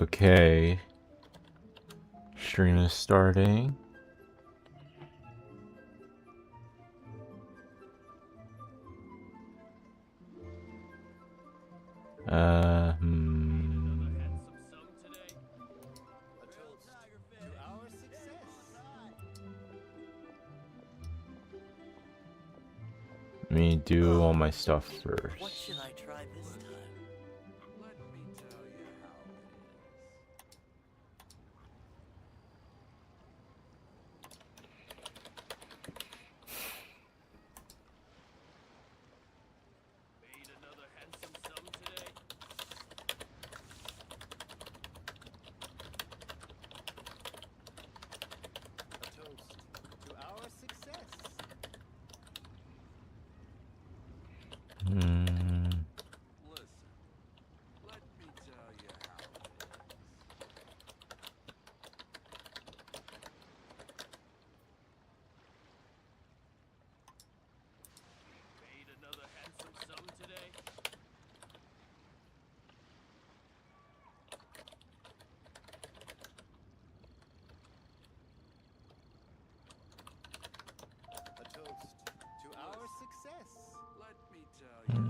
Okay. Stream is starting. Let me do all my stuff first. What should I try this time? Let me tell you how it is. Made another handsome sum today. A toast to our success. Listen, let me tell you how it is. Made another handsome sum today. A toast to our success. Let me tell you.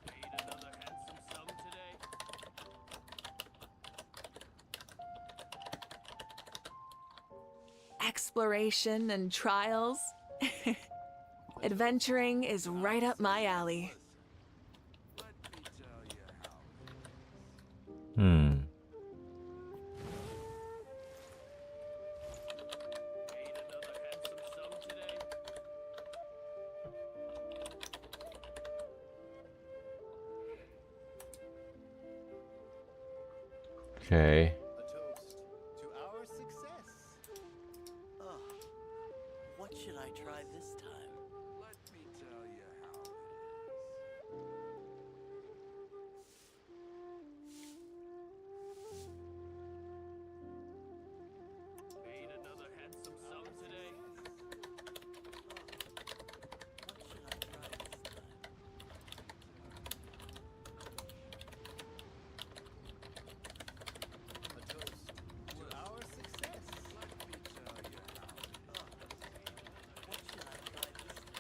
Made another handsome sum today. Exploration and trials. Adventuring is right up my alley. Let me tell you how it is. Made another handsome sum today. Okay. A toast to our success. Oh, what should I try this time? Let me tell you how it is. Made another handsome sum today. What should I try this time? A toast to our success. Let me tell you how it is. What should I try this time?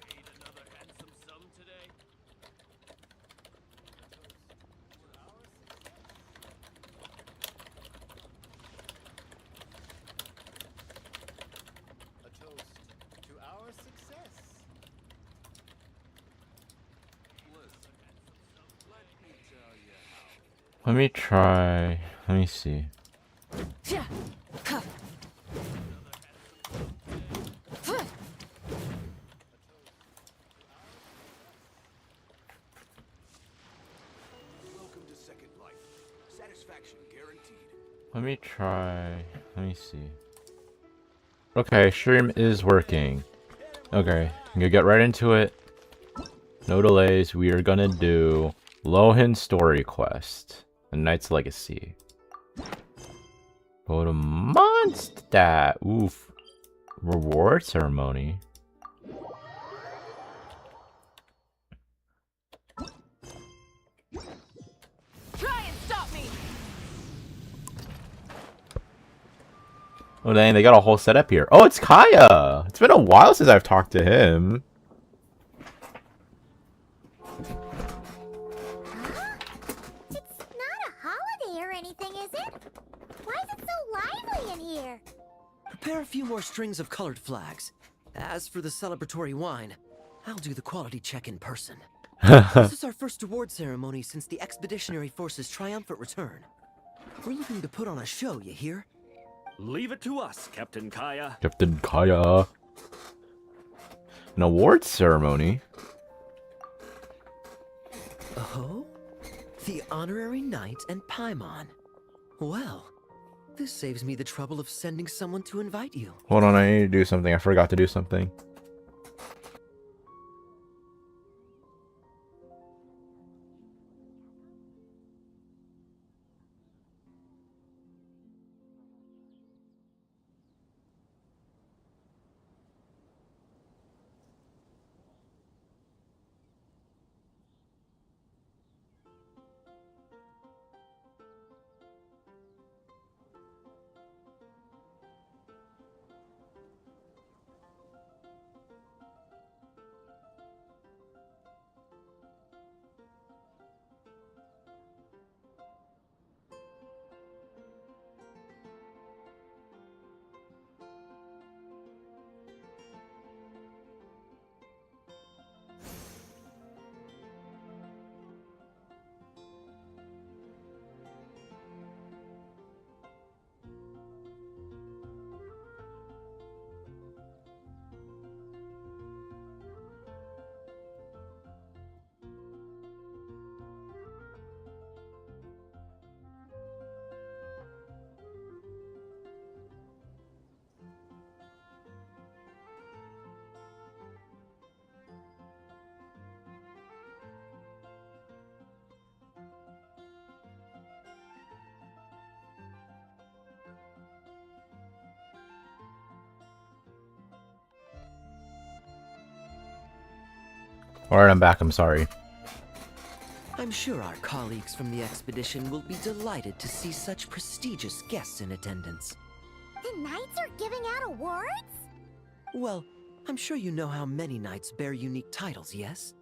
Made another handsome sum today. A toast to our success. Listen, let me tell you how. Let me try. Let me see. Welcome to Second Life. Satisfaction guaranteed. Let me try. Let me see. Okay, stream is working. Okay, I'm gonna get right into it. No delays. We are gonna do Lohen story quest, the Knight's Legacy. Go to Mondstadt. Oof. Reward ceremony. Try and stop me! Oh dang, they got a whole setup here. Oh, it's Kaya! It's been a while since I've talked to him. It's not a holiday or anything, is it? Why is it so lively in here? Prepare a few more strings of colored flags. As for the celebratory wine, I'll do the quality check in person. This is our first award ceremony since the Expeditionary Force's triumphant return. We're looking to put on a show, you hear? Leave it to us, Captain Kaya. Captain Kaya. An awards ceremony? Oh? The Honorary Knight and Paimon. Well, this saves me the trouble of sending someone to invite you. Hold on, I need to do something. I forgot to do something. Alright, I'm back. I'm sorry. I'm sure our colleagues from the expedition will be delighted to see such prestigious guests in attendance. The knights are giving out awards? Well, I'm sure you know how many knights bear unique titles, yes?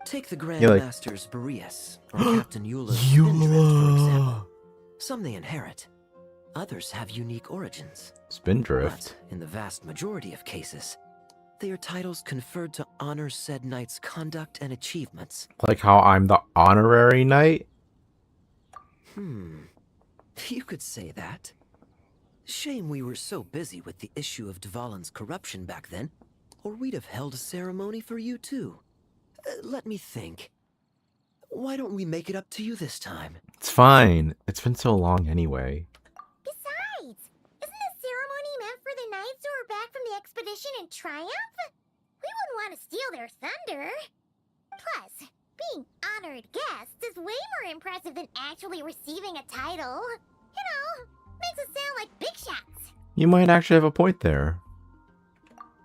Take the Grand Yeah, like- Masters Boreas or Captain Eula's Spindrift, for example. Some they inherit. Others have unique origins. Spindrift. But in the vast majority of cases, they are titles conferred to honor said knight's conduct and achievements. Like how I'm the honorary knight? You could say that. Shame we were so busy with the issue of Dvalin's corruption back then, or we'd have held a ceremony for you too. Let me think. Why don't we make it up to you this time? It's fine. It's been so long anyway. Besides, isn't the ceremony meant for the knights who are back from the expedition in triumph? We wouldn't want to steal their thunder. Plus, being honored guests is way more impressive than actually receiving a title. You know, makes us sound like big shots. You might actually have a point there.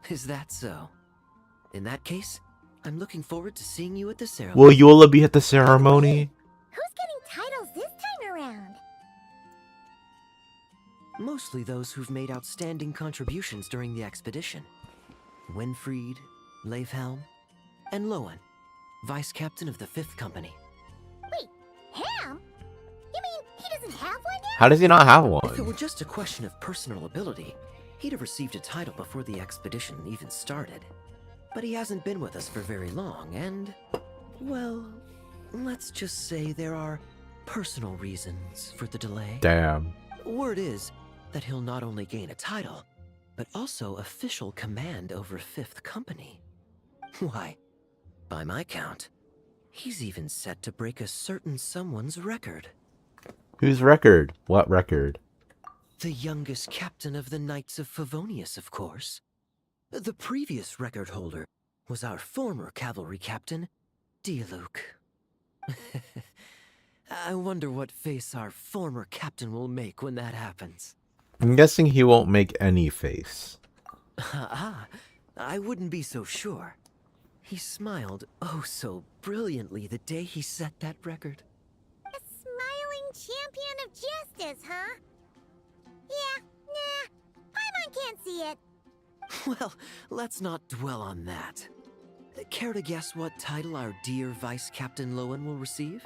Is that so? In that case, I'm looking forward to seeing you at the ceremony. Will Eula be at the ceremony? Who's getting titles this time around? Mostly those who've made outstanding contributions during the expedition. Winfried, Leifhelm, and Lohen, Vice Captain of the 5th Company. Wait, Ham? You mean he doesn't have one yet? How does he not have If it were one? just a question of personal ability, he'd have received a title before the expedition even started. But he hasn't been with us for very long, and, well, let's just say there are personal reasons for the delay. Damn. Word is that he'll not only gain a title, but also official command over 5th Company. Why, by my count, he's even set to break a certain someone's record. Whose record? What record? The youngest captain of the Knights of Favonius, of course. The previous record holder was our former cavalry captain, Diluc. I wonder what face our former captain will make when that happens. I'm guessing he won't make any face. I wouldn't be so sure. He smiled oh so brilliantly the day he set that record. A smiling champion of justice, huh? Yeah, nah. Paimon can't see it. Well, let's not dwell on that. Care to guess what title our dear Vice Captain Lohen will receive?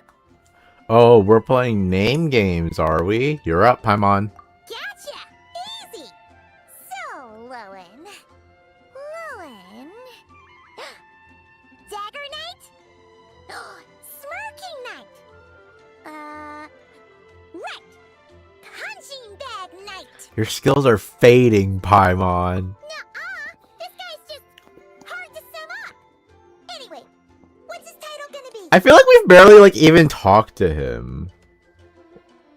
Oh, we're playing name games, are we? You're up, Paimon. Gotcha! Easy! So, Lohen... Dagger Knight? Smirking Knight! Right! Punching Bag Knight! Your skills are fading, Paimon. Nuh-uh! This guy's just hard to sum up! Anyway, what's his title gonna be? I feel like we've barely, like, even talked to him.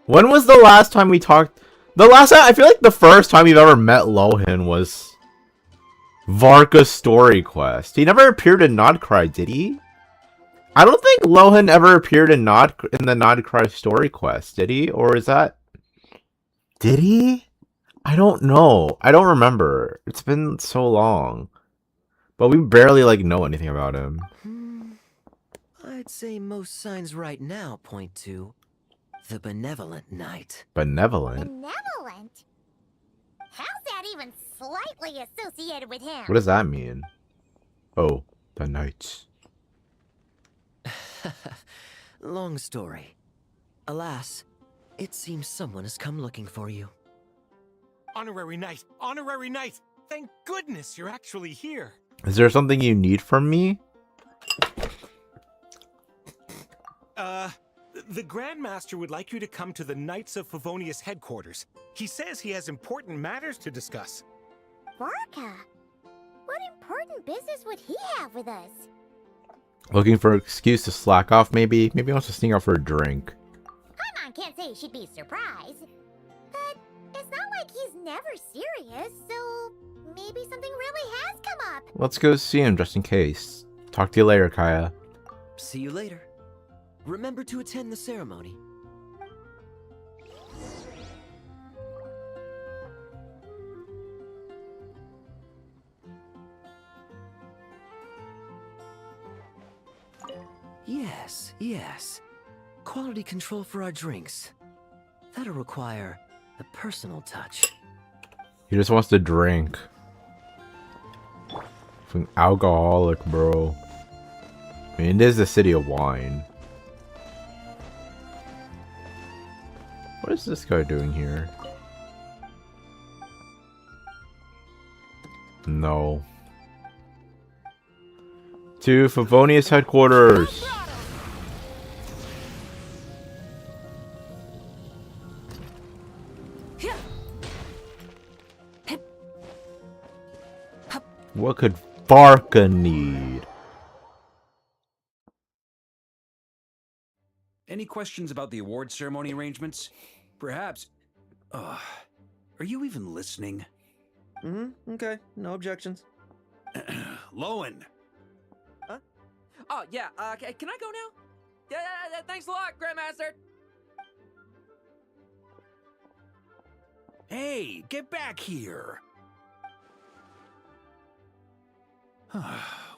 When was the last time we talked? The last time, I feel like the first time we've ever met Lohen was Varka's story quest. He never appeared in Nodcry, did he? I don't think Lohen ever appeared in the Nodcry story quest, did he? Or is that... Did he? I don't know. I don't remember. It's been so long. But we barely, like, know anything about him. I'd say most signs right now point to the Benevolent Knight. Benevolent? Benevolent? How's that even slightly associated with him? What does that mean? Oh, the Knights. Long story. Alas, it seems someone has come looking for you. Honorary Knight! Honorary Knight! Thank goodness you're actually here! Is there something you need from me? The Grand Master would like you to come to the Knights of Favonius headquarters. He says he has important matters to discuss. Varka? What important business would he have with us? Looking for an excuse to slack off, maybe? Maybe he wants to sneak out for a drink. Paimon can't say she'd be surprised. But it's not like he's never serious, so maybe something really has come up. Let's go see him just in case. Talk to you later, Kaya. See you later. Remember to attend the ceremony. Yes. Quality control for our drinks. That'll require a personal touch. He just wants to drink. Fucking alcoholic, bro. I mean, it is the city of wine. What is this guy doing here? No. To Favonius headquarters. What could Varka need? Any questions about the award ceremony arrangements? Perhaps. Are you even listening? Okay. No objections. Lohen! Oh, yeah, can I go now? Yeah, thanks a lot, Grandmaster. Hey, get back here!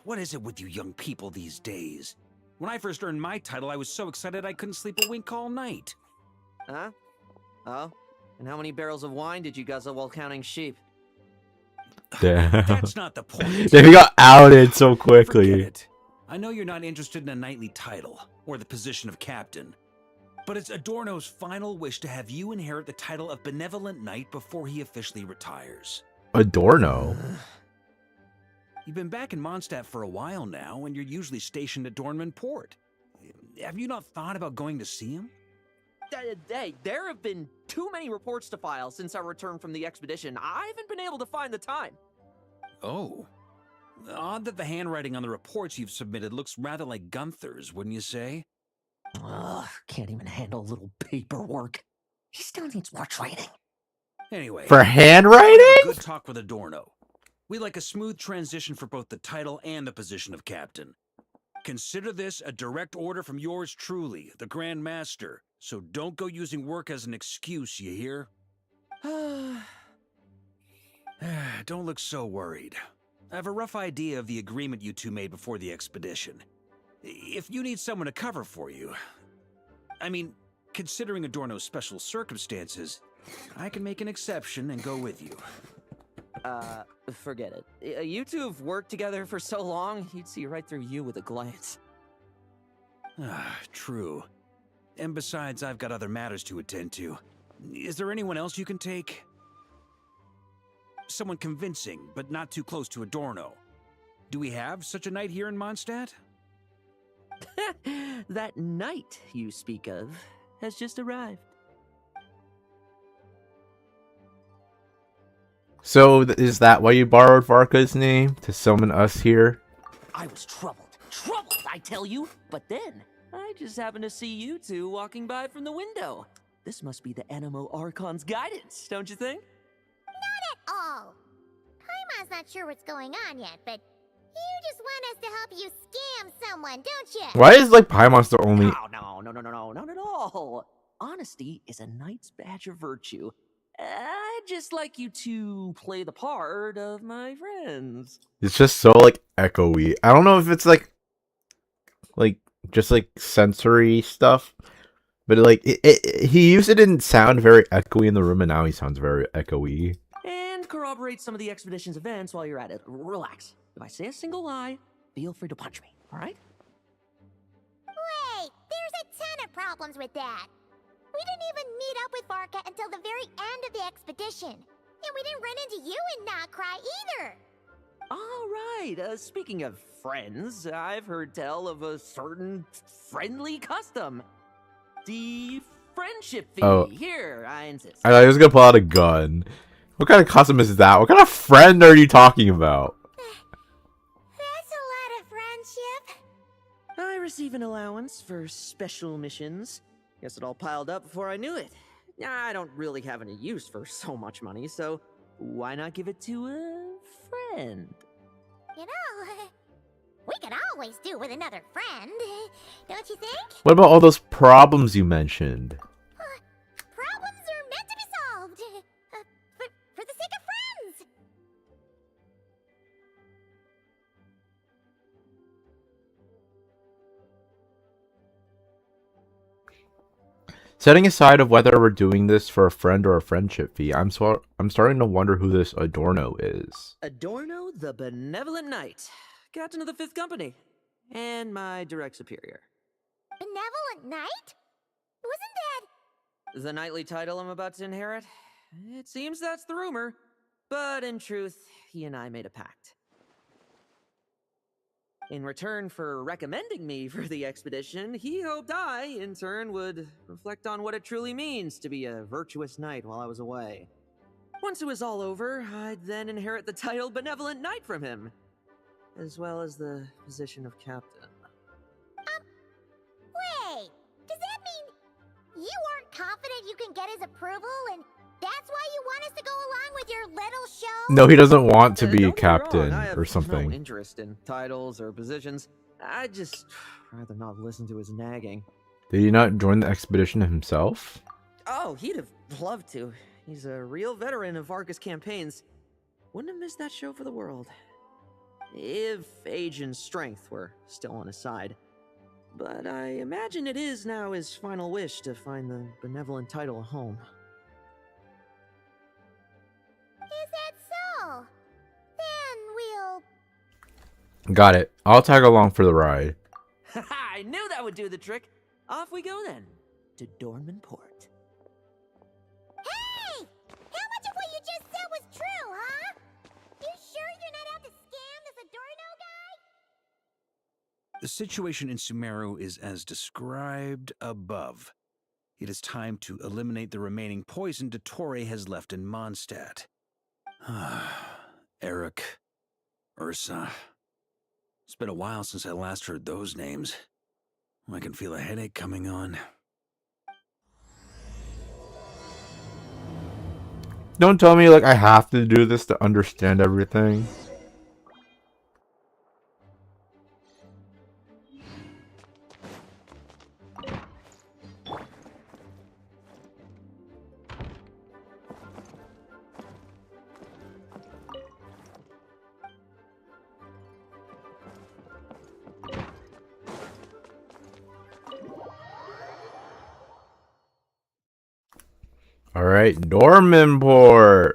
What is it with you young people these days? When I first earned my title, I was so excited I couldn't sleep a wink all night. Huh? Oh? And how many barrels of wine did you guzzle while counting sheep? Damn. That's not the point. They got outed so Forget quickly. it. I know you're not interested in a knightly title, or the position of captain. But it's Adorno's final wish to have you inherit the title of Benevolent Knight before he officially retires. Adorno. You've been back in Mondstadt for a while now, and you're usually stationed at Dornman Port. Have you not thought about going to see him? Hey, there have been too many reports to file since our return from the expedition. I haven't been able to find the time. Oh. Odd that the handwriting on the reports you've submitted looks rather like Gunther's, wouldn't you say? Ugh, can't even handle a little paperwork. He still needs more training. Anyway. For have a handwriting? good talk with Adorno. We'd like a smooth transition for both the title and the position of captain. Consider this a direct order from yours truly, the Grand Master. So don't go using work as an excuse, you hear? Don't look so worried. I have a rough idea of the agreement you two made before the expedition. If you need someone to cover for you... I mean, considering Adorno's special circumstances, I can make an exception and go with you. Forget it. You two have worked together for so long, you'd see right through you with a glance. True. And besides, I've got other matters to attend to. Is there anyone else you can take? Someone convincing, but not too close to Adorno. Do we have such a knight here in Mondstadt? That knight you speak of has just arrived. So is that why you borrowed Varka's name to summon us here? I was troubled, I tell you. But then, I just happened to see you two walking by from the window. This must be the Animo Archon's guidance, don't you think? Oh. Paimon's not sure what's going on yet, but you just want us to help you scam someone, don't you? Why is like Paimon's the only? No, not at all. Honesty is a knight's badge of virtue. I'd just like you to play the part of my friends. It's just so like echoey. I don't know if it's like just like sensory stuff, but like he used to didn't sound very echoey in the room, and now he sounds very echoey. And corroborate some of the expedition's events while you're at it. Relax. If I say a single lie, feel free to punch me, all right? Wait, there's a ton of problems with that. We didn't even meet up with Varka until the very end of the expedition. And we didn't run into you in Nocry either. All right. Speaking of friends, I've heard tell of a certain friendly custom. The friendship fee. Oh. Here, I insist. I thought he was gonna pull out a gun. What kind of custom is that? What kind of friend are you talking about? That's a lot of friendship. I receive an allowance for special missions. Guess it all piled up before I knew it. I don't really have any use for so much money, so why not give it to a friend? You know, we could always do with another friend, don't you think? What about all those problems you mentioned? Problems are meant to be solved. For the sake of friends. Setting aside of whether we're doing this for a friend or a friendship fee, I'm starting to wonder who this Adorno is. Adorno the Benevolent Knight, captain of the 5th Company, and my direct superior. Benevolent Knight? Wasn't that... The knightly title I'm about to inherit? It seems that's the rumor, but in truth, he and I made a pact. In return for recommending me for the expedition, he hoped I, in turn, would reflect on what it truly means to be a virtuous knight while I was away. Once it was all over, I'd then inherit the title Benevolent Knight from him, as well as the position of captain. Wait, does that mean you aren't confident you can get his approval and that's why you want us to go along with your little show? No, he doesn't want to be Don't get me captain wrong, I have or something. no interest in titles or positions. I'd just rather not listen to his nagging. Did he not join the expedition himself? Oh, he'd have loved to. He's a real veteran of Argus campaigns. Wouldn't have missed that show for the world. If age and strength were still on his side. But I imagine it is now his final wish to find the benevolent title a home. Is that so? Then we'll... Got it. I'll tag along for the ride. I knew that would do the trick. Off we go then, to Dornman Port. Hey! How much of what you just said was true, huh? You sure you're not out to scam this Adorno guy? The situation in Sumeru is as described above. It is time to eliminate the remaining poison Dottore has left in Mondstadt. Eric, Ursa. It's been a while since I last heard those names. I can feel a headache coming on. Don't tell me like I have to do this to understand everything. Alright, Dormanport.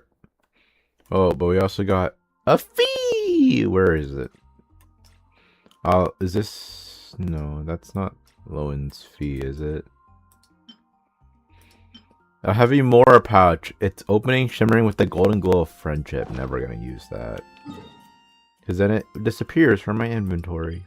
Oh, but we also got a fee. Where is it? Is this... No, that's not Lohen's fee, is it? A heavy Mora pouch. It's opening, shimmering with the golden glow of friendship. Never gonna use that. Because then it disappears from my inventory.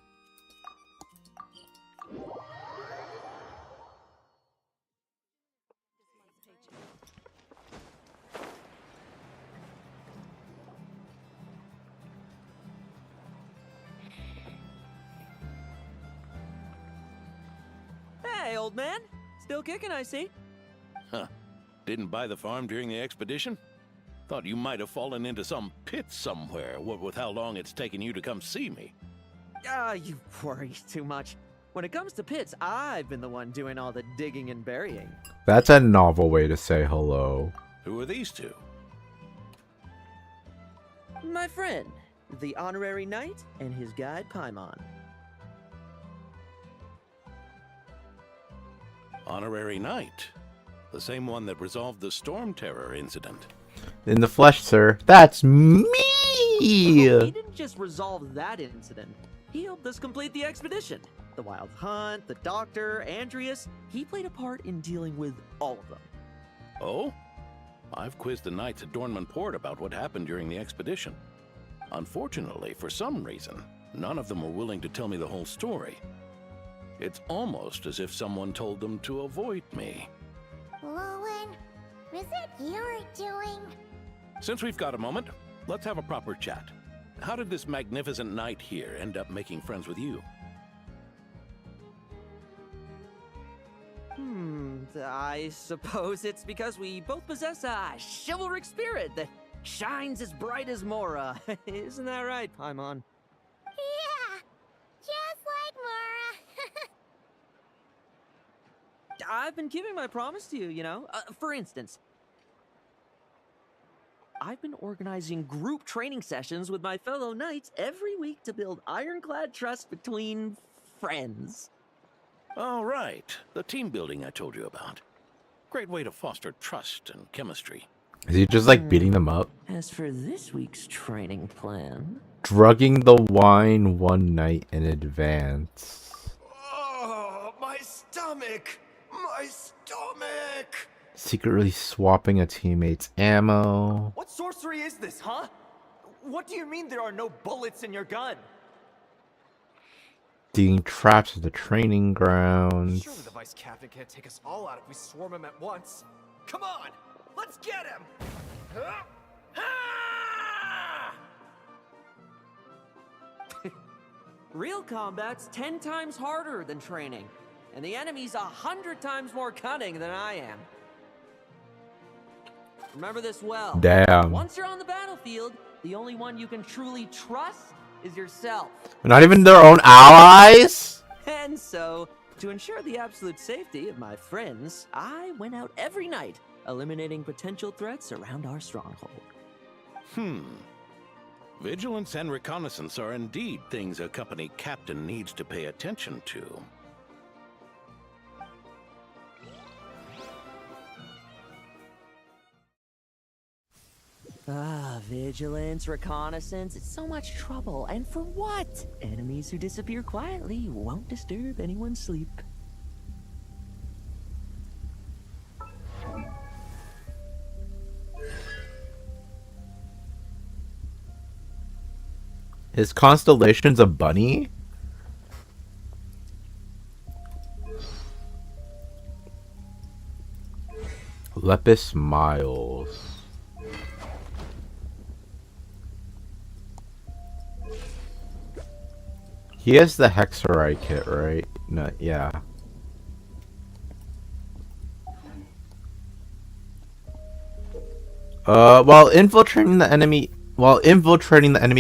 Hey, old man. Still kicking, I see. Huh. Didn't buy the farm during the expedition? Thought you might have fallen into some pit somewhere, what with how long it's taken you to come see me. You worry too much. When it comes to pits, I've been the one doing all the digging and burying. That's a novel way to say hello. Who are these two? My friend, the honorary knight, and his guide Paimon. Honorary Knight. The same one that resolved the Storm Terror incident. In the flesh, sir. That's me! He didn't just resolve that incident. He helped us complete the expedition. The Wild Hunt, the Doctor, Andreas. He played a part in dealing with all of them. Oh? I've quizzed the knights at Dornman Port about what happened during the expedition. Unfortunately, for some reason, none of them were willing to tell me the whole story. It's almost as if someone told them to avoid me. Lohen, is it your doing? Since we've got a moment, let's have a proper chat. How did this magnificent knight here end up making friends with you? I suppose it's because we both possess a chivalric spirit that shines as bright as Mora. Isn't that right, Paimon? Yeah, just like Mora. I've been keeping my promise to you, you know. For instance, I've been organizing group training sessions with my fellow knights every week to build ironclad trust between friends. Oh, right. The team building I told you about. Great way to foster trust and chemistry. Is he just like beating them up? As for this week's training plan, Drugging the wine one night in advance. Oh, my stomach! My stomach! Secretly swapping a teammate's ammo. What sorcery is this, huh? What do you mean there are no bullets in your gun? Digging traps at the training grounds. Surely the vice captain can't take us all out if we swarm him at once. Come on, let's get him! real combat's 10 times harder than training, and the enemy's 100 times more cunning than I am. Remember this well. Damn. Once you're on the battlefield, the only one you can truly trust is yourself. Not even their own allies? And so, to ensure the absolute safety of my friends, I went out every night, eliminating potential threats around our stronghold. Vigilance and reconnaissance are indeed things a company captain needs to pay attention to. Vigilance, reconnaissance, it's so much trouble. And for what? Enemies who disappear quietly won't disturb anyone's sleep. His constellation's a bunny? Lepus Miles. He has the Hexarai kit, right? No, yeah. While infiltrating the enemy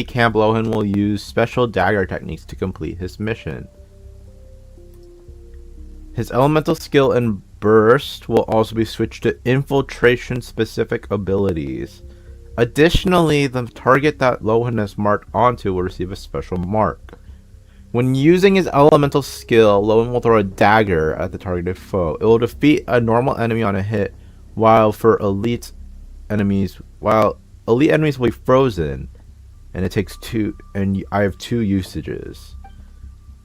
camp, Lohen will use special dagger techniques to complete his mission. His elemental skill and burst will also be switched to infiltration specific abilities. Additionally, the target that Lohen is marked onto will receive a special mark. When using his elemental skill, Lohen will throw a dagger at the targeted foe. It will defeat a normal enemy on a hit, while elite enemies will be frozen, and it takes 2, and I have 2 usages.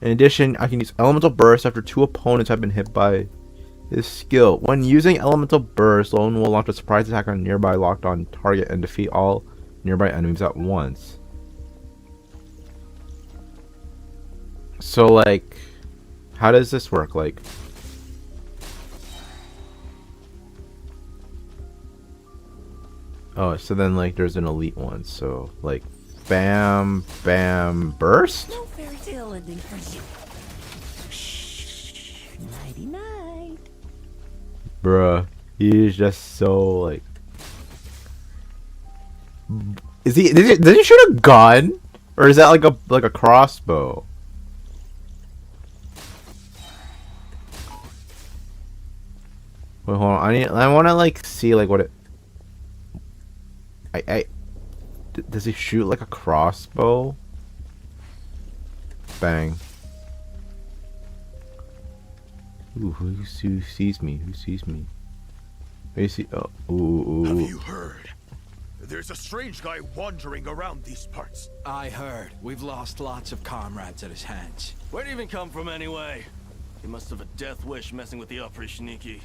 In addition, I can use elemental burst after 2 opponents have been hit by his skill. When using elemental burst, Lohen will launch a surprise attack on a nearby locked on target and defeat all nearby enemies at once. So, like, how does this work? Like, oh, so then, like, there's an elite one. So, like, bam, bam, burst? No fairy tale ending for you. Shh. Nighty night. Bruh, he's just so, like... Does he shoot a gun? Or is that like a crossbow? Wait, hold on. I want to like see like what it. Does he shoot like a crossbow? Bang. Ooh, who sees me? Who sees me? Who see? Oh, ooh. Have you heard? There's a strange guy wandering around these parts. I heard. We've lost lots of comrades at his hands. Where'd he even come from anyway? He must have a death wish messing with the Oprishniki.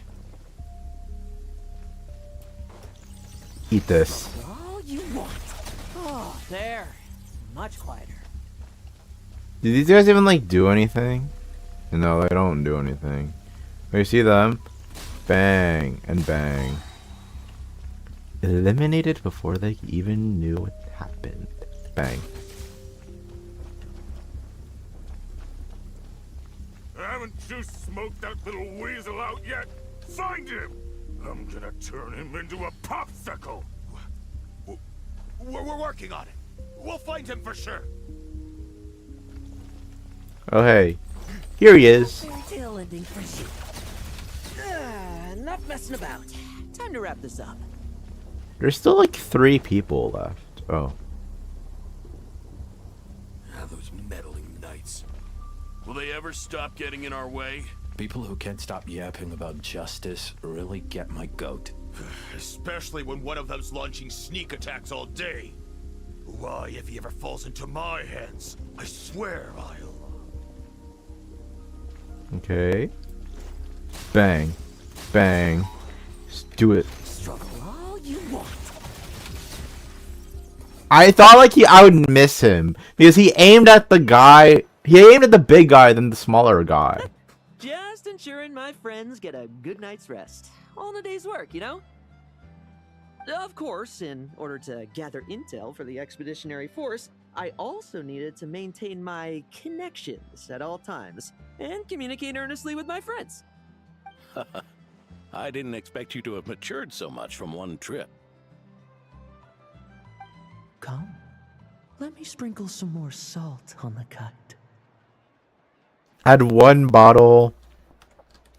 Eat this. All you want. Oh, there. Much quieter. Do these guys even like do anything? No, they don't do anything. You see them? Bang and bang. Eliminated before they even knew what happened. Bang. Haven't you smoked that little weasel out yet? Find him! I'm gonna turn him into a popsicle! We're working on it. We'll find him for sure. Oh hey, here he is. Fairy tale ending for you. Enough messing about. Time to wrap this up. There's still like 3 people left. Oh. Those meddling knights. Will they ever stop getting in our way? People who can't stop yapping about justice really get my goat. Especially when one of them's launching sneak attacks all day. Why, if he ever falls into my hands, I swear I'll... Okay. Bang. Bang. Just do it. Struggle all you want. I thought like I would miss him because he aimed at the guy. He aimed at the big guy than the smaller guy. Just ensuring my friends get a good night's rest. All in a day's work, you know? Of course, in order to gather intel for the expeditionary force, I also needed to maintain my connections at all times and communicate earnestly with my friends. I didn't expect you to have matured so much from one trip. Come, let me sprinkle some more salt on the cut. Had 1 bottle.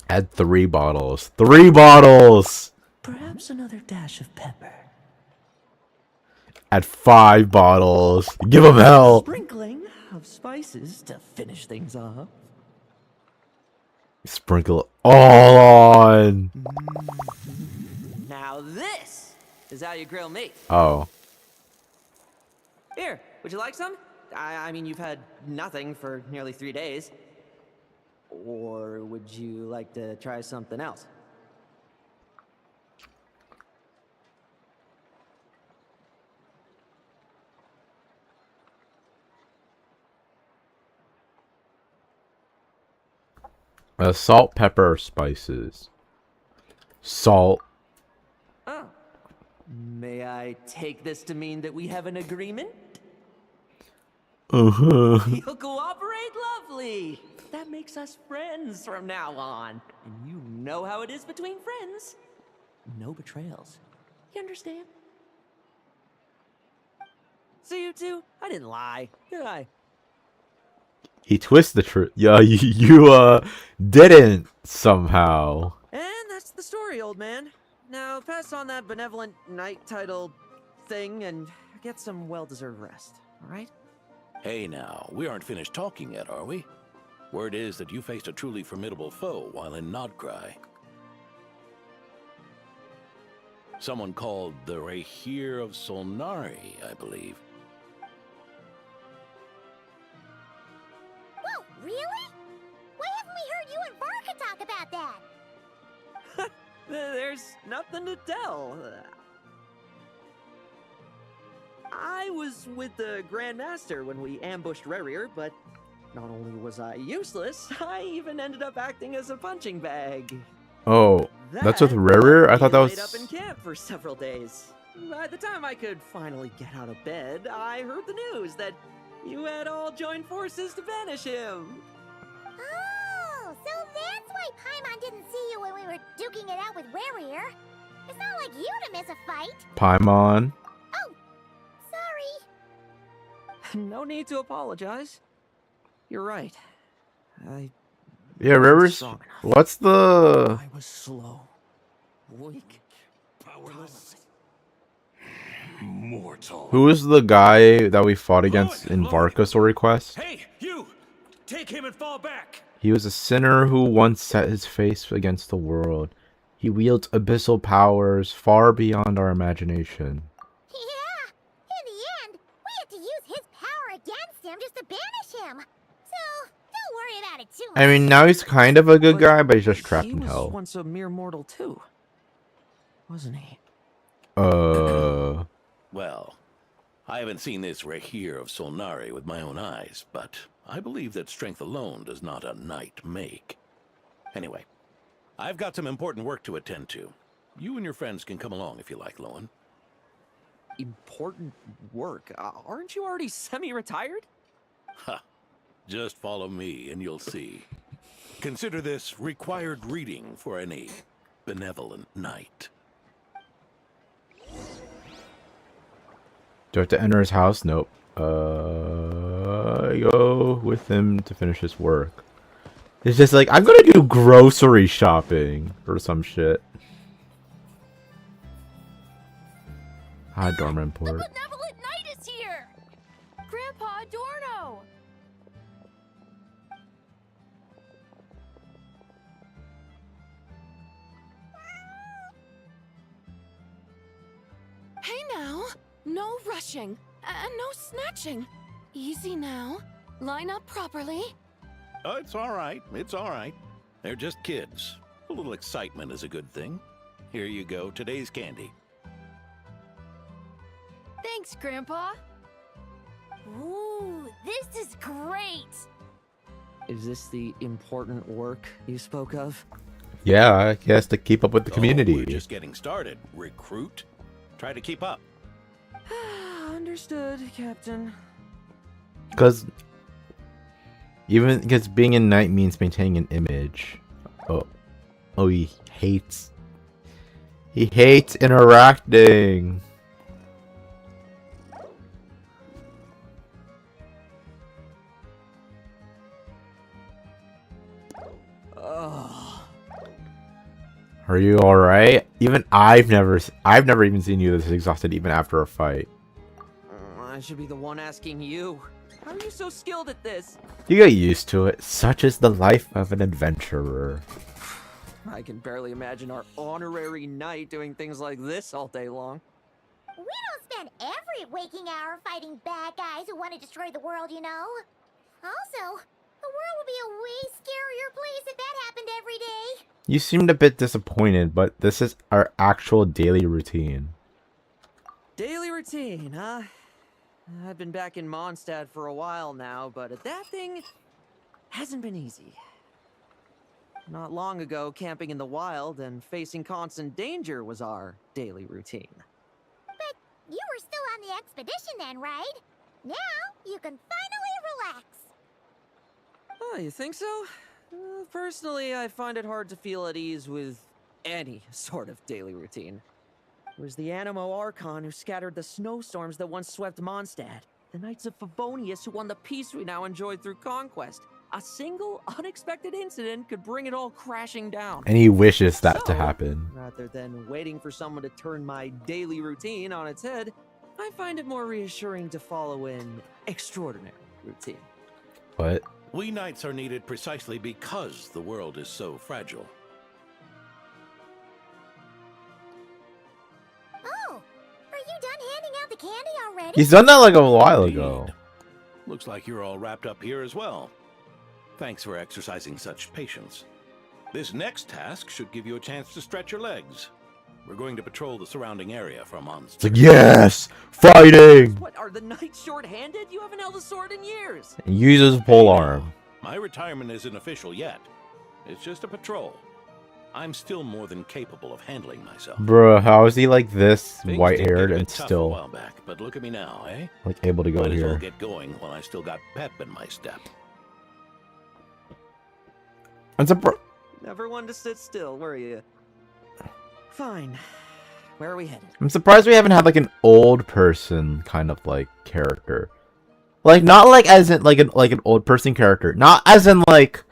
Had 3 bottles. 3 bottles! Perhaps another dash of pepper. Had 5 bottles. Give him hell! Sprinkling of spices to finish things off. Sprinkle it all on! Now this is how you grill meat. Oh. Here, would you like some? I mean, you've had nothing for nearly 3 days. Or would you like to try something else? Salt, pepper, spices. Salt. Oh. May I take this to mean that we have an agreement? Uh-huh. You'll cooperate? Lovely! That makes us friends from now on. And you know how it is between friends. No betrayals. You understand? So you two, I didn't lie, did I? He twists the truth. Yeah, you didn't somehow. And that's the story, old man. Now pass on that benevolent knight title thing and get some well-deserved rest, alright? Hey now, we aren't finished talking yet, are we? Word is that you faced a truly formidable foe while in Nodcry. Someone called the Rahir of Solnari, I believe. Whoa, really? Why haven't we heard you and Varka talk about that? There's nothing to tell. I was with the Grand Master when we ambushed Rerir, but not only was I useless, I even ended up acting as a punching bag. Oh, that's with Rerir? I thought that was... laid up in camp for several days. By the time I could finally get out of bed, I heard the news that you had all joined forces to banish him. Oh, so that's why Paimon didn't see you when we were duking it out with Rerir. It's not like you to miss a fight. Paimon. Oh, sorry. No need to apologize. You're right. Yeah, River's... What's the... I was slow. Weak. Powerless. Mortal. Who is the guy that we fought against in Varka Story Quest? Hey, you! Take him and fall back! He was a sinner who once set his face against the world. He wields abyssal powers far beyond our imagination. Yeah, in the end, we had to use his power against him just to banish him. So, don't worry about it too much. I mean, now he's kind of a good guy, but he's just trapped in He was hell. once a mere mortal too, wasn't he? Well, I haven't seen this Rahir of Solnari with my own eyes, but I believe that strength alone does not a knight make. Anyway, I've got some important work to attend to. You and your friends can come along if you like, Lohen. Important work? Aren't you already semi-retired? Ha! Just follow me and you'll see. Consider this required reading for any benevolent knight. Do I have to enter his house? Nope. Go with him to finish his work. It's just like, I'm gonna do grocery shopping or some shit. Hi, Dorman The Port. benevolent knight is here! Grandpa Adorno! No rushing, and no snatching. Easy now. Line up properly. Oh, it's all right. It's all right. They're just kids. A little excitement is a good thing. Here you go, today's candy. Thanks, Grandpa. Ooh, this is great. Is this the important work you spoke of? Yeah, he has to keep up with the community. Oh, we're just getting started. Recruit. Try to keep up. Understood, Captain. Because being in night means maintaining an image. Oh, he hates interacting. Are you all right? Even I've never even seen you this exhausted even after a fight. I should be the one asking you. How are you so skilled at this? You get used to it. Such is the life of an adventurer. I can barely imagine our honorary knight doing things like this all day long. We don't spend every waking hour fighting bad guys who want to destroy the world, you know. Also, the world would be a way scarier place if that happened every day. You seemed a bit disappointed, but this is our actual daily routine. Daily routine, huh? I've been back in Mondstadt for a while now, but that thing hasn't been easy. Not long ago, camping in the wild and facing constant danger was our daily routine. But you were still on the expedition then, right? Now you can finally relax. Oh, you think so? Personally, I find it hard to feel at ease with any sort of daily routine. It was the Animo Archon who scattered the snowstorms that once swept Mondstadt. The Knights of Favonius who won the peace we now enjoy through conquest. A single, unexpected incident could bring it all crashing down. And he wishes that to happen. Rather than waiting for someone to turn my daily routine on its head, I find it more reassuring to follow an extraordinary routine. What? We knights are needed precisely because the world is so fragile. Oh, are you done handing out the candy already? He's done that like a while ago. Looks like you're all wrapped up here as well. Thanks for exercising such patience. This next task should give you a chance to stretch your legs. We're going to patrol the surrounding area for monsters. It's like, yes! Fighting! What, are the knights short-handed? You haven't held a sword in years. He uses pole arm. My retirement isn't official yet. It's just a patrol. I'm still more than capable of handling myself. Bruh, how is he like this, Things white-haired, did get a and bit tough a still while back, but look at me now, eh? like able to go Might as well here? get going while I still got pep in my step. Never one to sit still, were you? Fine. Where are we headed? I'm surprised we haven't had like an old person kind of like character. Like not like as in like an old person character. Not as in like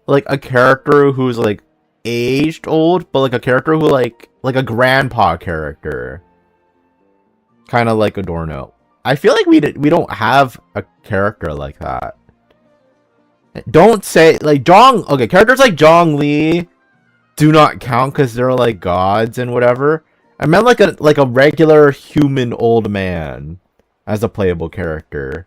a character who's like aged old, but like a character who like a grandpa character. Kind of like Adorno. I feel like we don't have a character like that. Don't say like okay, characters like Zhong Li do not count because they're like gods and whatever. I meant like a regular human old man as a playable character.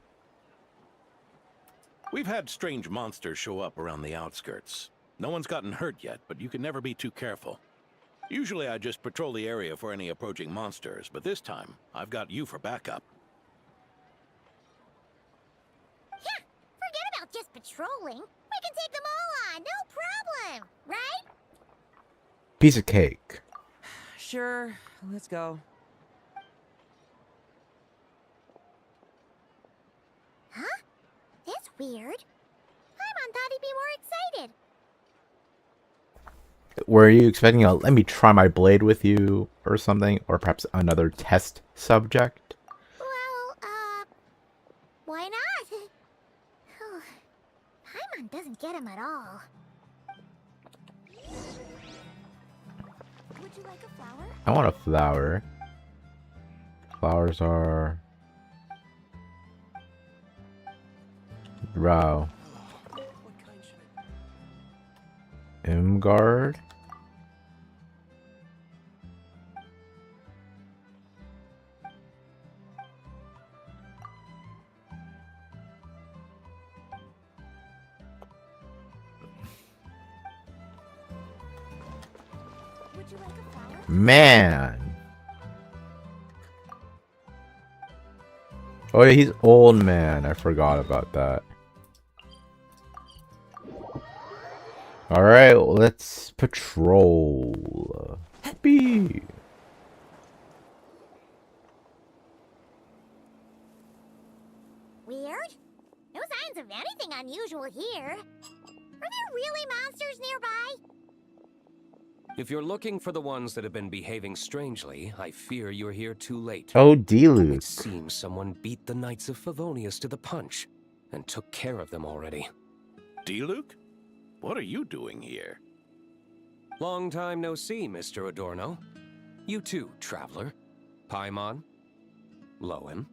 We've had strange monsters show up around the outskirts. No one's gotten hurt yet, but you can never be too careful. Usually I just patrol the area for any approaching monsters, but this time I've got you for backup. Yeah, forget about just patrolling. We can take them all on, no problem, right? Piece of cake. Sure, let's go. Huh? That's weird. Paimon thought he'd be more excited. Were you expecting a let me try my blade with you or something? Or perhaps another test subject? Well, why not? Paimon doesn't get him at all. Would you like a flower? I want a flower. Flowers are... Wow. Imgard? Man. Oh yeah, he's old man. I forgot about that. Alright, let's patrol. Happy. Weird? No signs of anything unusual here. Are there really monsters nearby? If you're looking for the ones that have been behaving strangely, I fear you're here too late. Oh, D-Luke. It seems someone beat the Knights of Favonius to the punch and took care of them already. D-Luke? What are you doing here? Long time no see, Mr. Adorno. You too, traveler. Paimon? Lohen?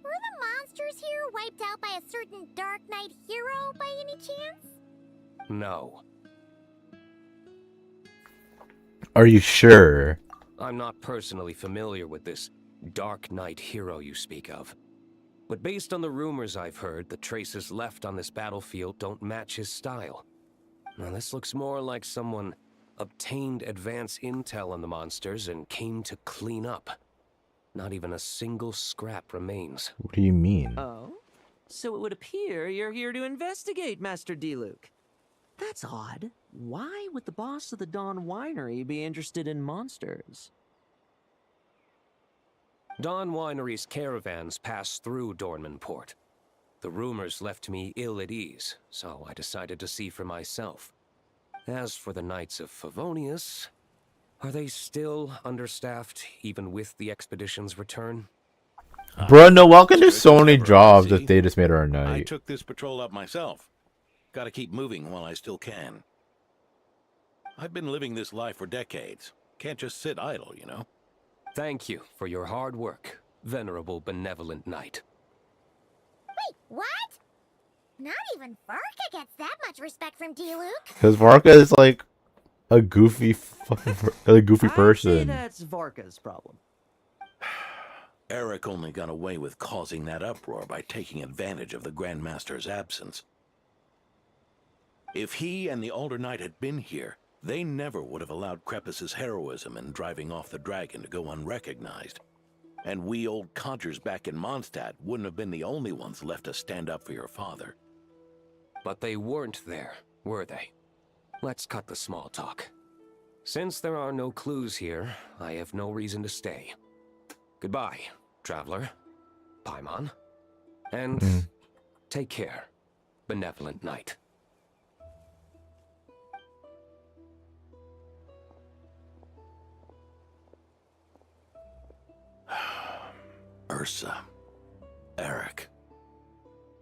Were the monsters here wiped out by a certain Dark Knight hero by any chance? No. Are you sure? I'm not personally familiar with this Dark Knight hero you speak of. But based on the rumors I've heard, the traces left on this battlefield don't match his style. Now this looks more like someone obtained advance intel on the monsters and came to clean up. Not even a single scrap remains. What do you mean? Oh? So it would appear you're here to investigate, Master D-Luke. That's odd. Why would the boss of the Dawn Winery be interested in monsters? Dawn Winery's caravans pass through Dornman Port. The rumors left me ill at ease, so I decided to see for myself. As for the Knights of Favonius, are they still understaffed even with the expedition's return? Bro, no, welcome to so many Never, jobs see? that they just made our I night. took this patrol up myself. Gotta keep moving while I still can. I've been living this life for decades. Can't just sit idle, you know? Thank you for your hard work, venerable benevolent knight. Wait, what? Not even Varka gets that much respect from D-Luke. Because Varka is like a goofy fucking a goofy I'd say person. that's Varka's problem. Eric only got away with causing that uproar by taking advantage of the Grandmaster's absence. If he and the Alder Knight had been here, they never would have allowed Krepus's heroism in driving off the dragon to go unrecognized. And we old codgers back in Mondstadt wouldn't have been the only ones left to stand up for your father. But they weren't there, were they? Let's cut the small talk. Since there are no clues here, I have no reason to stay. Goodbye, traveler. Paimon. And take care, benevolent knight. Ursa. Eric.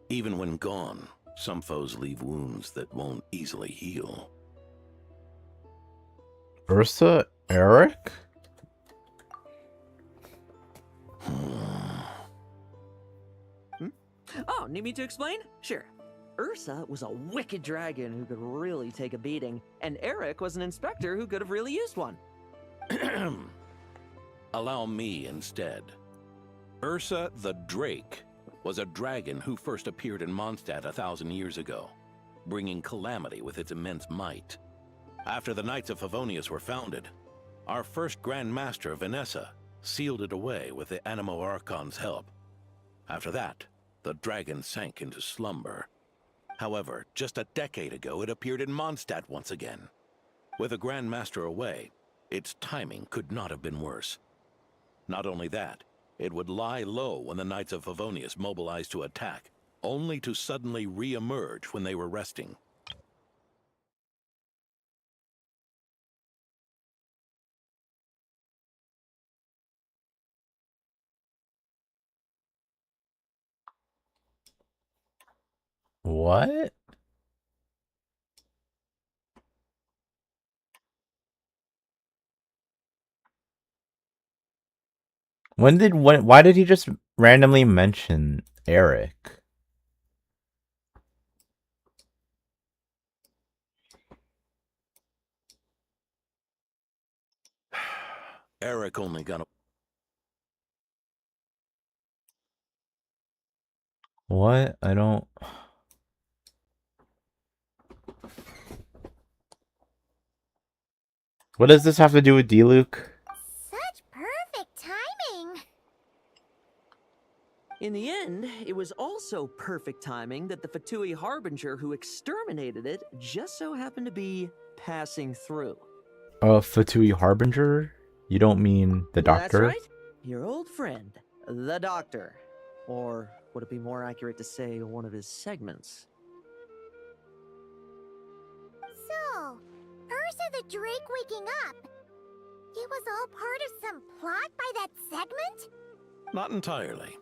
Even when gone, some foes leave wounds that won't easily heal. Ursa? Eric? Oh, need me to explain? Sure. Ursa was a wicked dragon who could really take a beating, and Eric was an inspector who could have really used one. Allow me instead. Ursa the Drake was a dragon who first appeared in Mondstadt 1,000 years ago, bringing calamity with its immense might. After the Knights of Favonius were founded, our first Grand Master, Vanessa, sealed it away with the Animo Archon's help. After that, the dragon sank into slumber. However, just a decade ago, it appeared in Mondstadt once again. With the Grand Master away, its timing could not have been worse. Not only that, it would lie low when the Knights of Favonius mobilized to attack, only to suddenly re-emerge when they were resting. What? Why did he just randomly mention Eric? Eric only got a... What? I don't... What does this have to do with D-Luke? Such perfect timing. In the end, it was also perfect timing that the Fatui Harbinger who exterminated it just so happened to be passing through. Fatui Harbinger? You don't mean the doctor? That's right. Your old friend, the Doctor. Or would it be more accurate to say one of his segments? So, Ursa the Drake waking up. It was all part of some plot by that segment? Not entirely.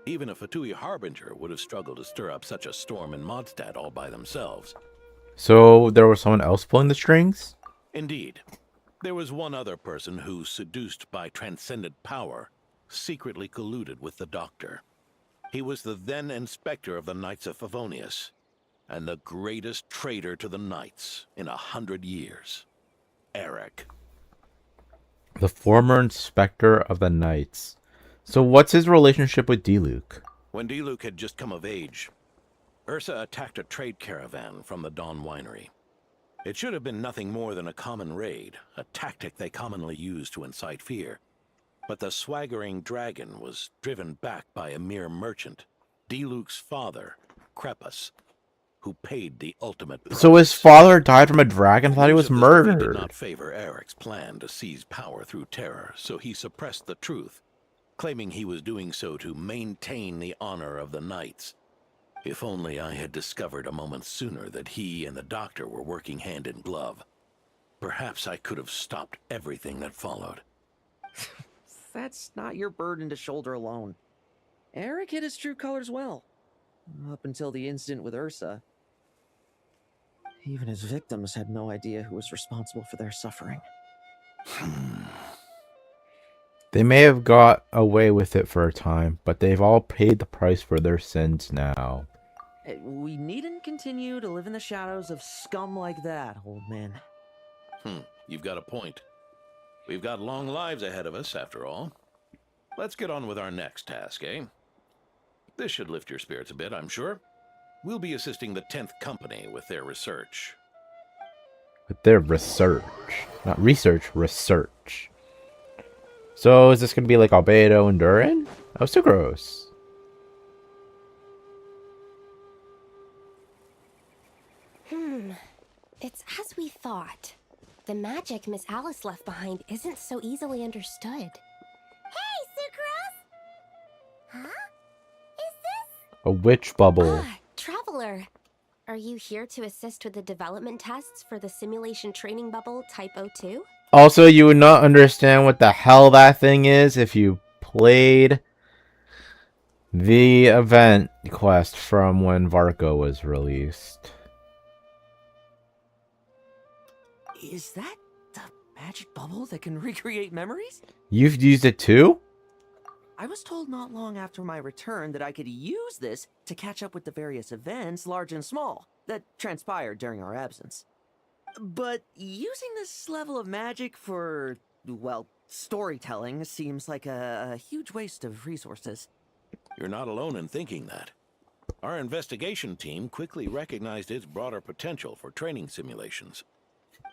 Even a Fatui Harbinger would have struggled to stir up such a storm in Mondstadt all by themselves. So there was someone else pulling the strings? Indeed. There was one other person who, seduced by transcendent power, secretly colluded with the Doctor. He was the then Inspector of the Knights of Favonius, and the greatest traitor to the Knights in 100 years. Eric. The former Inspector of the Knights. So what's his relationship with D-Luke? When D-Luke had just come of age, Ursa attacked a trade caravan from the Dawn Winery. It should have been nothing more than a common raid, a tactic they commonly use to incite fear. But the swaggering dragon was driven back by a mere merchant, D-Luke's father, Crepus, who paid the ultimate price. So his father died from a dragon? I thought he was News of this defeat murdered. did not favor Eric's plan to seize power through terror, so he suppressed the truth, claiming he was doing so to maintain the honor of the Knights. If only I had discovered a moment sooner that he and the Doctor were working hand in glove. Perhaps I could have stopped everything that followed. That's not your burden to shoulder alone. Eric hid his true colors well. Up until the incident with Ursa. Even his victims had no idea who was responsible for their suffering. They may have got away with it for a time, but they've all paid the price for their sins now. We needn't continue to live in the shadows of scum like that, old man. You've got a point. We've got long lives ahead of us, after all. Let's get on with our next task, eh? This should lift your spirits a bit, I'm sure. We'll be assisting the 10th Company with their research. With their research. Not research, research. So is this going to be like Albedo and Durin? Oh, Sucrose. It's as we thought. The magic Miss Alice left behind isn't so easily understood. Hey, Sucrose! Huh? Is this? A witch bubble. Traveler! Are you here to assist with the development tests for the simulation training bubble Type 02? Also, you would not understand what the hell that thing is if you played the event quest from when Varco was released. Is that the magic bubble that can recreate memories? You've used it too? I was told not long after my return that I could use this to catch up with the various events, large and small, that transpired during our absence. But using this level of magic for, well, storytelling seems like a huge waste of resources. You're not alone in thinking that. Our investigation team quickly recognized its broader potential for training simulations.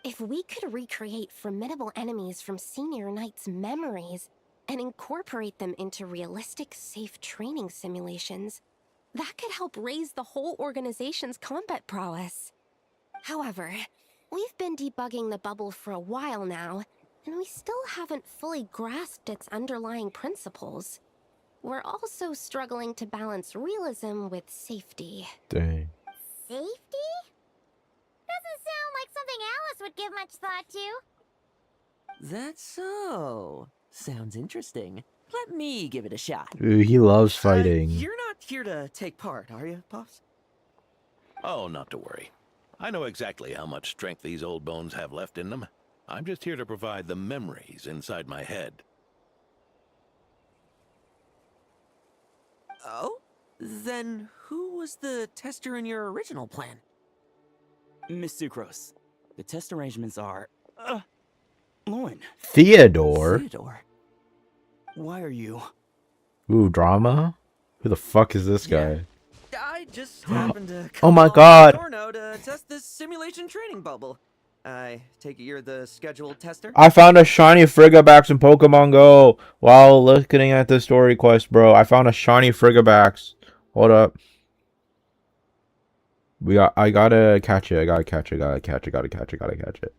If we could recreate formidable enemies from Senior Knight's memories and incorporate them into realistic, safe training simulations, that could help raise the whole organization's combat prowess. However, we've been debugging the bubble for a while now, and we still haven't fully grasped its underlying principles. We're also struggling to balance realism with safety. Dang. Safety? Doesn't sound like something Alice would give much thought to. That's so. Sounds interesting. Let me give it a shot. Ooh, he loves fighting. You're not here to take part, are you, Pops? Oh, not to worry. I know exactly how much strength these old bones have left in them. I'm just here to provide the memories inside my head. Oh? Then who was the tester in your original plan? Miss Sucrose, the test arrangements are... Lohen. Theodore? Theodore? Why are you... Ooh, drama? Who the fuck is this guy? I just happened to Oh my along god! Torno to test this simulation training bubble. I take it you're the scheduled tester? I found a shiny Frigibax in Pokemon Go while looking at the story quest, bro. I found a shiny Frigibax. Hold up. I gotta catch it. I gotta catch it. Gotta catch it.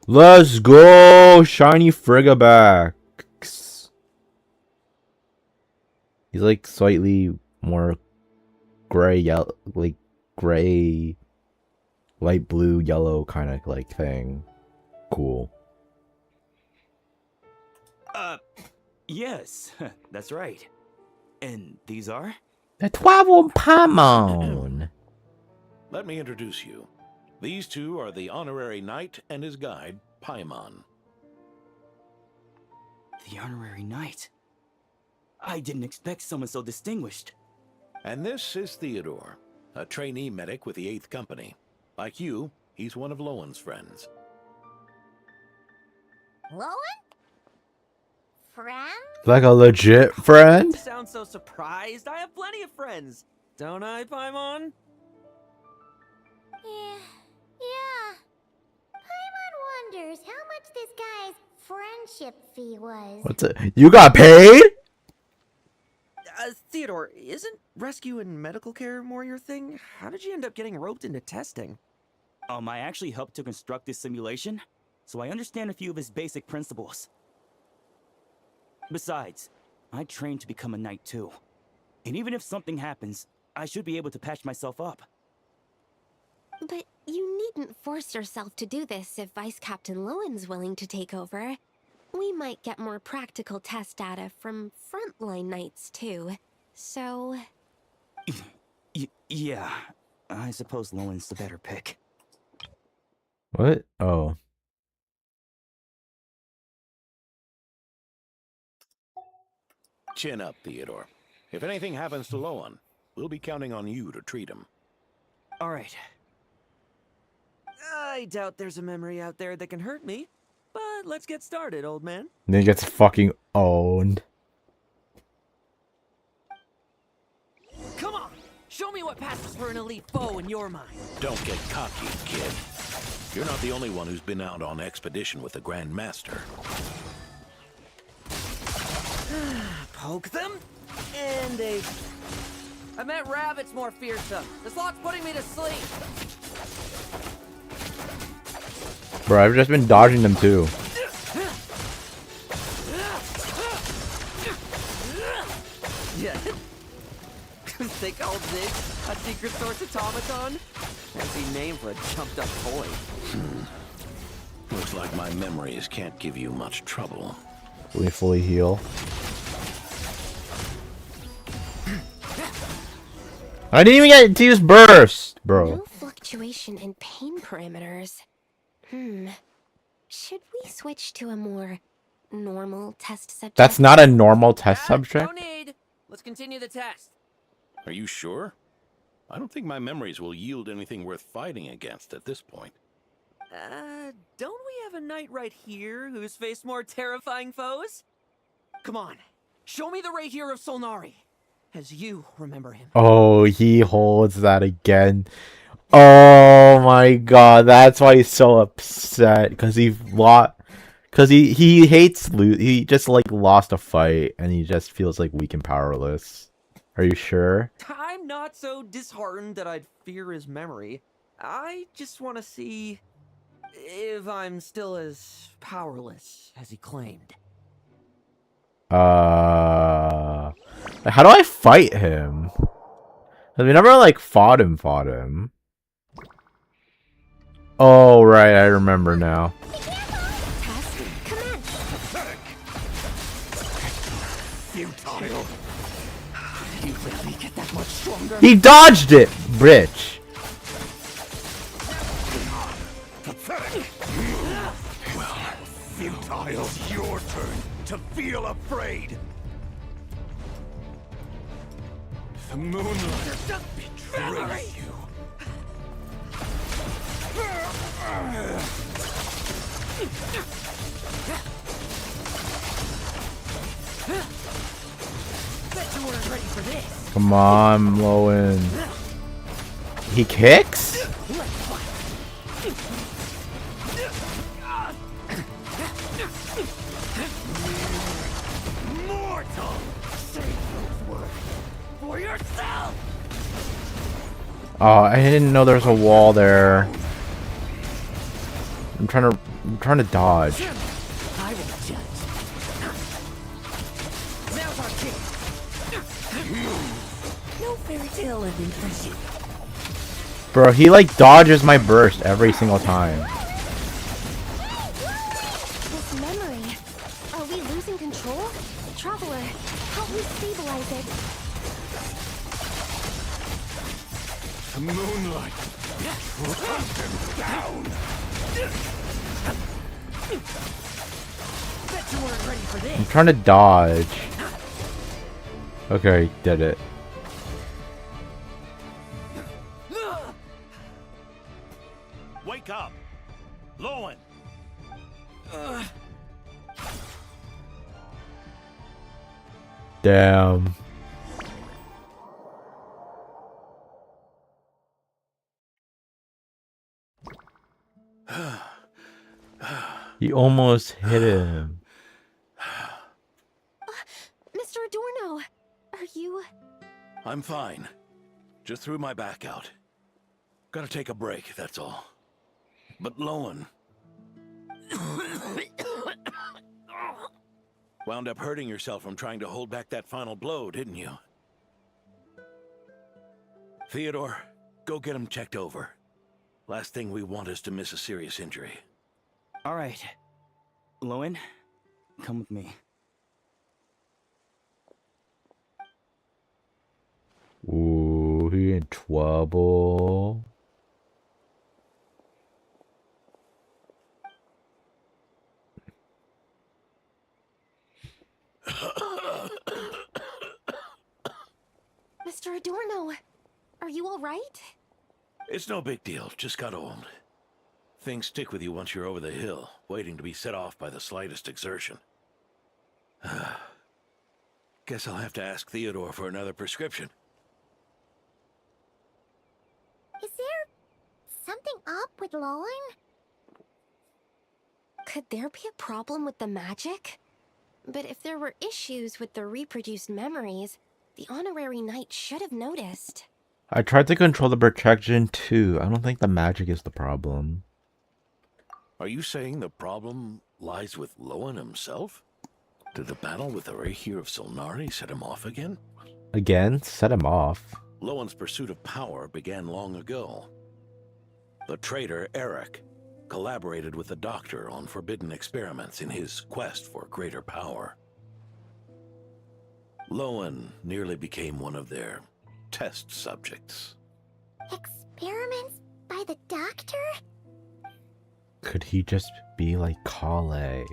Let's go! Shiny Frigibax. He's like slightly more gray, yellow, like gray, light blue, yellow kind of like thing. Cool. Yes, that's right. And these are? The 12 Paimon. Let me introduce you. These two are the honorary knight and his guide, Paimon. The honorary knight? I didn't expect someone so distinguished. And this is Theodore, a trainee medic with the 8th Company. Like you, he's one of Lowen's friends. Lohen? Friend? Like a legit friend? Sound so surprised. I have plenty of friends. Don't I, Paimon? Yeah. Paimon wonders how much this guy's friendship fee was. What's it? You got paid? Theodore, isn't rescue and medical care more your thing? How did you end up getting roped into testing? I actually helped to construct this simulation, so I understand a few of his basic principles. Besides, I trained to become a knight too. And even if something happens, I should be able to patch myself up. But you needn't force yourself to do this if Vice Captain Lowen's willing to take over. We might get more practical test data from frontline knights too. So... Yeah, I suppose Lowen's the better pick. What? Oh. Chin up, Theodore. If anything happens to Lowen, we'll be counting on you to treat him. All right. I doubt there's a memory out there that can hurt me, but let's get started, old man. And then he gets fucking owned. Come on! Show me what passes for an elite foe in your mind. Don't get cocky, kid. You're not the only one who's been out on expedition with the Grand Master. Poke them, and they... I met rabbits more fearsome. This lock's putting me to sleep. Bro, I've just been dodging them too. Yeah. They called this a secret source automaton? Fancy name for a jumped up toy. Looks like my memories can't give you much trouble. We fully heal. I didn't even get to use burst, bro. No fluctuation in pain parameters. Should we switch to a more normal test subject? That's not a normal test subject. No need. Let's continue the test. Are you sure? I don't think my memories will yield anything worth fighting against at this point. Don't we have a knight right here who's faced more terrifying foes? Come on, show me the Ray here of Solnari, as you remember him. Oh, he holds that again. Oh my god, that's why he's so upset. Because he lost. Because he hates loot. He just like lost a fight and he just feels like weak and powerless. Are you sure? I'm not so disheartened that I'd fear his memory. I just want to see if I'm still as powerless as he claimed. How do I fight him? 'Cause we never like fought him. Oh right, I remember now. Futile. You let me get that much stronger. He dodged it, bitch. Pathetic. Well, Futile, it's your turn to feel afraid. The moonlight betrays you. Bet you weren't ready for this. Come on, Lohen. He kicks? Oh, I didn't know there was a wall there. I'm trying to dodge. I will judge. Now's our chance. No fairy tale ending for you. Bro, he like dodges my burst every single time. This memory. Are we losing control? Traveler, help me stabilize it. The moonlight. Hunt him down. Bet you weren't ready for this. I'm trying to dodge. Okay, did it. Wake up! Lohen! Damn. He almost hit him. Mr. Adorno, are you... I'm fine. Just threw my back out. Gotta take a break, that's all. But Lohen... wound up hurting yourself from trying to hold back that final blow, didn't you? Theodore, go get him checked over. Last thing we want is to miss a serious injury. All right. Lohen, come with me. Ooh, he in trouble. Mr. Adorno, are you all right? It's no big deal, just got old. Things stick with you once you're over the hill, waiting to be set off by the slightest exertion. Guess I'll have to ask Theodore for another prescription. Is there something up with Lohen? Could there be a problem with the magic? But if there were issues with the reproduced memories, the honorary knight should have noticed. I tried to control the protection too. I don't think the magic is the problem. Are you saying the problem lies with Lohen himself? Did the battle with the Rahir of Solnari set him off again? Again? Set him off. Lowen's pursuit of power began long ago. The traitor, Eric, collaborated with the Doctor on forbidden experiments in his quest for greater power. Lohen nearly became one of their test subjects. Experiments by the Doctor? Could he just be like Kale?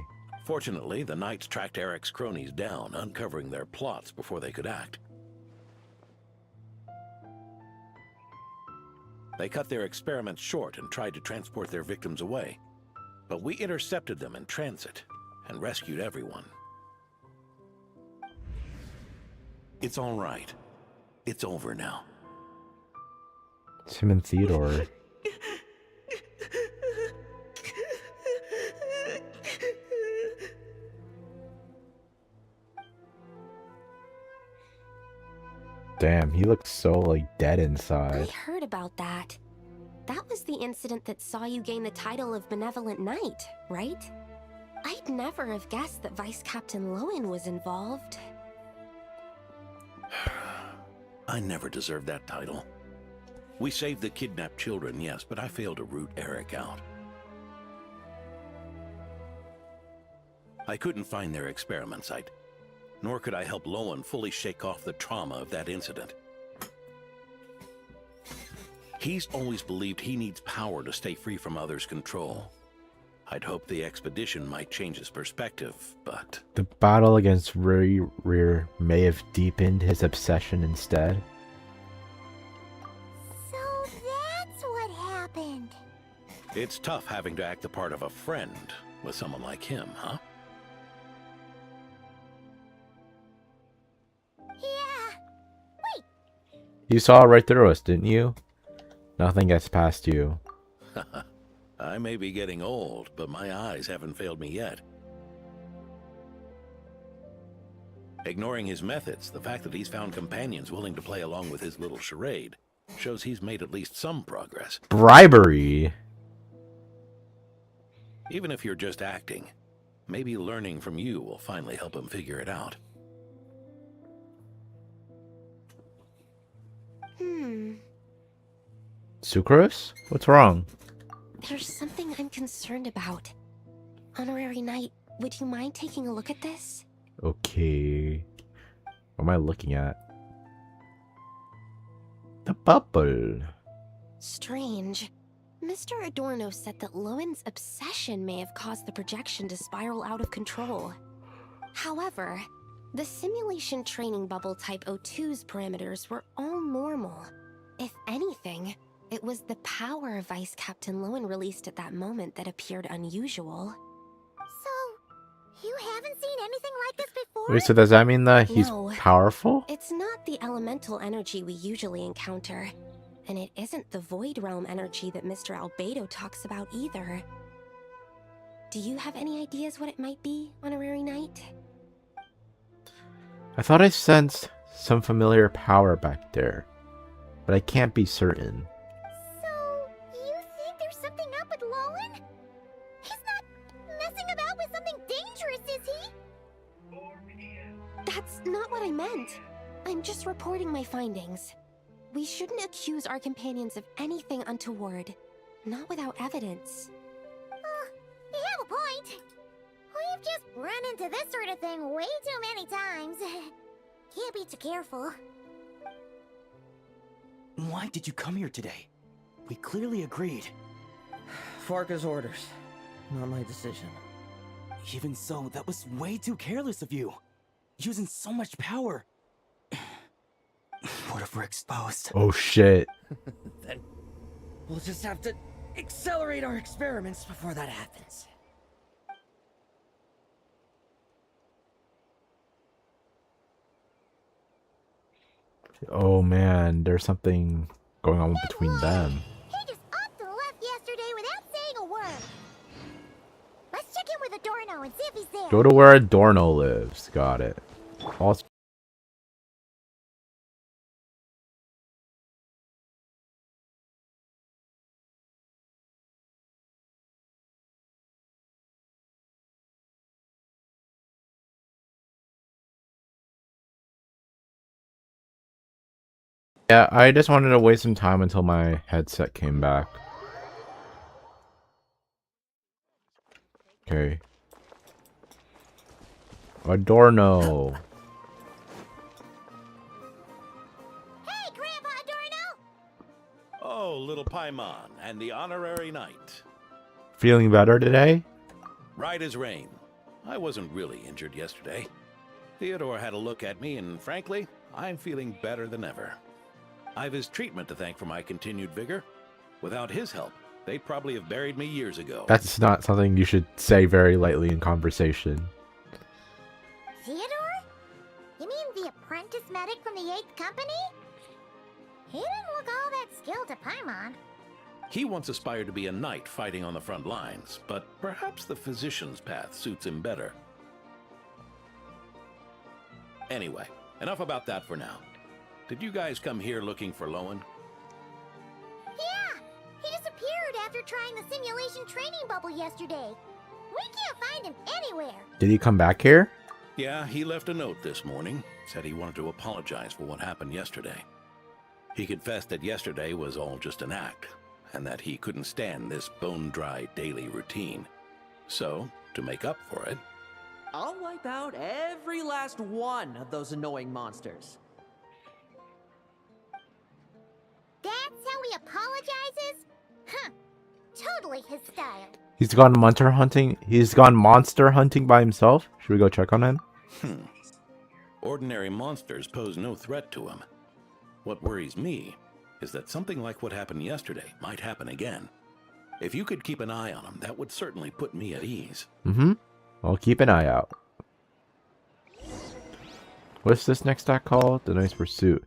Fortunately, the Knights tracked Eric's cronies down, uncovering their plots before they could act. They cut their experiments short and tried to transport their victims away. But we intercepted them in transit and rescued everyone. It's all right. It's over now. It's him and Theodore. Damn, he looks so like dead inside. I heard about that. That was the incident that saw you gain the title of Benevolent Knight, right? I'd never have guessed that Vice Captain Lohen was involved. I never deserved that title. We saved the kidnapped children, yes, but I failed to root Eric out. I couldn't find their experiment site, nor could I help Lohen fully shake off the trauma of that incident. He's always believed he needs power to stay free from others' control. I'd hoped the expedition might change his perspective, but... The battle against Rear may have deepened his obsession instead. So that's what happened. It's tough having to act the part of a friend with someone like him, huh? Yeah. Wait. You saw right through us, didn't you? Nothing gets past you. I may be getting old, but my eyes haven't failed me yet. Ignoring his methods, the fact that he's found companions willing to play along with his little charade shows he's made at least some progress. Bribery? Even if you're just acting, maybe learning from you will finally help him figure it out. Sucrose? What's wrong? There's something I'm concerned about. Honorary Knight, would you mind taking a look at this? Okay. What am I looking at? The bubble. Strange. Mr. Adorno said that Lowen's obsession may have caused the projection to spiral out of control. However, the simulation training bubble type O2's parameters were all normal. If anything, it was the power Vice Captain Lohen released at that moment that appeared unusual. So, you haven't seen anything like this before? Wait, so does that mean that he's No. powerful? It's not the elemental energy we usually encounter, and it isn't the Void Realm energy that Mr. Albedo talks about either. Do you have any ideas what it might be, Honorary Knight? I thought I sensed some familiar power back there, but I can't be certain. So, you think there's something up with Lohen? He's not messing about with something dangerous, is he? That's not what I meant. I'm just reporting my findings. We shouldn't accuse our companions of anything untoward, not without evidence. You have a point. We've just run into this sort of thing way too many times. Can't be too careful. Why did you come here today? We clearly agreed. Farka's orders. Not my decision. Even so, that was way too careless of you. Using so much power. What if we're exposed? Oh shit. Then we'll just have to accelerate our experiments before that happens. Oh man, there's something going on between them. He just up and left yesterday without saying a word. Let's check in with Adorno and see if he's there. Go to where Adorno lives. Got it. Also yeah, I just wanted to waste some time until my headset came back. Okay. Adorno. Hey, Grandpa Adorno! Oh, little Paimon and the Honorary Knight. Feeling better today? Right as rain. I wasn't really injured yesterday. Theodore had a look at me, and frankly, I'm feeling better than ever. I've his treatment to thank for my continued vigor. Without his help, they'd probably have buried me years ago. That's not something you should say very lightly in conversation. Theodore? You mean the apprentice medic from the 8th Company? He didn't look all that skilled to Paimon. He once aspired to be a knight fighting on the front lines, but perhaps the physician's path suits him better. Anyway, enough about that for now. Did you guys come here looking for Lohen? Yeah! He disappeared after trying the simulation training bubble yesterday. We can't find him anywhere. Did he come back here? Yeah, he left a note this morning. Said he wanted to apologize for what happened yesterday. He confessed that yesterday was all just an act, and that he couldn't stand this bone-dry daily routine. So, to make up for it... I'll wipe out every last one of those annoying monsters. That's how he apologizes? Huh. Totally his style. He's gone monster hunting. He's gone monster hunting by himself. Should we go check on him? Ordinary monsters pose no threat to him. What worries me is that something like what happened yesterday might happen again. If you could keep an eye on him, that would certainly put me at ease. I'll keep an eye out. What's this next act called? The Knight's Pursuit.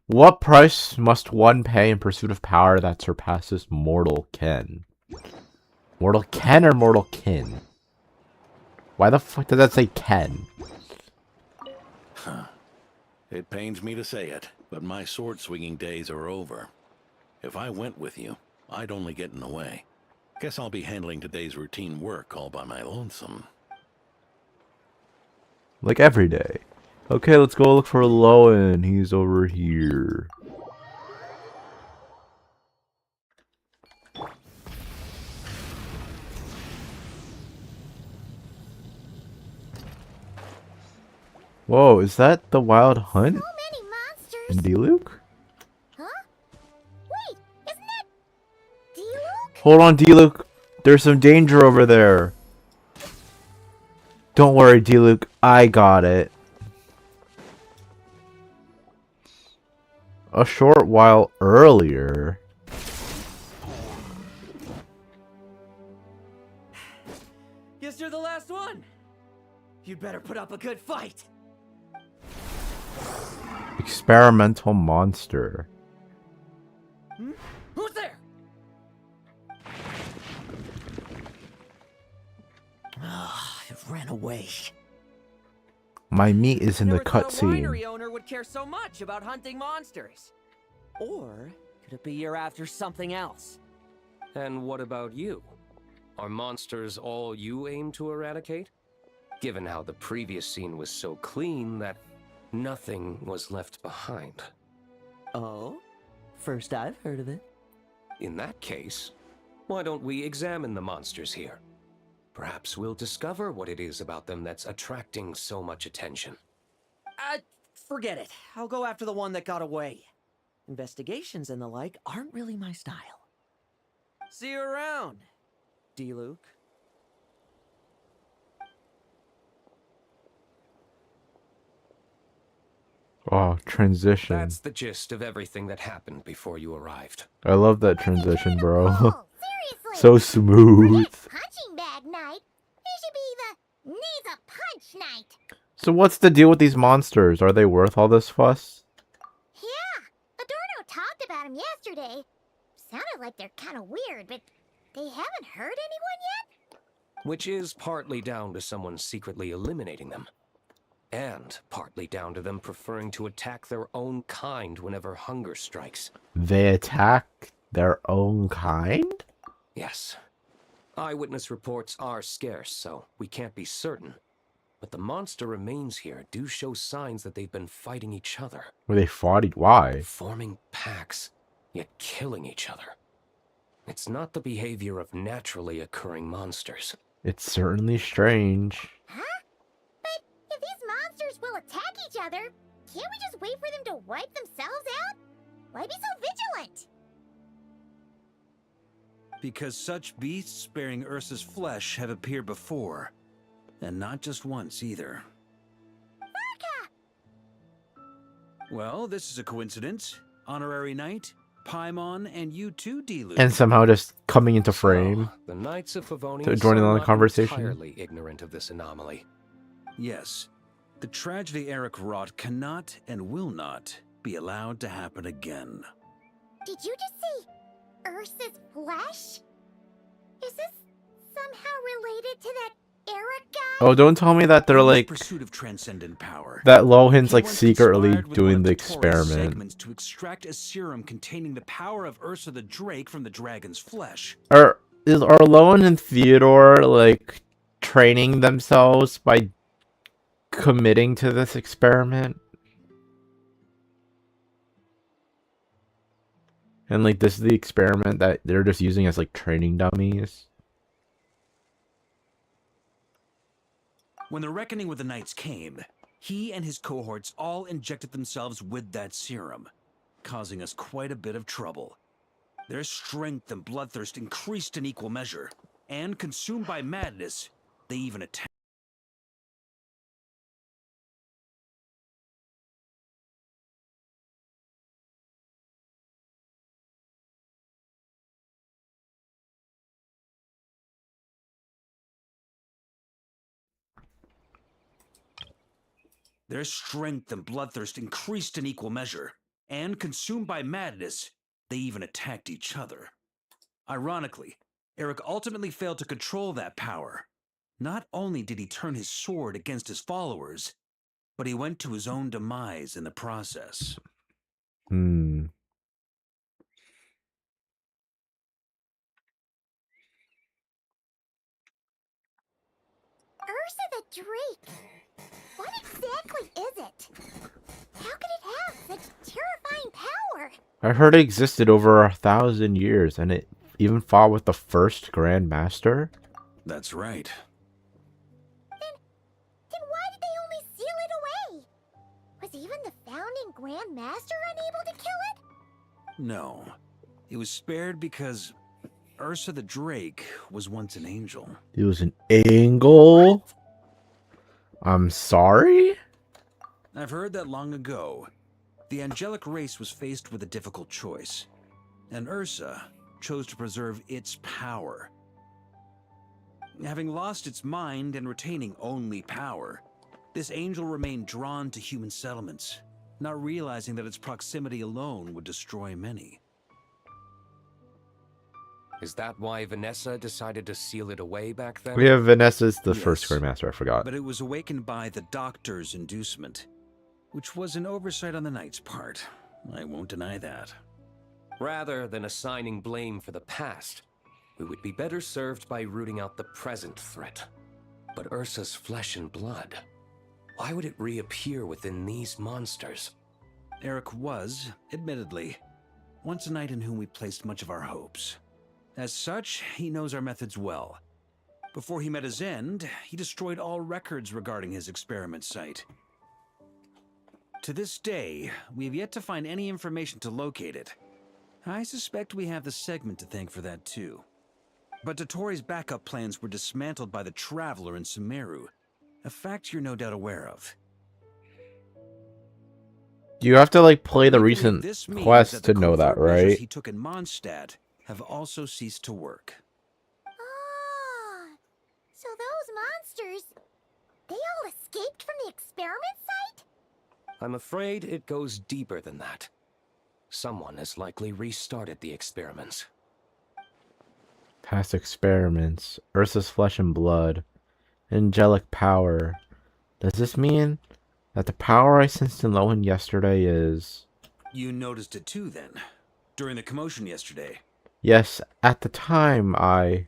What price must one pay in pursuit of power that surpasses mortal ken? Mortal ken or mortal kin? Why the fuck does that say ken? It pains me to say it, but my sword-swinging days are over. If I went with you, I'd only get in the way. Guess I'll be handling today's routine work all by my lonesome. Like every day. Okay, let's go look for Lohen. He's over here. Whoa, is that the Wild Hunt? So many monsters. In D-Luke? Huh? Wait, isn't that D-Luke? Hold on, D-Luke. There's some danger over there. Don't worry, D-Luke. I got it. A short while earlier. Guess you're the last one. You'd better put up a good fight. Experimental monster. Who's there? It ran away. My meat is in the Never thought a cutscene. winery owner would care so much about hunting monsters. Or could it be you're after something else? And what about you? Are monsters all you aim to eradicate? Given how the previous scene was so clean that nothing was left behind. Oh? First I've heard of it. In that case, why don't we examine the monsters here? Perhaps we'll discover what it is about them that's attracting so much attention. Forget it. I'll go after the one that got away. Investigations and the like aren't really my style. See you around, D-Luke. Oh, transition. That's the gist of everything that happened before you arrived. I love that transition, bro. Seriously. So smooth. Punching bag night. It should be the needs a punch night. So what's the deal with these monsters? Are they worth all this fuss? Yeah, Adorno talked about them yesterday. Sounded like they're kind of weird, but they haven't hurt anyone yet? Which is partly down to someone secretly eliminating them. And partly down to them preferring to attack their own kind whenever hunger strikes. They attack their own kind? Yes. Eyewitness reports are scarce, so we can't be certain. But the monster remains here do show signs that they've been fighting each other. Were they fought? Why? Forming packs, yet killing each other. It's not the behavior of naturally occurring monsters. It's certainly strange. Huh? But if these monsters will attack each other, can't we just wait for them to wipe themselves out? Why be so vigilant? Because such beasts bearing Ursa's flesh have appeared before. And not just once either. Well, this is a coincidence. Honorary Knight, Paimon, and you too, D-Luke. And somehow just coming into frame. The Knights of Favonius To join in on are the not conversation. entirely ignorant of this anomaly. Yes. The tragedy Eric wrought cannot and will not be allowed to happen again. Did you just say Ursa's flesh? Is this somehow related to that Eric guy? Oh, don't tell me that they're In his like pursuit of transcendent power. that Lohen's like He once secretly conspired with one doing of the Tori's experiment. segments to extract a serum containing the power of Ursa the Drake from the dragon's flesh. Are Lohen and Theodore like training themselves by committing to this experiment? And like this is the experiment that they're just using as like training dummies. When the reckoning with the knights came, he and his cohorts all injected themselves with that serum, causing us quite a bit of trouble. Their strength and bloodthirst increased in equal measure, and consumed by madness, they even attacked. Their strength and bloodthirst increased in equal measure, and consumed by madness, they even attacked each other. Ironically, Eric ultimately failed to control that power. Not only did he turn his sword against his followers, but he went to his own demise in the process. Hmm. Ursa the Drake. What exactly is it? How could it have such terrifying power? I heard it existed over 1,000 years, and it even fought with the first Grand Master. That's right. Then why did they only seal it away? Was even the founding Grand Master unable to kill it? No. It was spared because Ursa the Drake was once an angel. It was an angle? I'm sorry? I've heard that long ago, the angelic race was faced with a difficult choice, and Ursa chose to preserve its power. Having lost its mind and retaining only power, this angel remained drawn to human settlements, not realizing that its proximity alone would destroy many. Is that why Vanessa decided to seal it away back then? We have Vanessa's the Yes, first Grandmaster, I forgot. But it was awakened by the Doctor's inducement, which was an oversight on the Knight's part. I won't deny that. Rather than assigning blame for the past, we would be better served by rooting out the present threat. But Ursa's flesh and blood, why would it reappear within these monsters? Eric was, admittedly, once a knight in whom we placed much of our hopes. As such, he knows our methods well. Before he met his end, he destroyed all records regarding his experiment site. To this day, we have yet to find any information to locate it. I suspect we have the segment to thank for that too. But Dotori's backup plans were dismantled by the Traveler in Sumeru, a fact you're no doubt aware of. You have to like play the recent This means quest that to the know that, covert measures right? he took in Mondstadt have also ceased to work. Ah, so those monsters, they all escaped from the experiment site? I'm afraid it goes deeper than that. Someone has likely restarted the experiments. Past experiments, Ursa's flesh and blood, angelic power. Does this mean that the power I sensed in Lohen yesterday is... You noticed it too then, during the commotion yesterday. Yes, at the time I...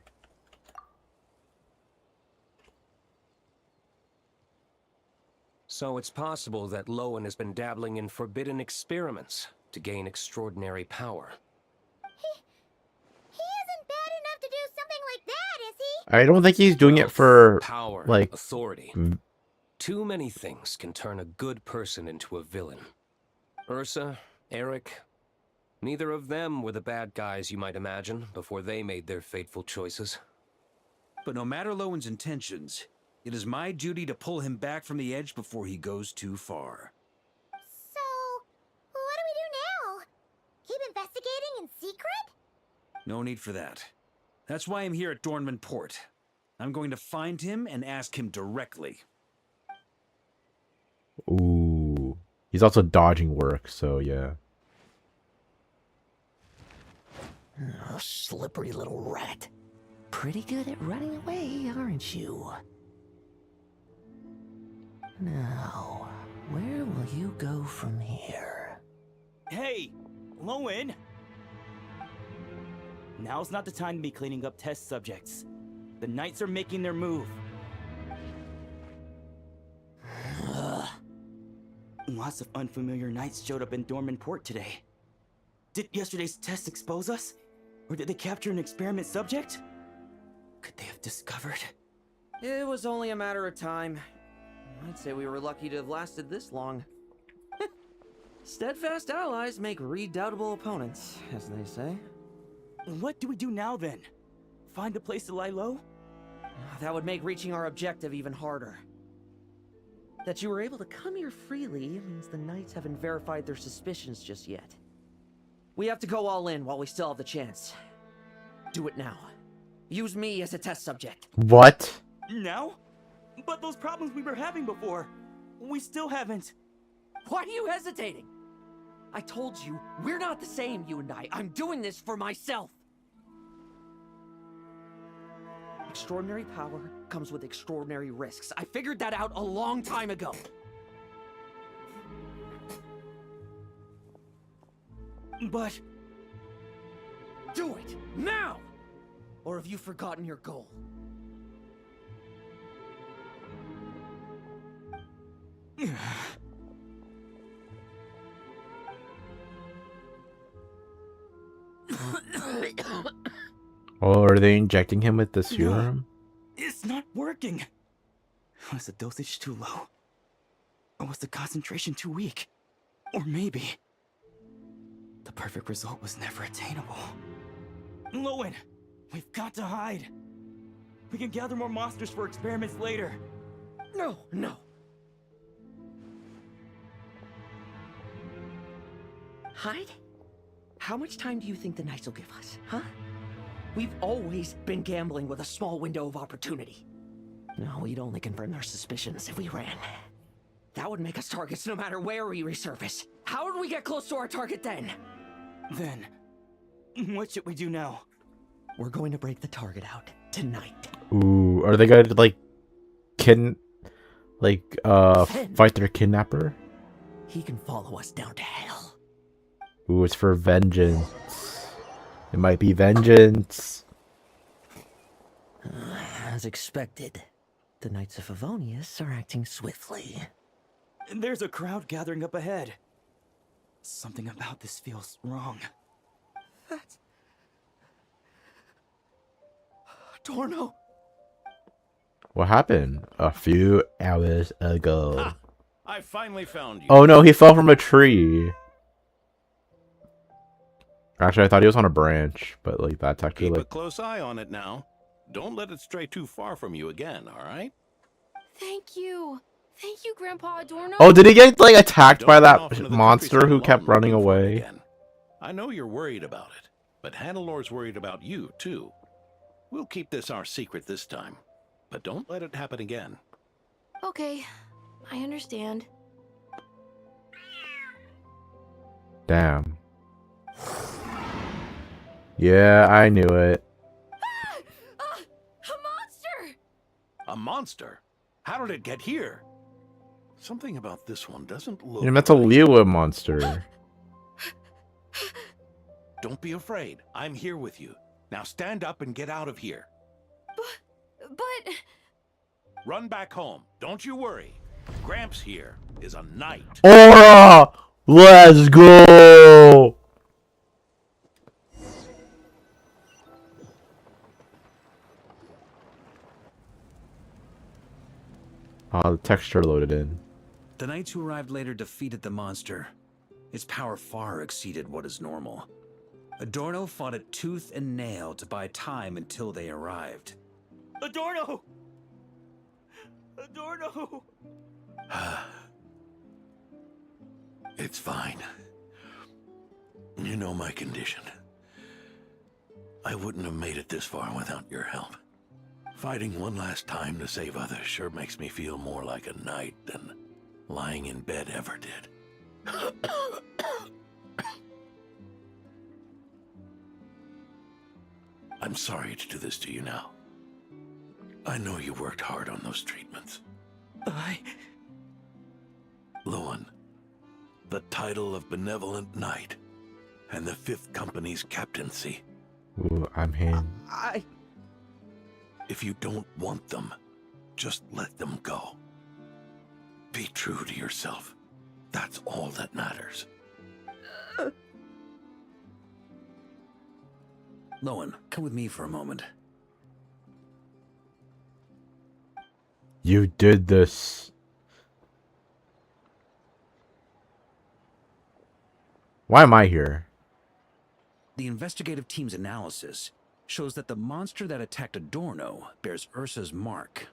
So it's possible that Lohen has been dabbling in forbidden experiments to gain extraordinary power. He isn't bad enough to do something like that, is he? I don't think he's doing it for, Power, like... authority. Too many things can turn a good person into a villain. Ursa, Eric, neither of them were the bad guys you might imagine before they made their fateful choices. But no matter Lowen's intentions, it is my duty to pull him back from the edge before he goes too far. So, what do we do now? Keep investigating in secret? No need for that. That's why I'm here at Dornman Port. I'm going to find him and ask him directly. Ooh. He's also dodging work, so yeah. Oh, slippery little rat. Pretty good at running away, aren't you? Now, where will you go from here? Hey, Lohen! Now's not the time to be cleaning up test subjects. The Knights are making their move. Lots of unfamiliar Knights showed up in Dorman Port today. Did yesterday's test expose us? Or did they capture an experiment subject? Could they have discovered? It was only a matter of time. I'd say we were lucky to have lasted this long. Steadfast allies make redoubtable opponents, as they say. What do we do now then? Find a place to lie low? That would make reaching our objective even harder. That you were able to come here freely means the Knights haven't verified their suspicions just yet. We have to go all in while we still have the chance. Do it now. Use me as a test subject. What? Now? But those problems we were having before, we still haven't. Why are you hesitating? I told you, we're not the same, you and I. I'm doing this for myself. Extraordinary power comes with extraordinary risks. I figured that out a long time ago. But Do it! Now! Or have you forgotten your goal? Oh, are they injecting him with the serum? it's not working. Was the dosage too low? Or was the concentration too weak? Or maybe the perfect result was never attainable. Lohen, we've got to hide. We can gather more monsters for experiments later. No, no. Hide? How much time do you think the Knights will give us, huh? We've always been gambling with a small window of opportunity. No, we'd only confirm their suspicions if we ran. That would make us targets no matter where we resurface. How would we get close to our target then? Then, what should we do now? We're going to break the target out tonight. Ooh, are they going to like fight their kidnapper? He can follow us down to hell. Ooh, it's for vengeance. It might be vengeance. As expected, the Knights of Favonius are acting swiftly. There's a crowd gathering up ahead. Something about this feels wrong. That's... Dorno! What happened? A few hours ago. Ha! I finally found you. Oh no, he fell from a tree. Actually, I thought he was on a branch, but like that's actually Keep a like... close eye on it now. Don't let it stray too far from you again, alright? Thank you. Thank you, Grandpa Adorno. Oh, did he get like attacked by Don't run off that into the monster who countryside kept alone running looking for it away? again. I know you're worried about it, but Hannelor's worried about you, too. We'll keep this our secret this time, but don't let it happen again. Okay, I understand. Damn. Yeah, I knew it. A monster! A monster? How did it get here? Something about this one doesn't look You're meant to right. Lewa monster. Don't be afraid. I'm here with you. Now stand up and get out of here. But... Run back home. Don't you worry. Gramps here is a knight. Aura! Let's go! Oh, the texture loaded in. The knights who arrived later defeated the monster. Its power far exceeded what is normal. Adorno fought it tooth and nail to buy time until they arrived. Adorno! Adorno! It's fine. You know my condition. I wouldn't have made it this far without your help. Fighting one last time to save others sure makes me feel more like a knight than lying in bed ever did. I'm sorry to do this to you now. I know you worked hard on those treatments. Lohen, the title of Benevolent Knight and the 5th Company's captaincy. Ooh, I'm him. If you don't want them, just let them go. Be true to yourself. That's all that matters. Lohen, come with me for a moment. You did this. Why am I here? The investigative team's analysis shows that the monster that attacked Adorno bears Ursa's mark.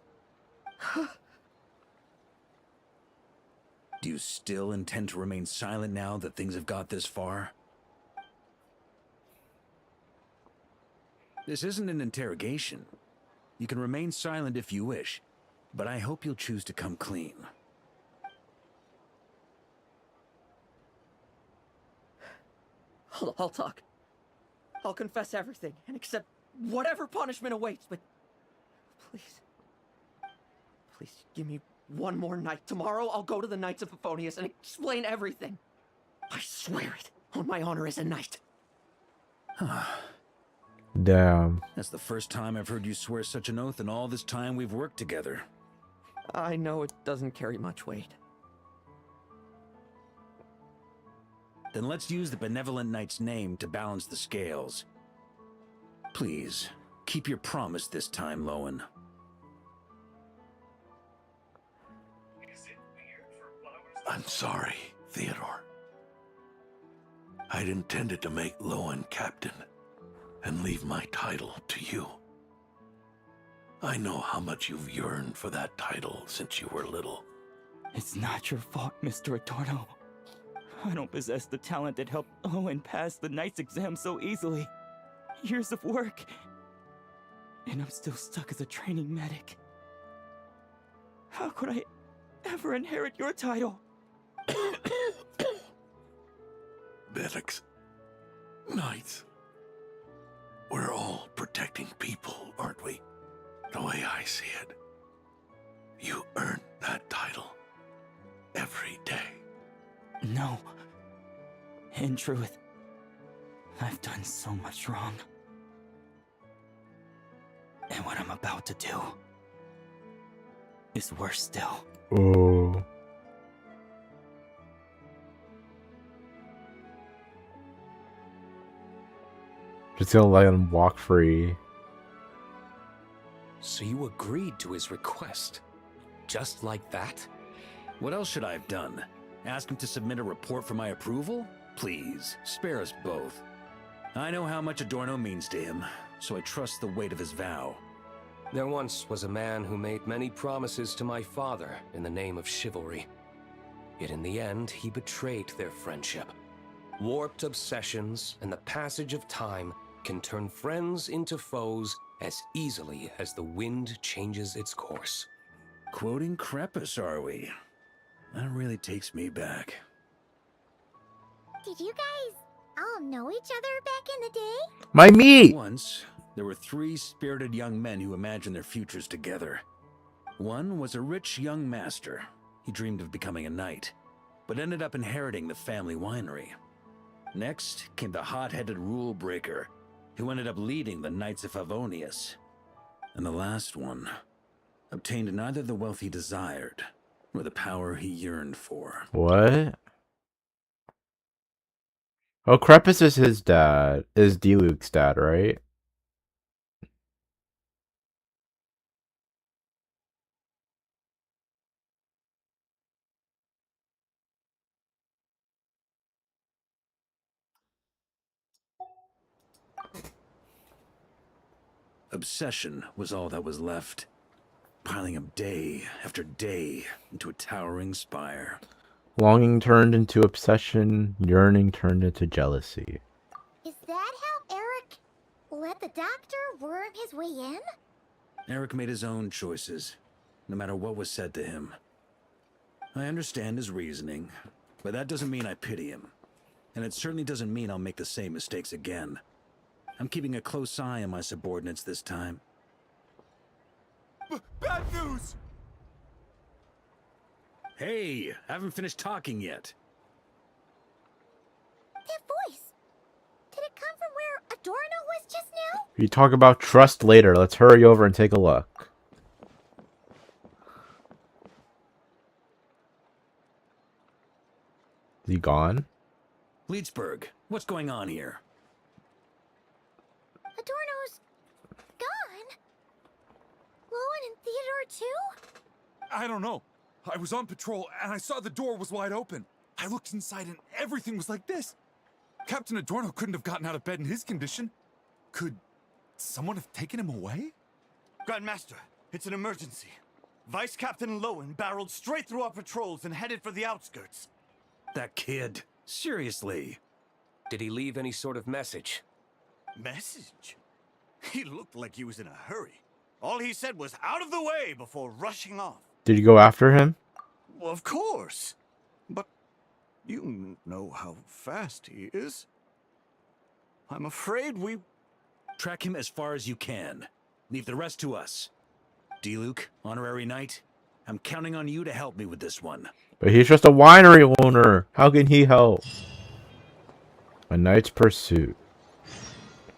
Do you still intend to remain silent now that things have got this far? This isn't an interrogation. You can remain silent if you wish, but I hope you'll choose to come clean. I'll talk. I'll confess everything and accept whatever punishment awaits, but please, please give me one more night. Tomorrow I'll go to the Knights of Favonius and explain everything. I swear it. on my honor as a knight. Damn. That's the first time I've heard you swear such an oath in all this time we've worked together. I know it doesn't carry much weight. Then let's use the Benevolent Knight's name to balance the scales. Please, keep your promise this time, Lohen. I'm sorry, Theodore. I'd intended to make Lohen captain and leave my title to you. I know how much you've yearned for that title since you were little. It's not your fault, Mr. Adorno. I don't possess the talent that helped Lohen pass the knight's exam so easily. Years of work. And I'm still stuck as a training medic. How could I ever inherit your title? Medics, knights, we're all protecting people, aren't we? The way I see it, you earned that title every day. No. In truth, I've done so much wrong. And what I'm about to do is worse still. Oh. Just gonna let him walk free. So you agreed to his request? Just like that? What else should I have done? Ask him to submit a report for my approval? Please, spare us both. I know how much Adorno means to him, so I trust the weight of his vow. There once was a man who made many promises to my father in the name of chivalry. Yet in the end, he betrayed their friendship. Warped obsessions and the passage of time can turn friends into foes as easily as the wind changes its course. Quoting Crepus, are we? That really takes me back. Did you guys all know each other back in the day? My meat! Once, there were 3 spirited young men who imagined their futures together. One was a rich young master. He dreamed of becoming a knight, but ended up inheriting the family winery. Next came the hot-headed rule breaker, who ended up leading the Knights of Favonius. And the last one obtained neither the wealth he desired, nor the power he yearned for. What? Oh, Crepus is his dad. Is Diluc's dad, right? Obsession was all that was left, piling up day after day into a towering spire. Longing turned into obsession, yearning turned into jealousy. Is that how Eric let the doctor worm his way in? Eric made his own choices, no matter what was said to him. I understand his reasoning, but that doesn't mean I pity him. And it certainly doesn't mean I'll make the same mistakes again. I'm keeping a close eye on my subordinates this time. Bad news! Hey, I haven't finished talking yet. That voice! Did it come from where Adorno was just now? We talk about trust later. Let's hurry over and take a look. Is he gone? Leedsburg, what's going on here? Adorno's gone? Lohen and Theodore too? I don't know. I was on patrol and I saw the door was wide open. I looked inside and everything was like this. Captain Adorno couldn't have gotten out of bed in his condition. Could someone have taken him away? Grandmaster, it's an emergency. Vice Captain Lohen barreled straight through our patrols and headed for the outskirts. That kid. Seriously. Did he leave any sort of message? Message? He looked like he was in a hurry. All he said was out of the way before rushing off. Did you go after him? Well, of course. But you know how fast he is. I'm afraid we... Track him as far as you can. Leave the rest to us. Diluc, honorary knight, I'm counting on you to help me with this one. But he's just a winery owner. How can he help? A knight's pursuit.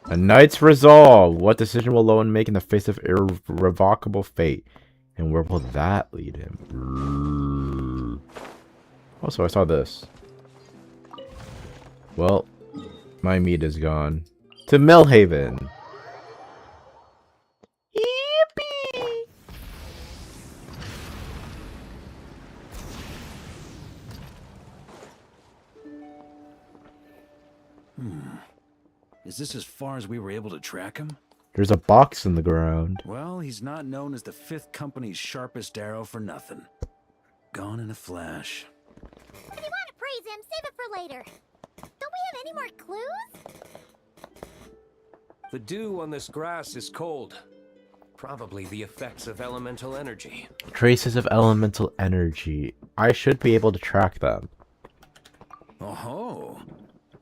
A knight's resolve. What decision will Lohen make in the face of irrevocable fate? And where will that lead him? Also, I saw this. Well, my meat is gone. To Millhaven. Yippee! Is this as far as we were able to track him? There's a box in the ground. Well, he's not known as the 5th Company's sharpest arrow for nothing. Gone in a flash. If you want to praise him, save it for later. Don't we have any more clues? The dew on this grass is cold. Probably the effects of elemental energy. Traces of elemental energy. I should be able to track them. Oh,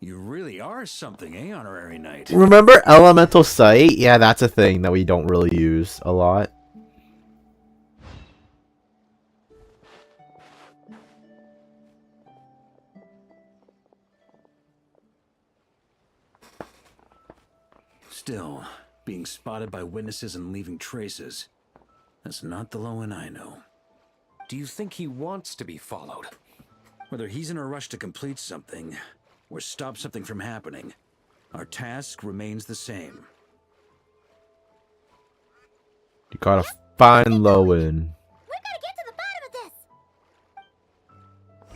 you really are something, eh, Honorary Knight? Remember elemental sight? Yeah, that's a thing that we don't really use a lot. Still, being spotted by witnesses and leaving traces. That's not the Lohen I know. Do you think he wants to be followed? Whether he's in a rush to complete something, or stop something from happening, our task remains the same. You gotta find Lohen. We've got to get to the bottom of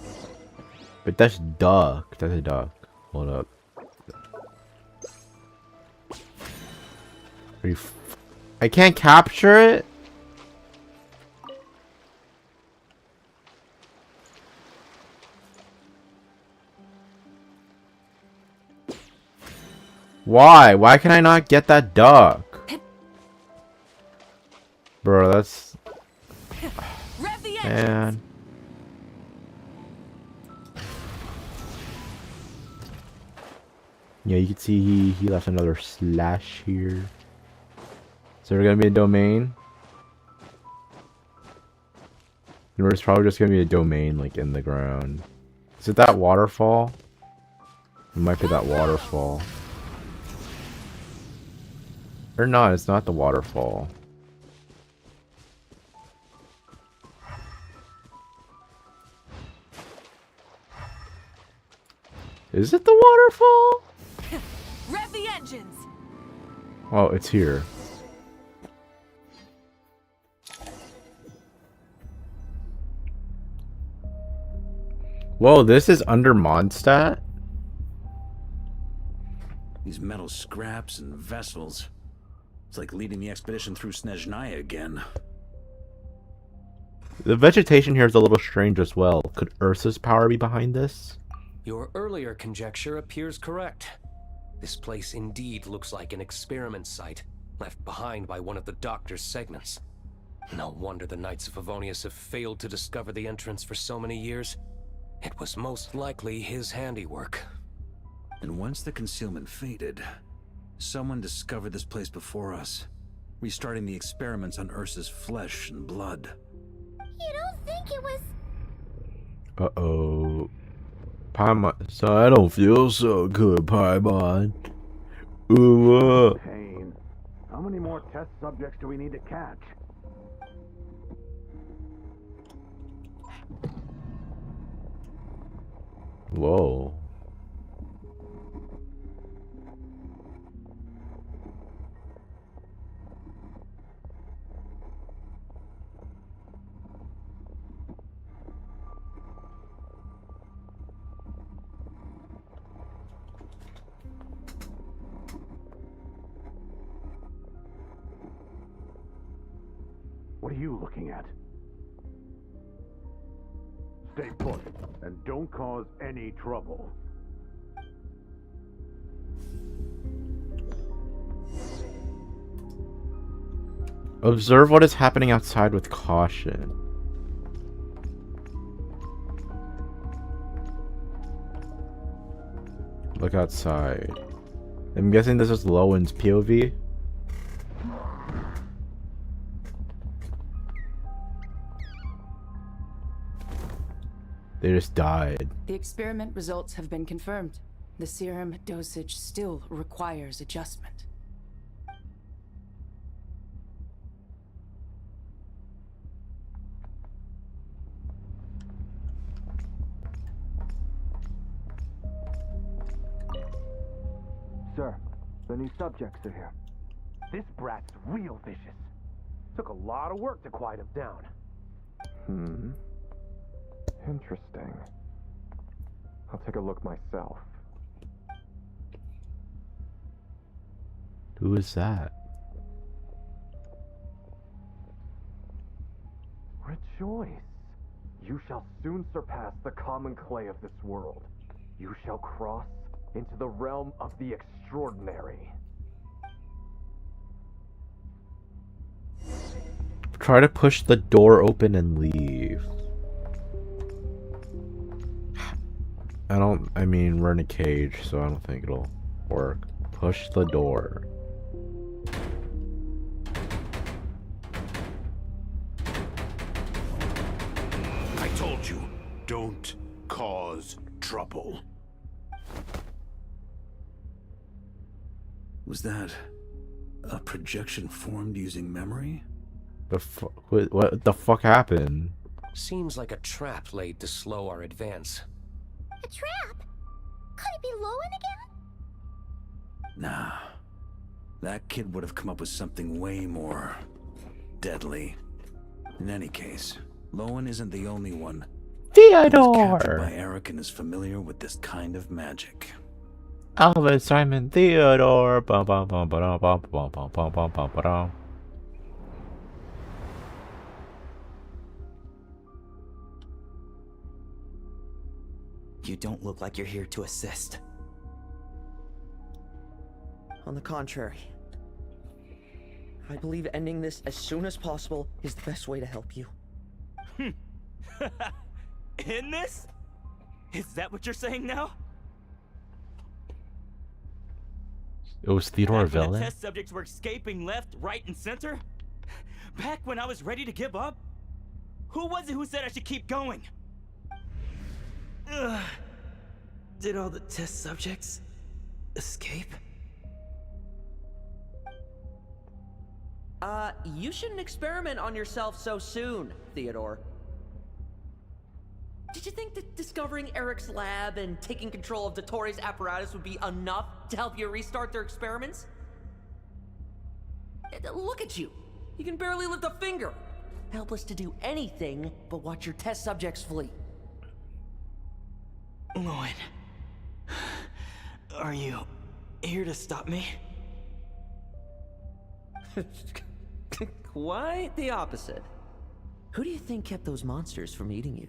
this. But that's duck. That's a duck. Hold up. Are you I can't capture it? Why? Why can I not get that duck? Bro, that's... Man. Yeah, you can see he left another slash here. Is there gonna be a domain? There's probably just gonna be a domain like in the ground. Is it that waterfall? It might be that waterfall. Or not, it's not the waterfall. Is it the waterfall? Rev the engines. Oh, it's here. Whoa, this is under Mondstadt? These metal scraps and vessels. It's like leading the expedition through Snezhnaya again. The vegetation here is a little strange as well. Could Ursa's power be behind this? Your earlier conjecture appears correct. This place indeed looks like an experiment site, left behind by one of the Doctor's segments. No wonder the Knights of Favonius have failed to discover the entrance for so many years. It was most likely his handiwork. And once the concealment faded, someone discovered this place before us, restarting the experiments on Ursa's flesh and blood. You don't think it was... Uh-oh. Paimon. So I don't feel so good, Paimon. Ooh, Pain. How many more test subjects do we need to catch? Whoa. What are you looking at? Stay put, and don't cause any trouble. Observe what is happening outside with caution. Look outside. I'm guessing this is Lowen's POV. They just died. The experiment results have been confirmed. The serum dosage still requires adjustment. Sir, the new subjects are here. This brat's real vicious. Took a lot of work to quiet him down. Interesting. I'll take a look myself. Who is that? Rejoice! You shall soon surpass the common clay of this world. You shall cross into the realm of the extraordinary. Try to push the door open and leave. I mean, we're in a cage, so I don't think it'll work. Push the door. I told you, don't cause trouble. Was that a projection formed using memory? What the fuck happened? Seems like a trap laid to slow our advance. A trap? Could it be Lohen again? Nah. That kid would have come up with something way more deadly. In any case, Lohen isn't the only one. Theodore! Captured by Eric and is familiar with this kind of magic. Alvin, Simon, Theodore. Bum, bum, bum, ba-dum, bum, bum, bum, bum, bum, bum, ba-dum. You don't look like you're here to assist. On the contrary, I believe ending this as soon as possible is the best way to help you. In this? Is that what you're saying now? It was Theodore a Back when villain? the test subjects were escaping left, right, and center? Back when I was ready to give up? Who was it who said I should keep going? Ugh. Did all the test subjects escape? You shouldn't experiment on yourself so soon, Theodore. Did you think that discovering Eric's lab and taking control of Dottore apparatus would be enough to help you restart their experiments? Look at you. You can barely lift a finger. Helpless to do anything but watch your test subjects flee. Lohen, are you here to stop me? Quite the opposite. Who do you think kept those monsters from eating you?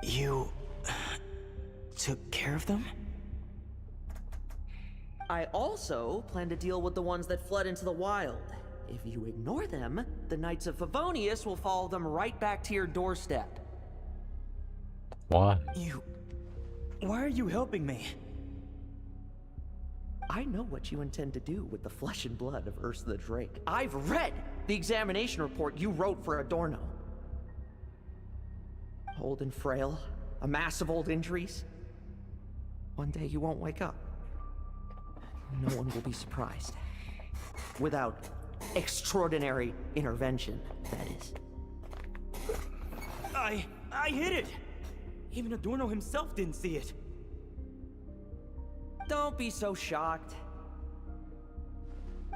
You took care of them? I also plan to deal with the ones that fled into the wild. If you ignore them, the Knights of Favonius will follow them right back to your doorstep. Why? Why are you helping me? I know what you intend to do with the flesh and blood of Ursa the Drake. I've read the examination report you wrote for Adorno. Old and frail, a mass of old injuries. One day you won't wake up. No one will be surprised. Without extraordinary intervention, that is. I hit it! Even Adorno himself didn't see it. Don't be so shocked.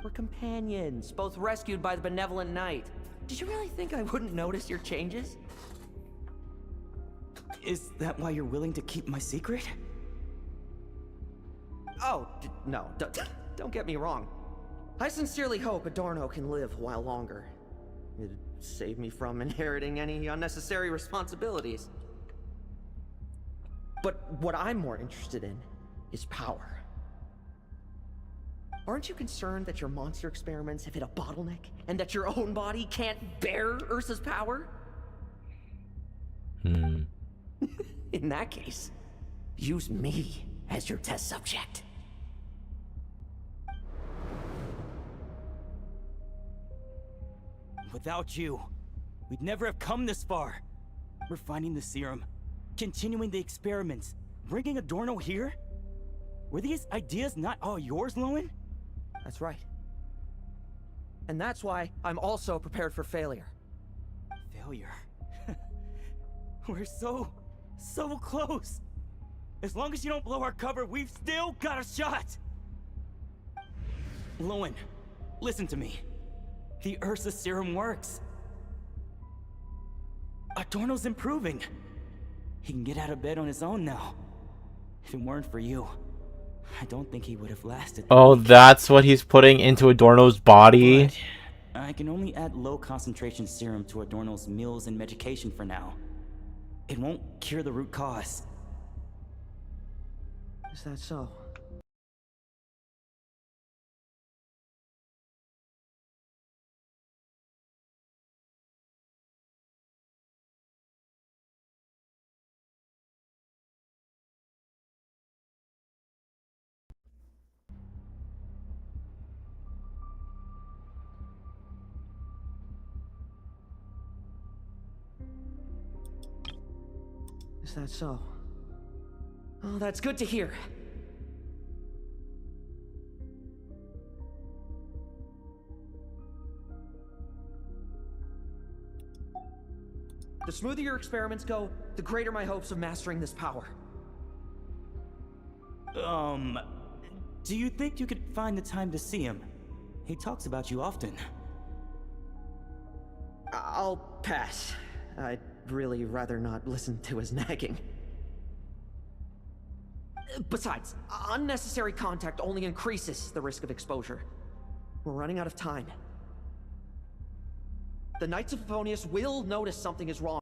We're companions, both rescued by the benevolent knight. Did you really think I wouldn't notice your changes? Is that why you're willing to keep my secret? Oh, no, don't get me wrong. I sincerely hope Adorno can live a while longer. It'd save me from inheriting any unnecessary responsibilities. But what I'm more interested in is power. Aren't you concerned that your monster experiments have hit a bottleneck and that your own body can't bear Ursa's power? In that case, use me as your test subject. Without you, we'd never have come this far. We're finding the serum, continuing the experiments, Bringing Adorno here? Were these ideas not all yours, Lohen? That's right. And that's why I'm also prepared for failure. Failure? We're so close. As long as you don't blow our cover, we've still got a shot. Lohen, listen to me. The Ursa serum works. Adorno's improving. He can get out of bed on his own now. If it weren't for you, I don't think he would have lasted. Oh, that's what he's putting into Adorno's body? But I can only add low concentration serum to Adorno's meals and medication for now. It won't cure the root cause. Is that so? Is that so? Oh, that's good to hear. The smoother your experiments go, the greater my hopes of mastering this power. Do you think you could find the time to see him? He talks about you often. I'll pass. I'd really rather not listen to his nagging. Besides, unnecessary contact only increases the risk of exposure. We're running out of time. The Knights of Favonius will notice something is wrong.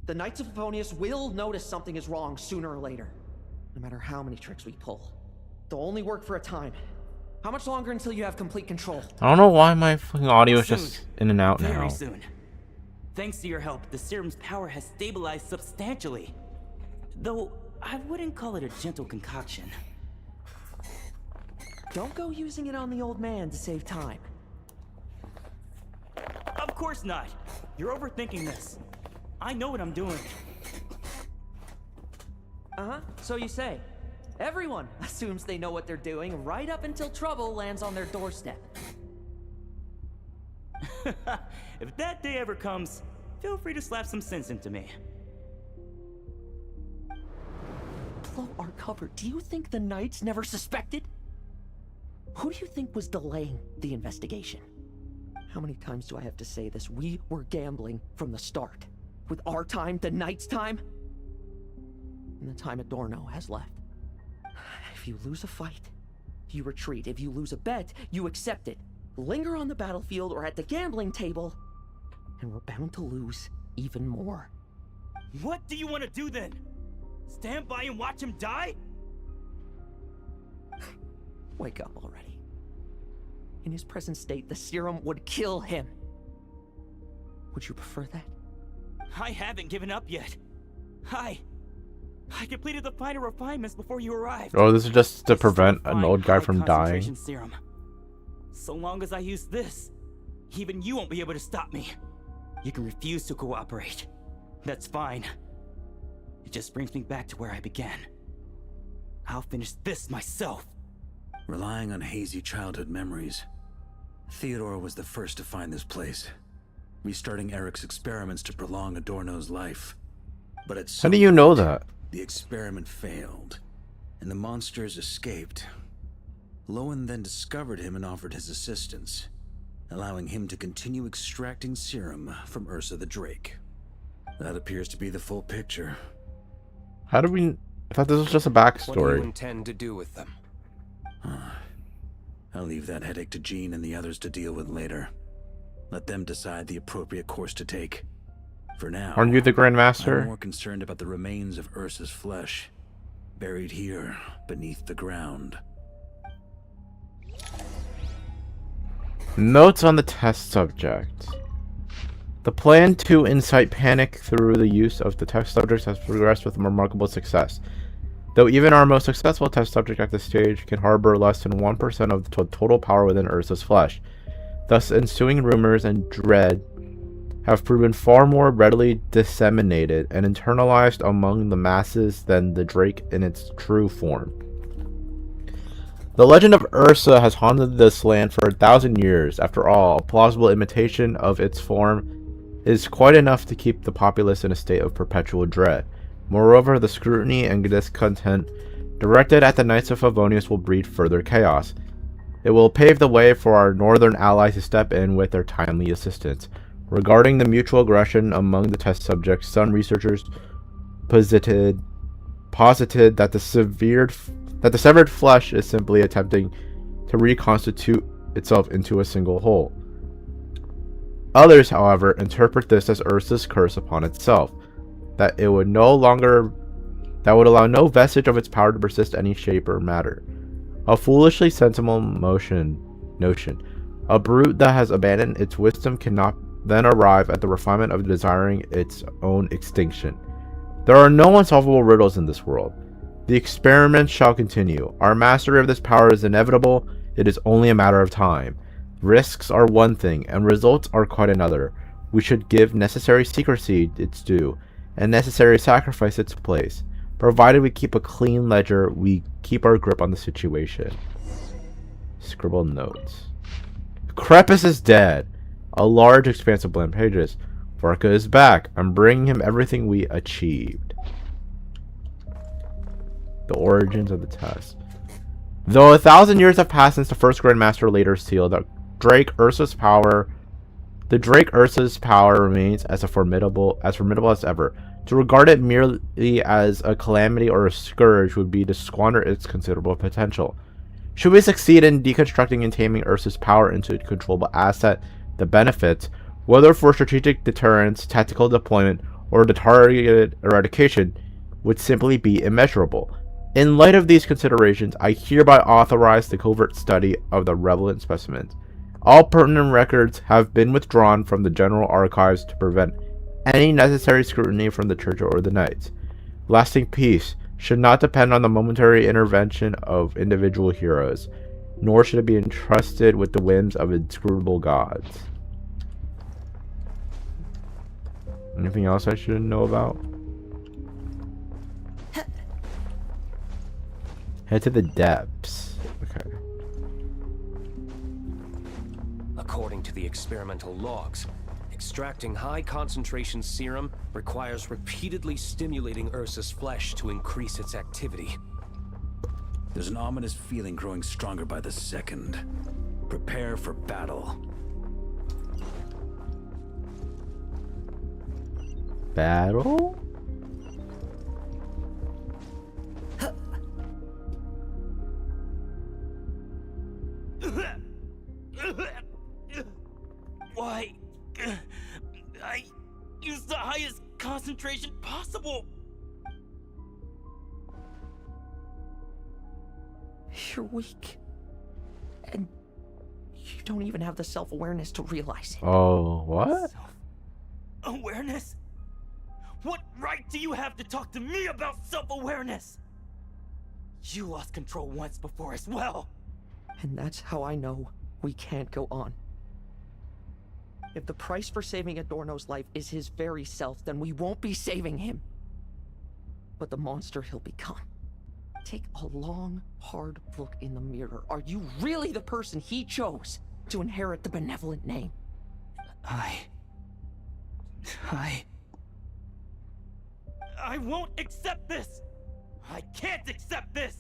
The Knights of Favonius will notice something is wrong sooner or later. No matter how many tricks we pull. They'll only work for a time. How much longer until you have complete control? I don't know why my fucking audio is just in and out now. Very soon. Thanks to your help, the serum's power has stabilized substantially. Though, I wouldn't call it a gentle concoction. Don't go using it on the old man to save time. Of course not. You're overthinking this. I know what I'm doing. Uh-huh, so you say. Everyone assumes they know what they're doing right up until trouble lands on their doorstep. If that day ever comes, feel free to slap some sense into me. Blow our cover. Do you think the Knights never suspected? Who do you think was delaying the investigation? How many times do I have to say this? We were gambling from the start. With our time, the Knights' time, and the time Adorno has left. If you lose a fight, you retreat. If you lose a bet, you accept it. Linger on the battlefield or at the gambling table, and we're bound to lose even more. What do you want to do then? Stand by and watch him die? Wake up already. In his present state, the serum would kill him. Would you prefer that? I haven't given up yet. I completed the final refinements before you arrived. Oh, this is just to prevent an old guy from dying. Serum. So long as I use this, even you won't be able to stop me. You can refuse to cooperate. That's fine. It just brings me back to where I began. I'll finish this myself. Relying on hazy childhood memories, Theodore was the first to find this place, restarting Eric's experiments to prolong Adorno's life. But at How do you know that? The experiment failed, and the monsters escaped. Lohen then discovered him and offered his assistance, allowing him to continue extracting serum from Ursa the Drake. That appears to be the full picture. How do we... I thought this was just a What do you backstory. intend to do with them? I'll leave that headache to Jean and the others to deal with later. Let them decide the appropriate course to take. For now, Aren't you the Grand Master? I'm more concerned about the remains of Ursa's flesh, buried here beneath the ground. Notes on the test subject. The plan to incite panic through the use of the test subjects has progressed with remarkable success. Though even our most successful test subject at this stage can harbor less than 1% of the total power within Ursa's flesh. Thus, ensuing rumors and dread have proven far more readily disseminated and internalized among the masses than the Drake in its true form. The legend of Ursa has haunted this land for 1,000 years. After all, a plausible imitation of its form is quite enough to keep the populace in a state of perpetual dread. Moreover, the scrutiny and discontent directed at the Knights of Favonius will breed further chaos. It will pave the way for our northern allies to step in with their timely assistance. Regarding the mutual aggression among the test subjects, some researchers posited that the severed flesh is simply attempting to reconstitute itself into a single whole. Others, however, interpret this as Ursa's curse upon itself, that would allow no vestige of its power to persist any shape or matter. A foolishly sensible notion. A brute that has abandoned its wisdom cannot then arrive at the refinement of desiring its own extinction. There are no unsolvable riddles in this world. The experiments shall continue. Our mastery of this power is inevitable. It is only a matter of time. Risks are one thing, and results are quite another. We should give necessary secrecy its due, and necessary sacrifice its place. Provided we keep a clean ledger, we keep our grip on the situation. Scribbled notes. Crepus is dead. A large expanse of blank pages. Vorka is back. I'm bringing him everything we achieved. The origins of the test. Though 1,000 years have passed since the first Grandmaster laid her seal, the Drake Ursa's power remains as formidable as ever. To regard it merely as a calamity or a scourge would be to squander its considerable potential. Should we succeed in deconstructing and taming Ursa's power into a controllable asset, the benefits, whether for strategic deterrence, tactical deployment, or the targeted eradication, would simply be immeasurable. In light of these considerations, I hereby authorize the covert study of the relevant specimens. All pertinent records have been withdrawn from the general archives to prevent any necessary scrutiny from the Church or the Knights. Lasting peace should not depend on the momentary intervention of individual heroes, nor should it be entrusted with the whims of inscrutable gods. Anything else I should know about? Head to the depths. Okay. According to the experimental logs, extracting high concentration serum requires repeatedly stimulating Ursa's flesh to increase its activity. There's an ominous feeling growing stronger by the second. Prepare for battle. Battle? Why? I used the highest concentration possible. You're weak. And you don't even have the self-awareness to realize it. Oh, what? Awareness? What right do you have to talk to me about self-awareness? You lost control once before as well. And that's how I know we can't go on. If the price for saving Adorno's life is his very self, then we won't be saving him, but the monster he'll become. Take a long, hard look in the mirror. Are you really the person he chose to inherit the benevolent name? I won't accept this! I can't accept this!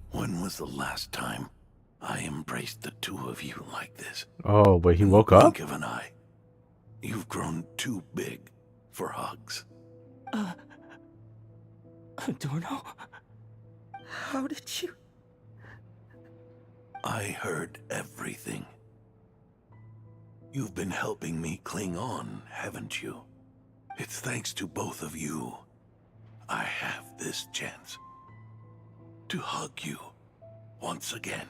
When was the last time I embraced the two of you like this? Oh, but he woke up? Blink of an eye. You've grown too big for hugs. Adorno? How did you? I heard everything. You've been helping me cling on, haven't you? It's thanks to both of you I have this chance to hug you once again.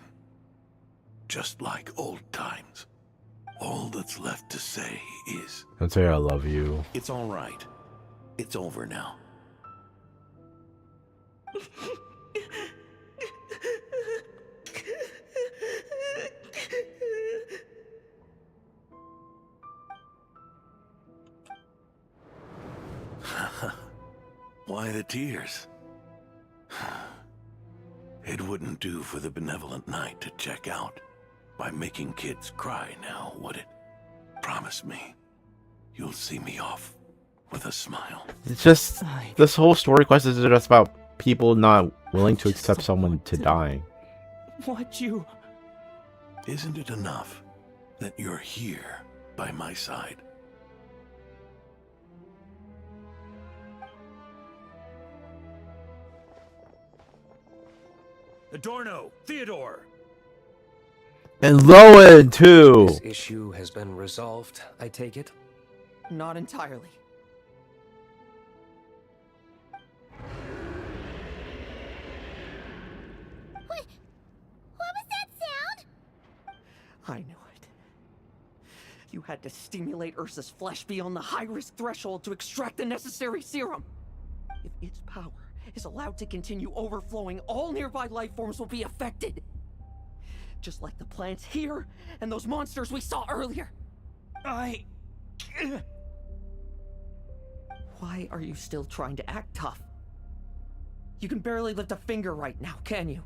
just like old times. All that's left to say is... Don't say I love you. It's all right. It's over now. Why the tears? It wouldn't do for the benevolent knight to check out by making kids cry now, would it? Promise me, you'll see me off with a smile. It's just, this whole story quest is just about people not willing to accept someone to die. What you... Isn't it enough that you're here by my side? Adorno, Theodore! And Lohen, too! This issue has been resolved, I take it? Not entirely. What was that sound? I knew it. You had to stimulate Ursa's flesh beyond the high-risk threshold to extract the necessary serum. If its power is allowed to continue overflowing, all nearby life forms will be affected. Just like the plants here and those monsters we saw earlier. Why are you still trying to act tough? You can barely lift a finger right now, can you?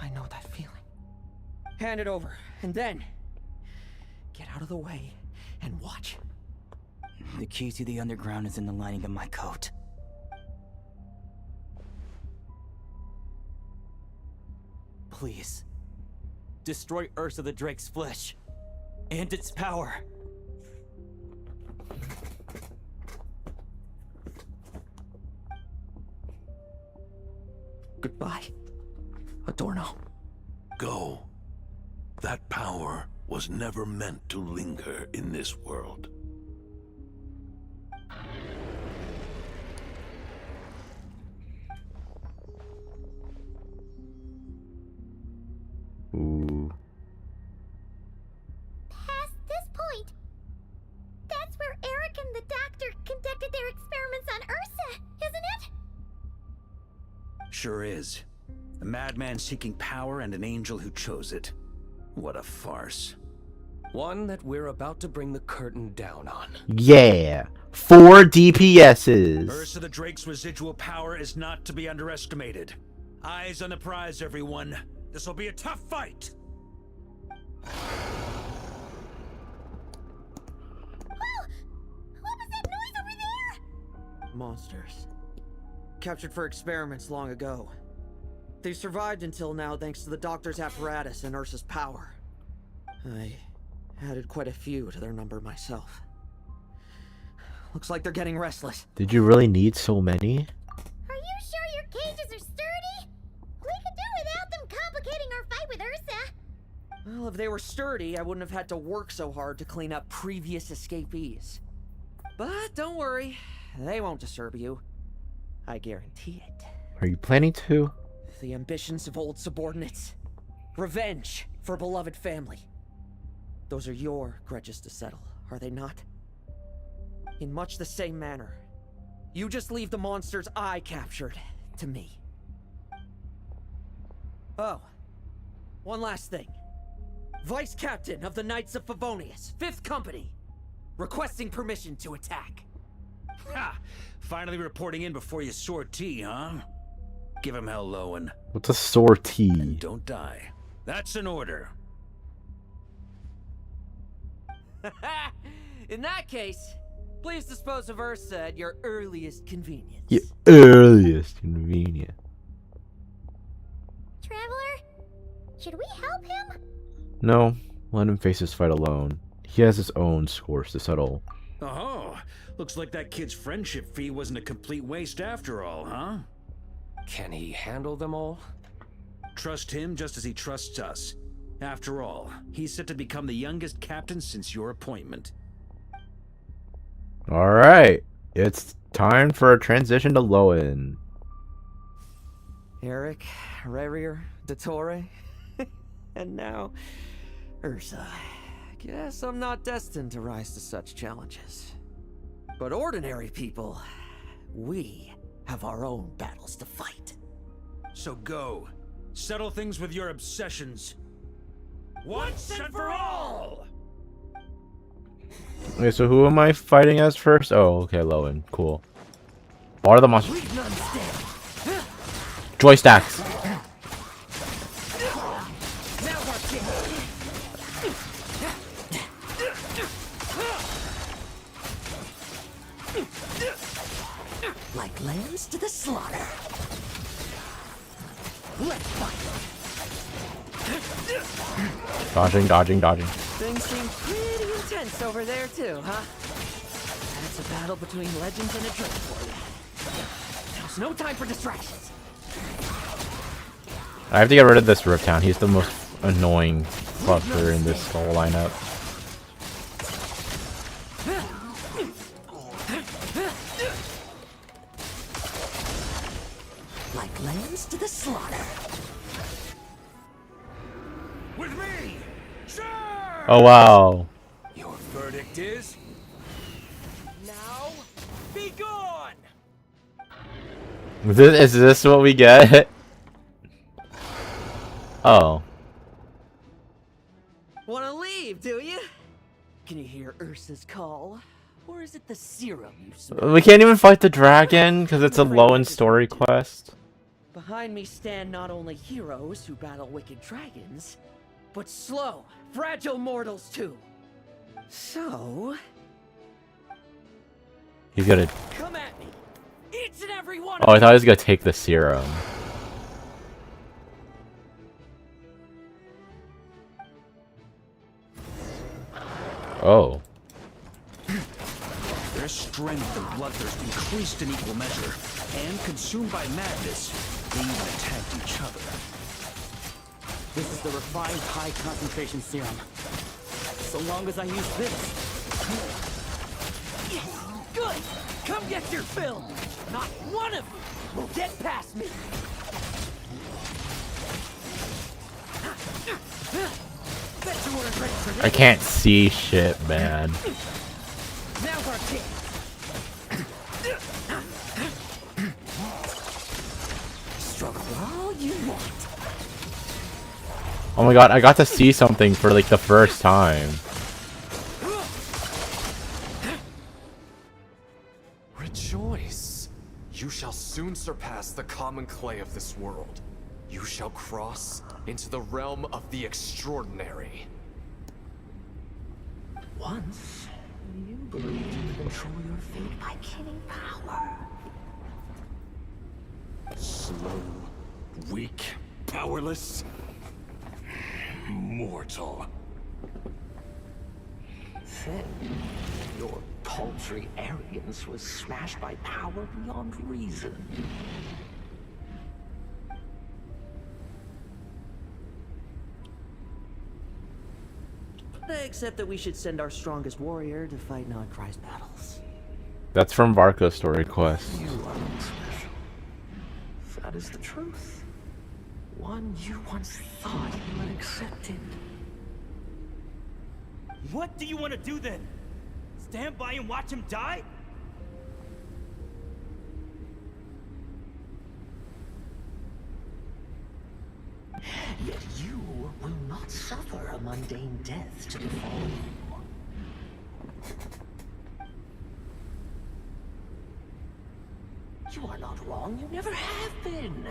I know that feeling. Hand it over, and then get out of the way and watch. The key to the underground is in the lining of my coat. Please, destroy Ursa the Drake's flesh and its power. Goodbye, Adorno. Go. That power was never meant to linger in this world. Ooh. Past this point. That's where Eric and the doctor conducted their experiments on Ursa, isn't it? Sure is. A madman seeking power and an angel who chose it. What a farce. One that we're about to bring the curtain down on. Yeah! 4 DPSs! Ursa the Drake's residual power is not to be underestimated. Eyes on the prize, everyone. This will be a tough fight! Oh! What was that noise over there? Monsters. Captured for experiments long ago. They've survived until now thanks to the doctor's apparatus and Ursa's power. I added quite a few to their number myself. Looks like they're getting restless. Did you really need so many? Are you sure your cages are sturdy? We could do without them complicating our fight with Ursa. Well, if they were sturdy, I wouldn't have had to work so hard to clean up previous escapees. But don't worry, they won't disturb you. I guarantee it. Are you planning to? The ambitions of old subordinates. Revenge for beloved family. Those are your grudges to settle, are they not? In much the same manner, you just leave the monsters I captured to me. Oh, one last thing. Vice Captain of the Knights of Favonius, 5th Company, requesting permission to attack. Ha! Finally reporting in before you sortie, huh? Give him hell, Lohen. What's a sortie? And don't die. That's an order. In that case, please dispose of Ursa at your earliest convenience. Your earliest convenience. Traveler, should we help him? No, let him face his fight alone. He has his own scores to settle. Oh, looks like that kid's friendship fee wasn't a complete waste after all, huh? Can he handle them all? Trust him just as he trusts us. After all, he's set to become the youngest captain since your appointment. Alright, it's time for a transition to Lohen. Eric, Rerir, Dottore, and now Ursa. Guess I'm not destined to rise to such challenges. But ordinary people, we have our own battles to fight. So go. Settle things with your obsessions. Once and for all! Okay, so who am I fighting as first? Oh, okay, Lohen. Cool. What are the monsters? Joy stacks. Like lambs to the slaughter. Let's fight. Dodging, dodging, dodging. Things seem pretty intense over there too, huh? That's a battle between legends and a drink for you. There's no time for distractions. I have to get rid of this Riptown. He's the most annoying fucker in this whole lineup. Like lambs to the slaughter. With me! Sure! Oh wow. Your verdict is... Now, be gone! Is this what we get? Oh. Wanna leave, do you? Can you hear Ursa's call? Or is it the serum you smell? We can't even fight the dragon because it's a Lohen story quest. Behind me stand not only heroes who battle wicked dragons, but slow, fragile mortals too. So... He's gonna... come at me! Each and every one Oh, I thought he was gonna take the serum. Oh. Their strength and bloodthirst increased in equal measure, and consumed by madness, they even attacked each other. This is the refined high concentration serum. So long as I use this. Good! Come get your fill! Not one of you will get past me! Bet you weren't ready for this. I can't see shit, man. Now's our chance! Struggle all you want. Oh my god, I got to see something for like the first time. Rejoice! You shall soon surpass the common clay of this world. You shall cross into the realm of the extraordinary. Once, you believed you could control your fate by killing power. Slow, weak, powerless, mortal. Then, your paltry arrogance was smashed by power beyond reason. Except that we should send our strongest warrior to fight non-Christ battles. That's from Varco's story quest. You are not special. That is the truth. One you once thought you had accepted. What do you want to do then? Stand by and watch him die? Yet you will not suffer a mundane death to befall you. You are not wrong, you never have been.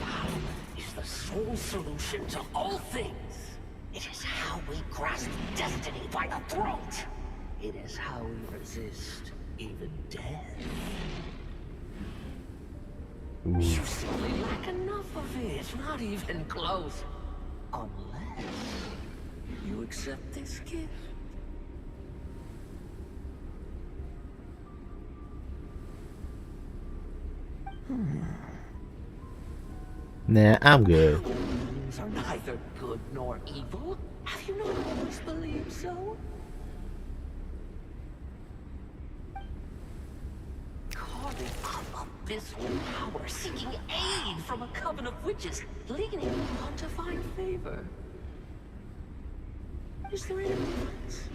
Power is the sole solution to all things. It is how we grasp destiny by the throat. It is how we resist even death. You simply lack enough of it, not even close. Unless you accept this gift. Nah, I'm good. Humans are neither good nor evil. Have you not always believed so? Carve Abyssal power seeking aid from a coven of witches, leading upon to find favor. Is there any difference?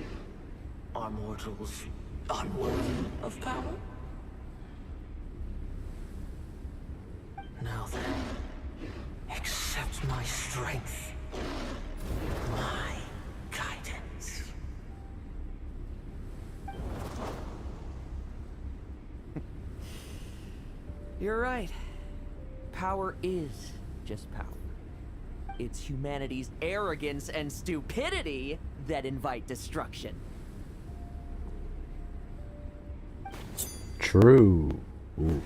Are mortals unworthy of power? Now then, accept my strength, my guidance. You're right. Power is just power. It's humanity's arrogance and stupidity that invite destruction. True. Ooh.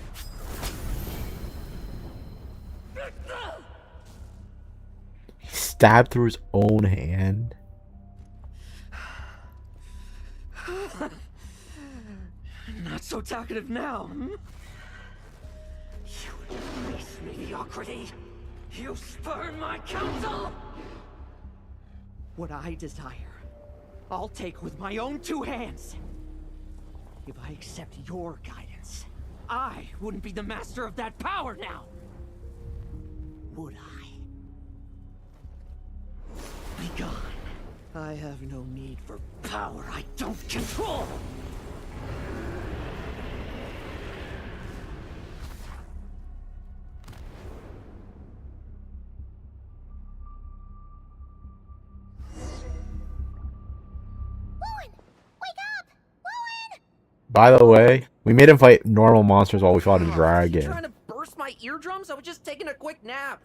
He stabbed through his own hand. Not so talkative now. You embrace mediocrity. You spurn my counsel. What I desire, I'll take with my own two hands. If I accept your guidance, I wouldn't be the master of that power now. Would I? Be gone. I have no need for power I don't control. By the way, we made him fight normal monsters while we fought a dragon. Trying to burst my eardrums? I was just taking a quick nap.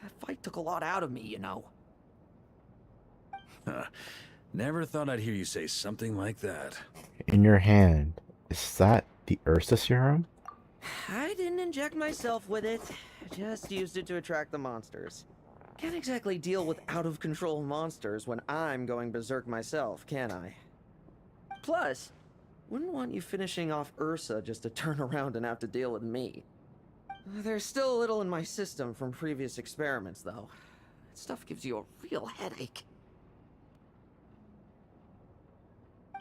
That fight took a lot out of me, you know. Never thought I'd hear you say something like that. In your hand, is that the Ursa serum? I didn't inject myself with it. Just used it to attract the monsters. Can't exactly deal with out-of-control monsters when I'm going berserk myself, can I? Plus, wouldn't want you finishing off Ursa just to turn around and have to deal with me. There's still a little in my system from previous experiments, though. That stuff gives you a real headache.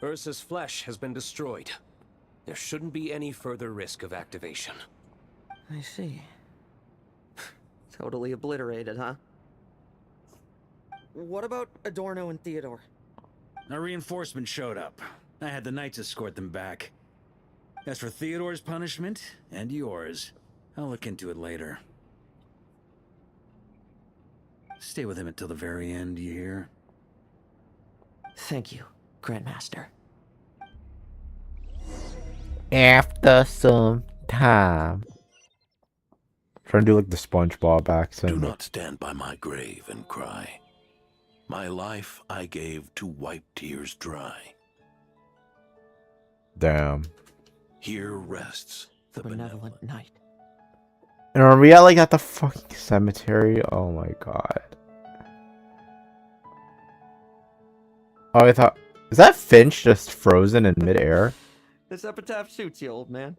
Ursa's flesh has been destroyed. There shouldn't be any further risk of activation. I see. Totally obliterated, huh? What about Adorno and Theodore? A reinforcement showed up. I had the Knights escort them back. As for Theodore's punishment, and yours, I'll look into it later. Stay with him until the very end, you hear? Thank you, Grandmaster. After some time. Trying to do like the SpongeBob accent. Do not stand by my grave and cry. My life I gave to wipe tears dry. Damn. Here rests the benevolent knight. And are we at like at the fucking cemetery? Oh my god. Oh, I thought, is that Finch just frozen in midair? This epitaph suits you, old man.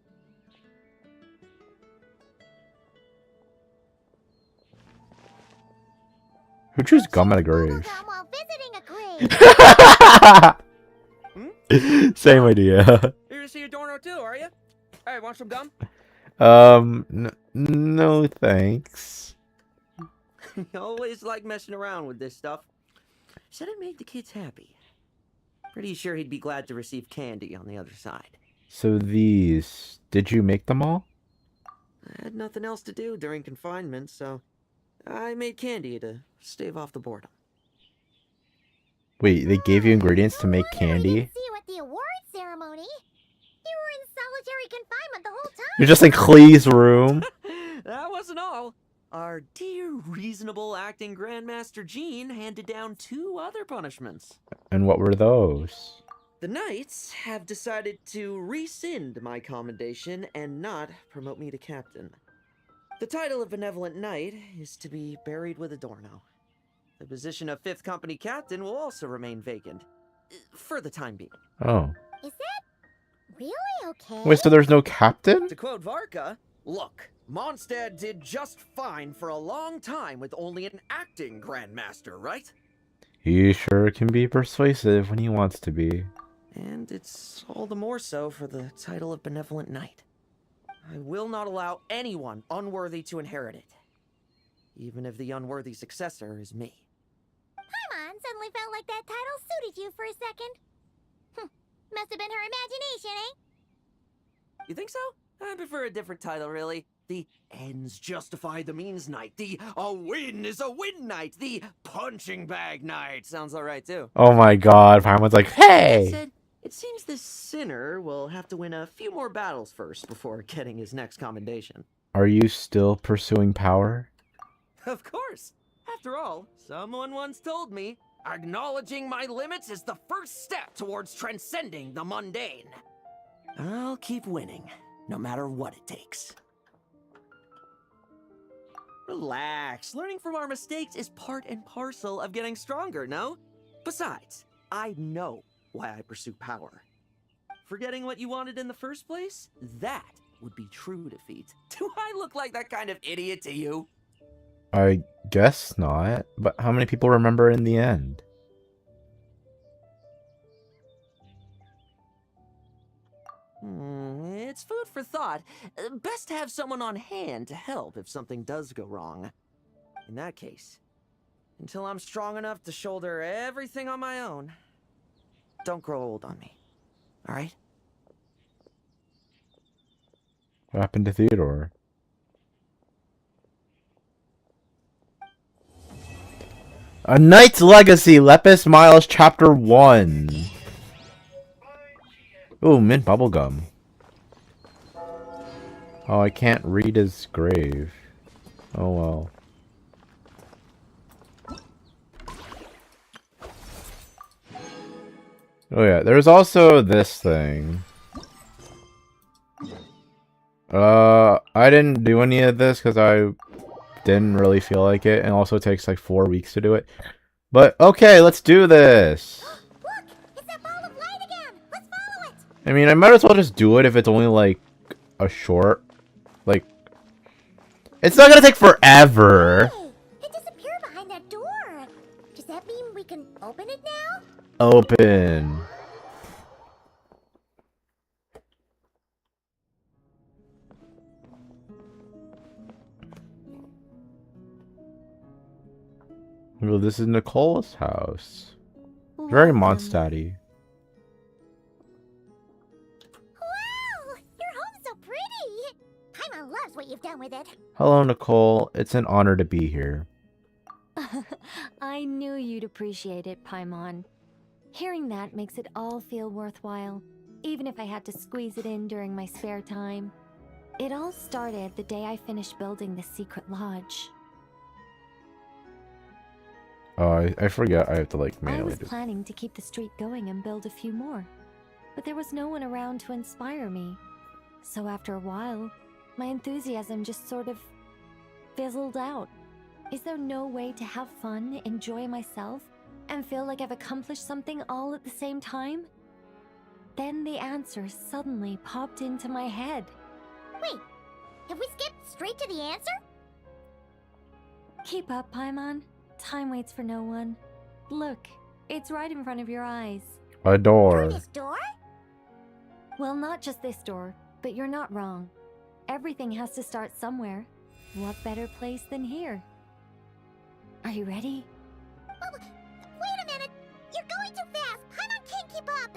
Who chews gum at a grave? While visiting a grave. Same idea. You're to see Adorno too, are you? Hey, want some gum? No thanks. You always like messing around with this stuff. Said it made the kids happy. Pretty sure he'd be glad to receive candy on the other side. So these, did you make them all? I had nothing else to do during confinement, so I made candy to stave off the boredom. Wait, they gave you ingredients to make candy? See you at the award ceremony. You were in solitary confinement the whole time. You're just in Clee's room. That wasn't all. Our dear, reasonable acting Grandmaster Jean handed down 2 other punishments. And what were those? The Knights have decided to rescind my commendation and not promote me to captain. The title of Benevolent Knight is to be buried with Adorno. The position of 5th Company Captain will also remain vacant. For the time being. Oh. Is that really okay? Wait, so there's no captain? To quote Varka, look, Mondstadt did just fine for a long time with only an acting Grandmaster, right? He sure can be persuasive when he wants to be. And it's all the more so for the title of Benevolent Knight. I will not allow anyone unworthy to inherit it. Even if the unworthy successor is me. Paimon suddenly felt like that title suited you for a second. Must have been her imagination, eh? You think so? I prefer a different title, really. The ends justify the means knight. The a win is a win knight. The punching bag knight. Sounds alright, too. Oh my god, Paimon's like, That hey! said, it seems this sinner will have to win a few more battles first before getting his next commendation. Are you still pursuing power? Of course. After all, someone once told me, acknowledging my limits is the first step towards transcending the mundane. I'll keep winning, no matter what it takes. Relax. Learning from our mistakes is part and parcel of getting stronger, no? Besides, I know why I pursue power. Forgetting what you wanted in the first place? That would be true defeat. Do I look like that kind of idiot to you? I guess not, but how many people remember in the end? It's food for thought. Best to have someone on hand to help if something does go wrong. In that case, until I'm strong enough to shoulder everything on my own, don't grow old on me. Alright? What happened to Theodore? A Knight's Legacy, Lepus Miles Chapter 1. Ooh, mint bubblegum. Oh, I can't read his grave. Oh well. Oh yeah, there's also this thing. I didn't do any of this because I didn't really feel like it, and also it takes like 4 weeks to do it. But okay, let's do this. Look! It's that ball of light again! Let's follow it! I mean, I might as well just do it if it's only like a short, like, it's not gonna take forever. Hey! It disappeared behind that door! Does that mean we can open it now? Open. Well, this is Nicole's house. Very Mondstadt-y. Wow! Your home's so pretty! Paimon loves what you've done with it. Hello, Nicole. It's an honor to be here. I knew you'd appreciate it, Paimon. Hearing that makes it all feel worthwhile, even if I had to squeeze it in during my spare time. It all started the day I finished building the secret lodge. Oh, I forget I have to like I manually was do. planning to keep the streak going and build a few more, but there was no one around to inspire me. So after a while, my enthusiasm just sort of fizzled out. Is there no way to have fun, enjoy myself, and feel like I've accomplished something all at the same time? Then the answer suddenly popped into my head. Wait, have we skipped straight to the answer? Keep up, Paimon. Time waits for no one. Look, it's right in front of your eyes. A door. This door? Well, not just this door, but you're not wrong. Everything has to start somewhere. What better place than here? Are you ready? Oh, wait a minute! You're going too fast! Paimon can't keep up!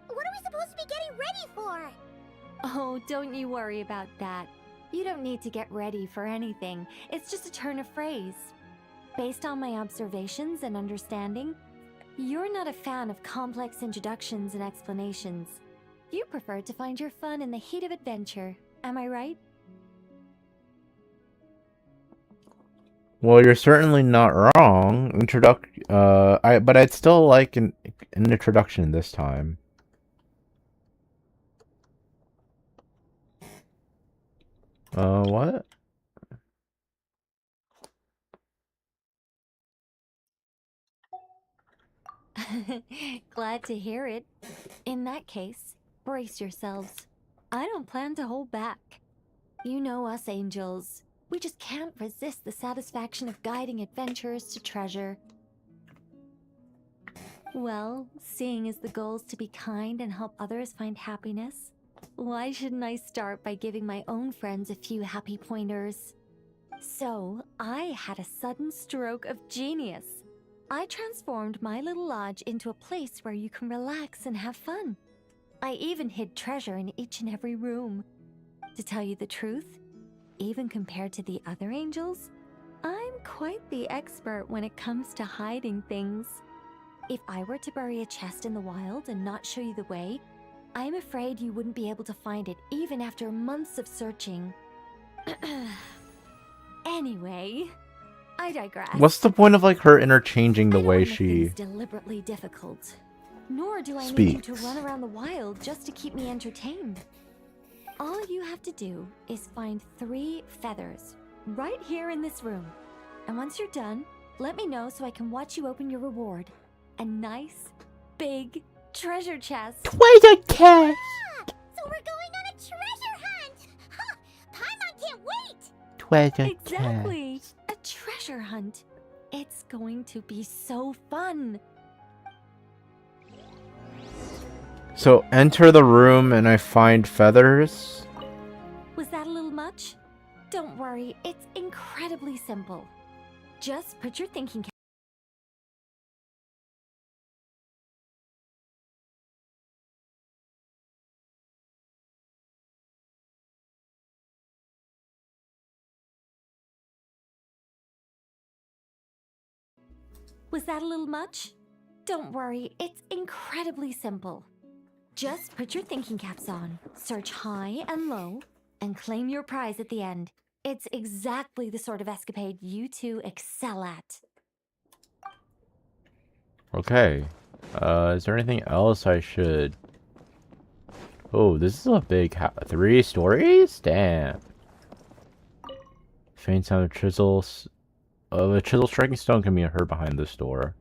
What are we supposed to be getting ready for? Oh, don't you worry about that. You don't need to get ready for anything. It's just a turn of phrase. Based on my observations and understanding, you're not a fan of complex introductions and explanations. You prefer to find your fun in the heat of adventure. Am I right? Well, you're certainly not wrong. But I'd still like an introduction this time. What? Glad to hear it. In that case, brace yourselves. I don't plan to hold back. You know us angels. We just can't resist the satisfaction of guiding adventurers to treasure. Well, seeing as the goal is to be kind and help others find happiness, why shouldn't I start by giving my own friends a few happy pointers? So, I had a sudden stroke of genius. I transformed my little lodge into a place where you can relax and have fun. I even hid treasure in each and every room. To tell you the truth, even compared to the other angels, I'm quite the expert when it comes to hiding things. If I were to bury a chest in the wild and not show you the way, I'm afraid you wouldn't be able to find it even after months of searching. Anyway, I digress. What's the point of like her interchanging the I don't way wanna make she things deliberately difficult. Nor do I need speaks? you to run around the wild just to keep me entertained. All you have to do is find 3 feathers right here in this room. And once you're done, let me know so I can watch you open your reward. A nice, big treasure chest. Treasure chest! So we're going on a treasure hunt! Huh! Paimon can't wait! Treasure Exactly! A treasure hunt. It's going to be so fun. So enter the room and I find feathers. Was that a little much? Don't worry, it's incredibly simple. Just put your thinking cap. Was that a little much? Don't worry, it's incredibly simple. Just put your thinking caps on, search high and low, and claim your prize at the end. It's exactly the sort of escapade you two excel at. Okay. Is there anything else I should... Oh, this is a big 3 stories? Damn. Faint sound of chisels. A chisel striking stone can be heard behind this door.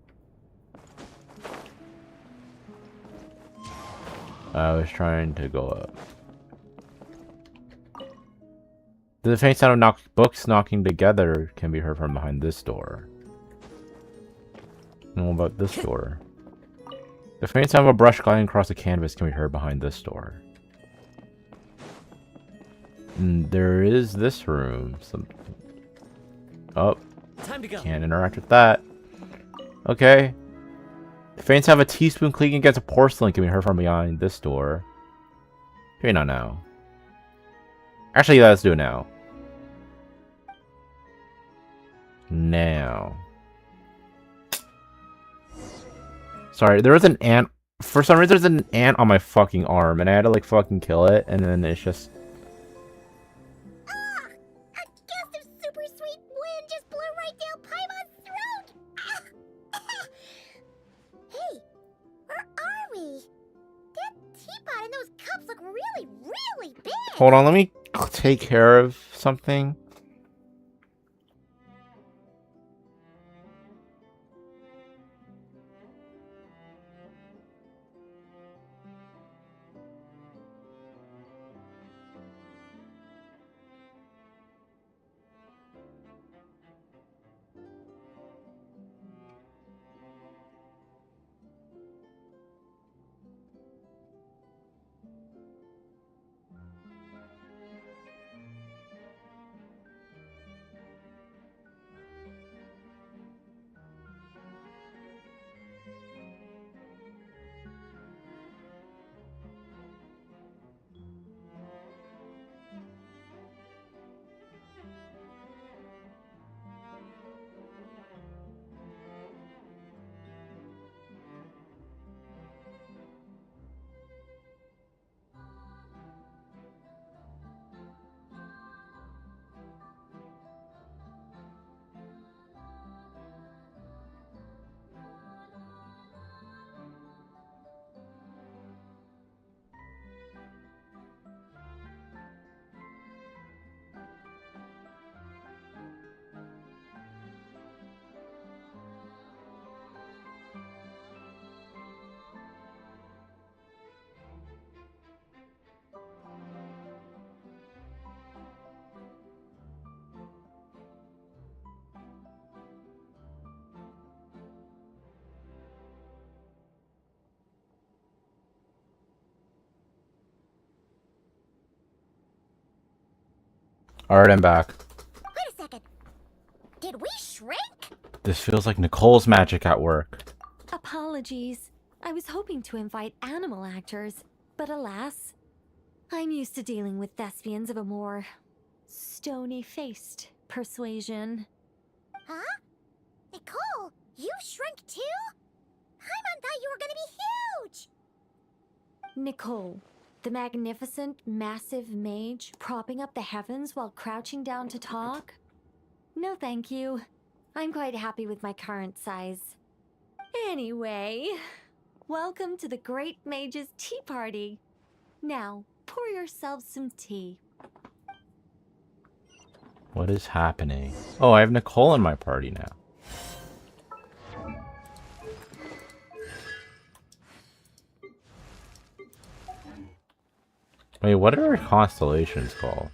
I was trying to go up. The faint sound of books knocking together can be heard from behind this door. And what about this door? The faint sound of a brush gliding across the canvas can be heard behind this door. And there is this room. Oh, Time to go. can't interact with that. Okay. The faint sound of a teaspoon clinking against a porcelain can be heard from behind this door. Maybe not now. Actually, let's do it now. Now. Sorry, there was an ant. For some reason, there's an ant on my fucking arm, and I had to like fucking kill it, and then it's just. Ah! A gust of super sweet wind just blew right down Paimon's throat! Ah! Hey, where are we? That teapot and those cups look really, really big! Hold on, let me take care of something. Alright, I'm back. Wait a second. Did we shrink? This feels like Nicole's magic at work. Apologies. I was hoping to invite animal actors, but alas, I'm used to dealing with thespians of a more stony-faced persuasion. Huh? Nicole, you shrunk too? Paimon thought you were gonna be huge! Nicole, the magnificent, massive mage propping up the heavens while crouching down to talk? No thank you. I'm quite happy with my current size. Anyway, welcome to the Great Mage's Tea Party. Now, pour yourselves some tea. What is happening? Oh, I have Nicole in my party now. Wait, what are our constellations called?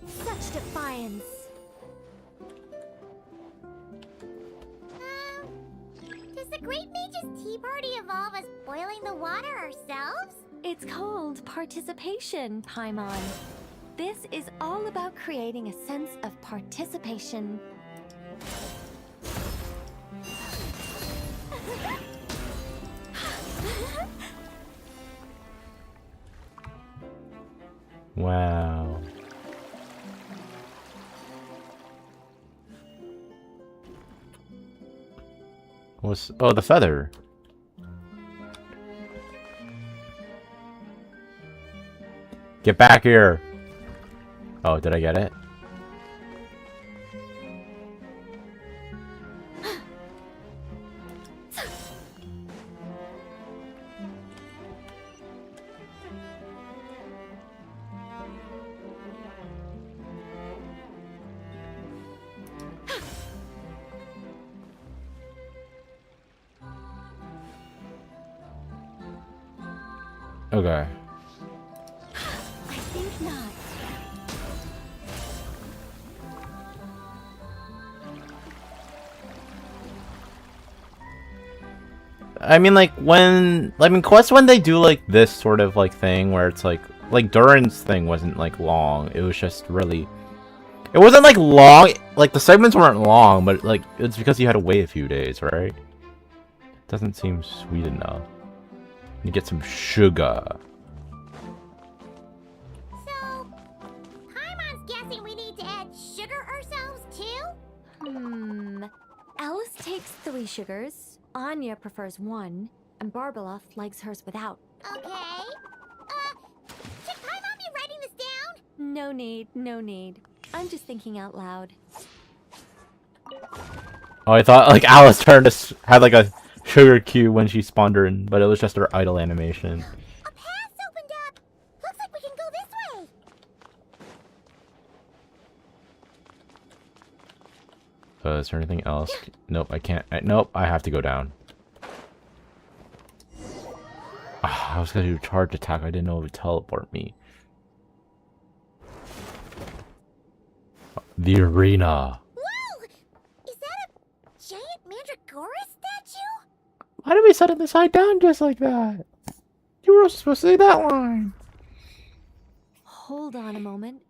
Such defiance. Does the Great Mage's Tea Party evolve as boiling the water ourselves? It's called participation, Paimon. This is all about creating a sense of participation. Wow. What's... Oh, the feather. Get back here. Oh, did I get it? Okay. I think not. I mean, like, when... I mean, quests when they do, like, this sort of, like, thing where it's, like... Like, Durin's thing wasn't, like, long. It was just really... It wasn't, like, long... Like, the segments weren't long, but, like, it's because you had to wait a few days, right? Doesn't seem sweet enough. You get some sugar. So, Paimon's guessing we need to add sugar ourselves too? Alice takes 3 sugars, Anya prefers 1, and Barbeloff likes hers without. Okay. Should Paimon be writing this down? No need, no need. I'm just thinking out loud. Oh, I thought, like, Alice turned to... Had, like, a sugar cube when she spawned her in, but it was just her idle animation. A path's opened up! Looks like we can go this way! Is there anything else? Nope, I can't. Nope, I have to go down. I was gonna do charge attack. I didn't know it would teleport me. The arena. Whoa! Is that a giant Mandragora statue? Why did we set it upside down just like that? You were supposed to say that line. Hold on a moment.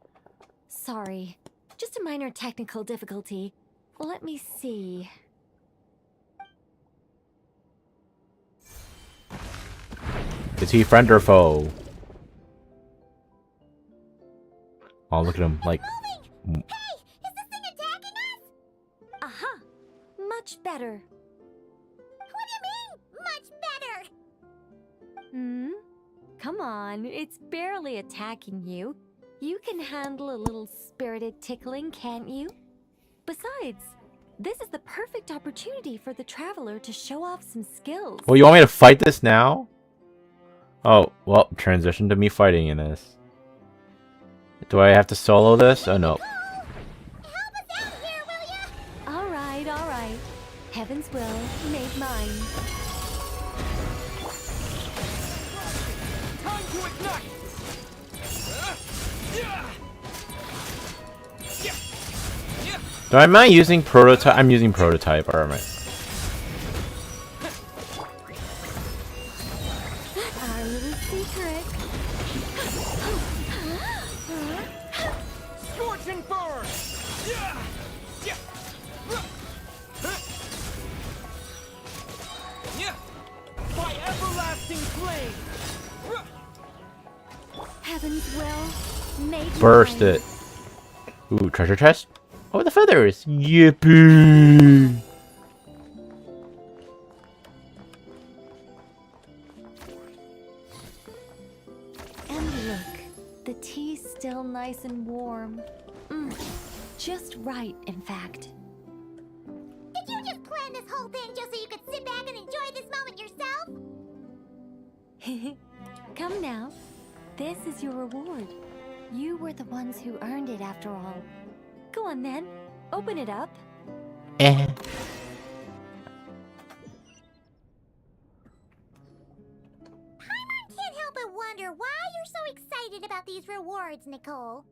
Sorry. Just a minor technical difficulty. Let me see. Is he friend or foe? Oh, look at him, like... Hey! Is this thing attacking us? Aha! Much better. What do you mean, much better? Come on, it's barely attacking you. You can handle a little spirited tickling, can't you? Besides, this is the perfect opportunity for the traveler to show off some skills. Well, you want me to fight this now? Oh, well, transition to me fighting in this. Do I have to solo this? Oh, no. Alright, alright. Heaven's will made mine. Time to ignite! Am I using prototype? I'm using prototype, or am I? flame. Heaven's will, make it Burst rain. it. Ooh, treasure chest? Oh, the feathers! Yippee! And look, the tea's still nice and warm. Just right, in fact. Did you just plan this whole thing just so you could sit back and enjoy this moment yourself? Come now. This is your reward. You were the ones who earned it after all. Go on then. Open it up. Eh. Paimon can't help but wonder why you're so excited about these rewards, Nicole.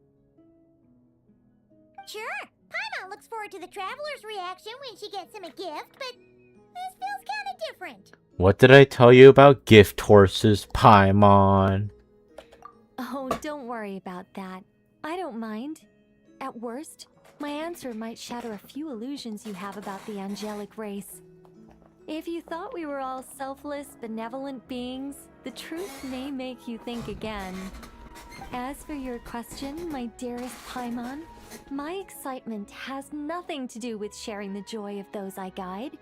Sure, Paimon looks forward to the traveler's reaction when she gets him a gift, but this feels kind of different. What did I tell you about gift horses, Paimon? Oh, don't worry about that. I don't mind. At worst, my answer might shatter a few illusions you have about the angelic race. If you thought we were all selfless, benevolent beings, the truth may make you think again. As for your question, my dearest Paimon, my excitement has nothing to do with sharing the joy of those I guide.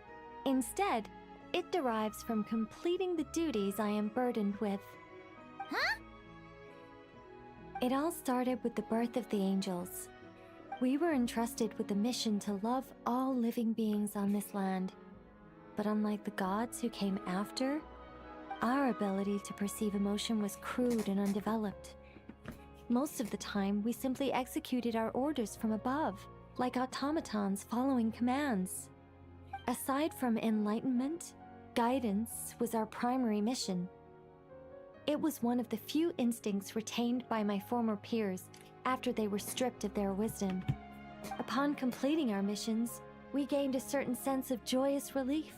Instead, it derives from completing the duties I am burdened with. Huh? It all started with the birth of the angels. We were entrusted with the mission to love all living beings on this land. But unlike the gods who came after, our ability to perceive emotion was crude and undeveloped. Most of the time, we simply executed our orders from above, like automatons following commands. Aside from enlightenment, guidance was our primary mission. It was one of the few instincts retained by my former peers after they were stripped of their wisdom. Upon completing our missions, we gained a certain sense of joyous relief.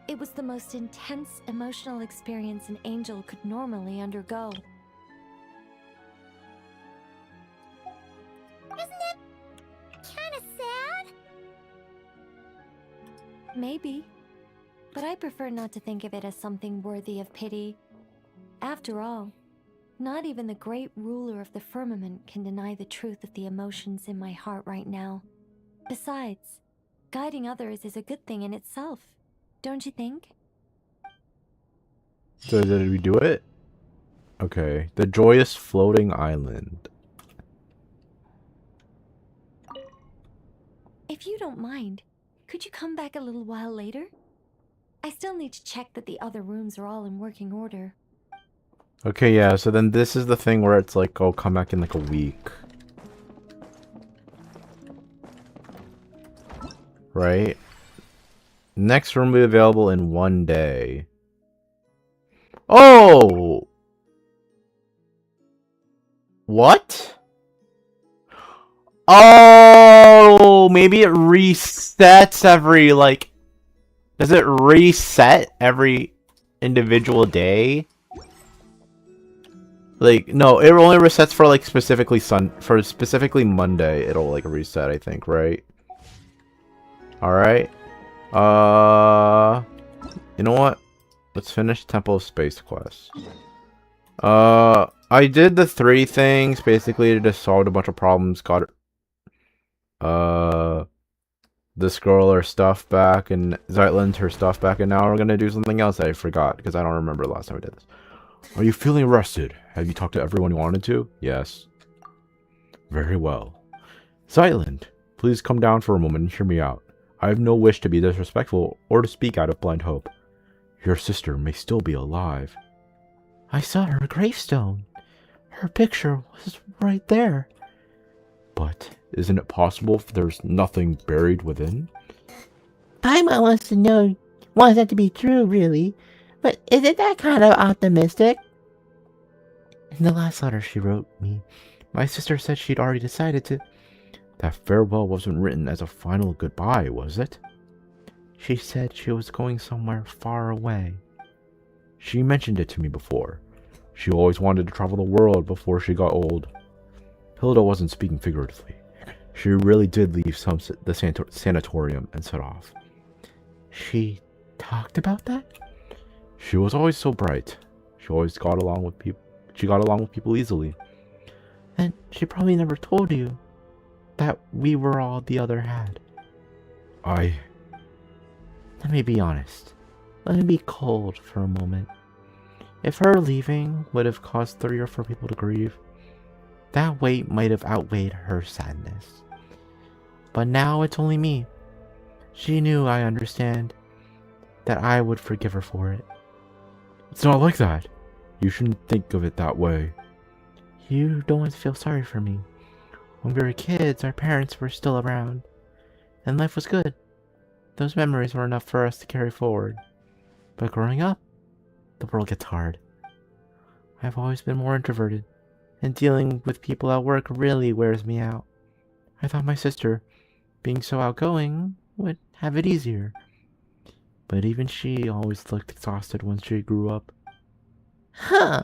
It was the most intense emotional experience an angel could normally undergo. Isn't it kind of sad? Maybe, but I prefer not to think of it as something worthy of pity. After all, not even the great ruler of the firmament can deny the truth of the emotions in my heart right now. Besides, guiding others is a good thing in itself, don't you think? So did we do it? Okay. The joyous floating island. If you don't mind, could you come back a little while later? I still need to check that the other rooms are all in working order. Okay, yeah, so then this is the thing where it's like, oh, come back in like a week. Right? Next room will be available in 1 day. Oh! What? Oh, maybe it resets every, like... Does it reset every individual day? Like, no, it only resets for, like, specifically Monday, it'll, like, reset, I think, right? Alright. You know what? Let's finish Temple of Space quest. I did the 3 things, basically, to just solve a bunch of problems, got this girl her stuff back, and Zeitland her stuff back, and now we're gonna do something else that I forgot, because I don't remember the last time I did this. Are you feeling rested? Have you talked to everyone you wanted to? Yes. Very well. Zeitland, please come down for a moment and hear me out. I have no wish to be disrespectful or to speak out of blind hope. Your sister may still be alive. I saw her gravestone. Her picture was right there. But isn't it possible if there's nothing buried within? Paimon wants that to be true, really. But isn't that kind of optimistic? In the last letter she wrote me, my sister said she'd already decided to... That farewell wasn't written as a final goodbye, was it? She said she was going somewhere far away. She mentioned it to me before. She always wanted to travel the world before she got old. Hilda wasn't speaking figuratively. She really did leave the sanatorium and set off. She talked about that? She was always so bright. She always got along with people. She got along with people easily. And she probably never told you that we were all the other had. Let me be honest. Let me be cold for a moment. If her leaving would have caused 3 or 4 people to grieve, that weight might have outweighed her sadness. But now it's only me. She knew, I understand, that I would forgive her for it. It's not like that. You shouldn't think of it that way. You don't want to feel sorry for me. When we were kids, our parents were still around, and life was good. Those memories were enough for us to carry forward. But growing up, the world gets hard. I've always been more introverted, and dealing with people at work really wears me out. I thought my sister, being so outgoing, would have it easier. But even she always looked exhausted when she grew up. Huh.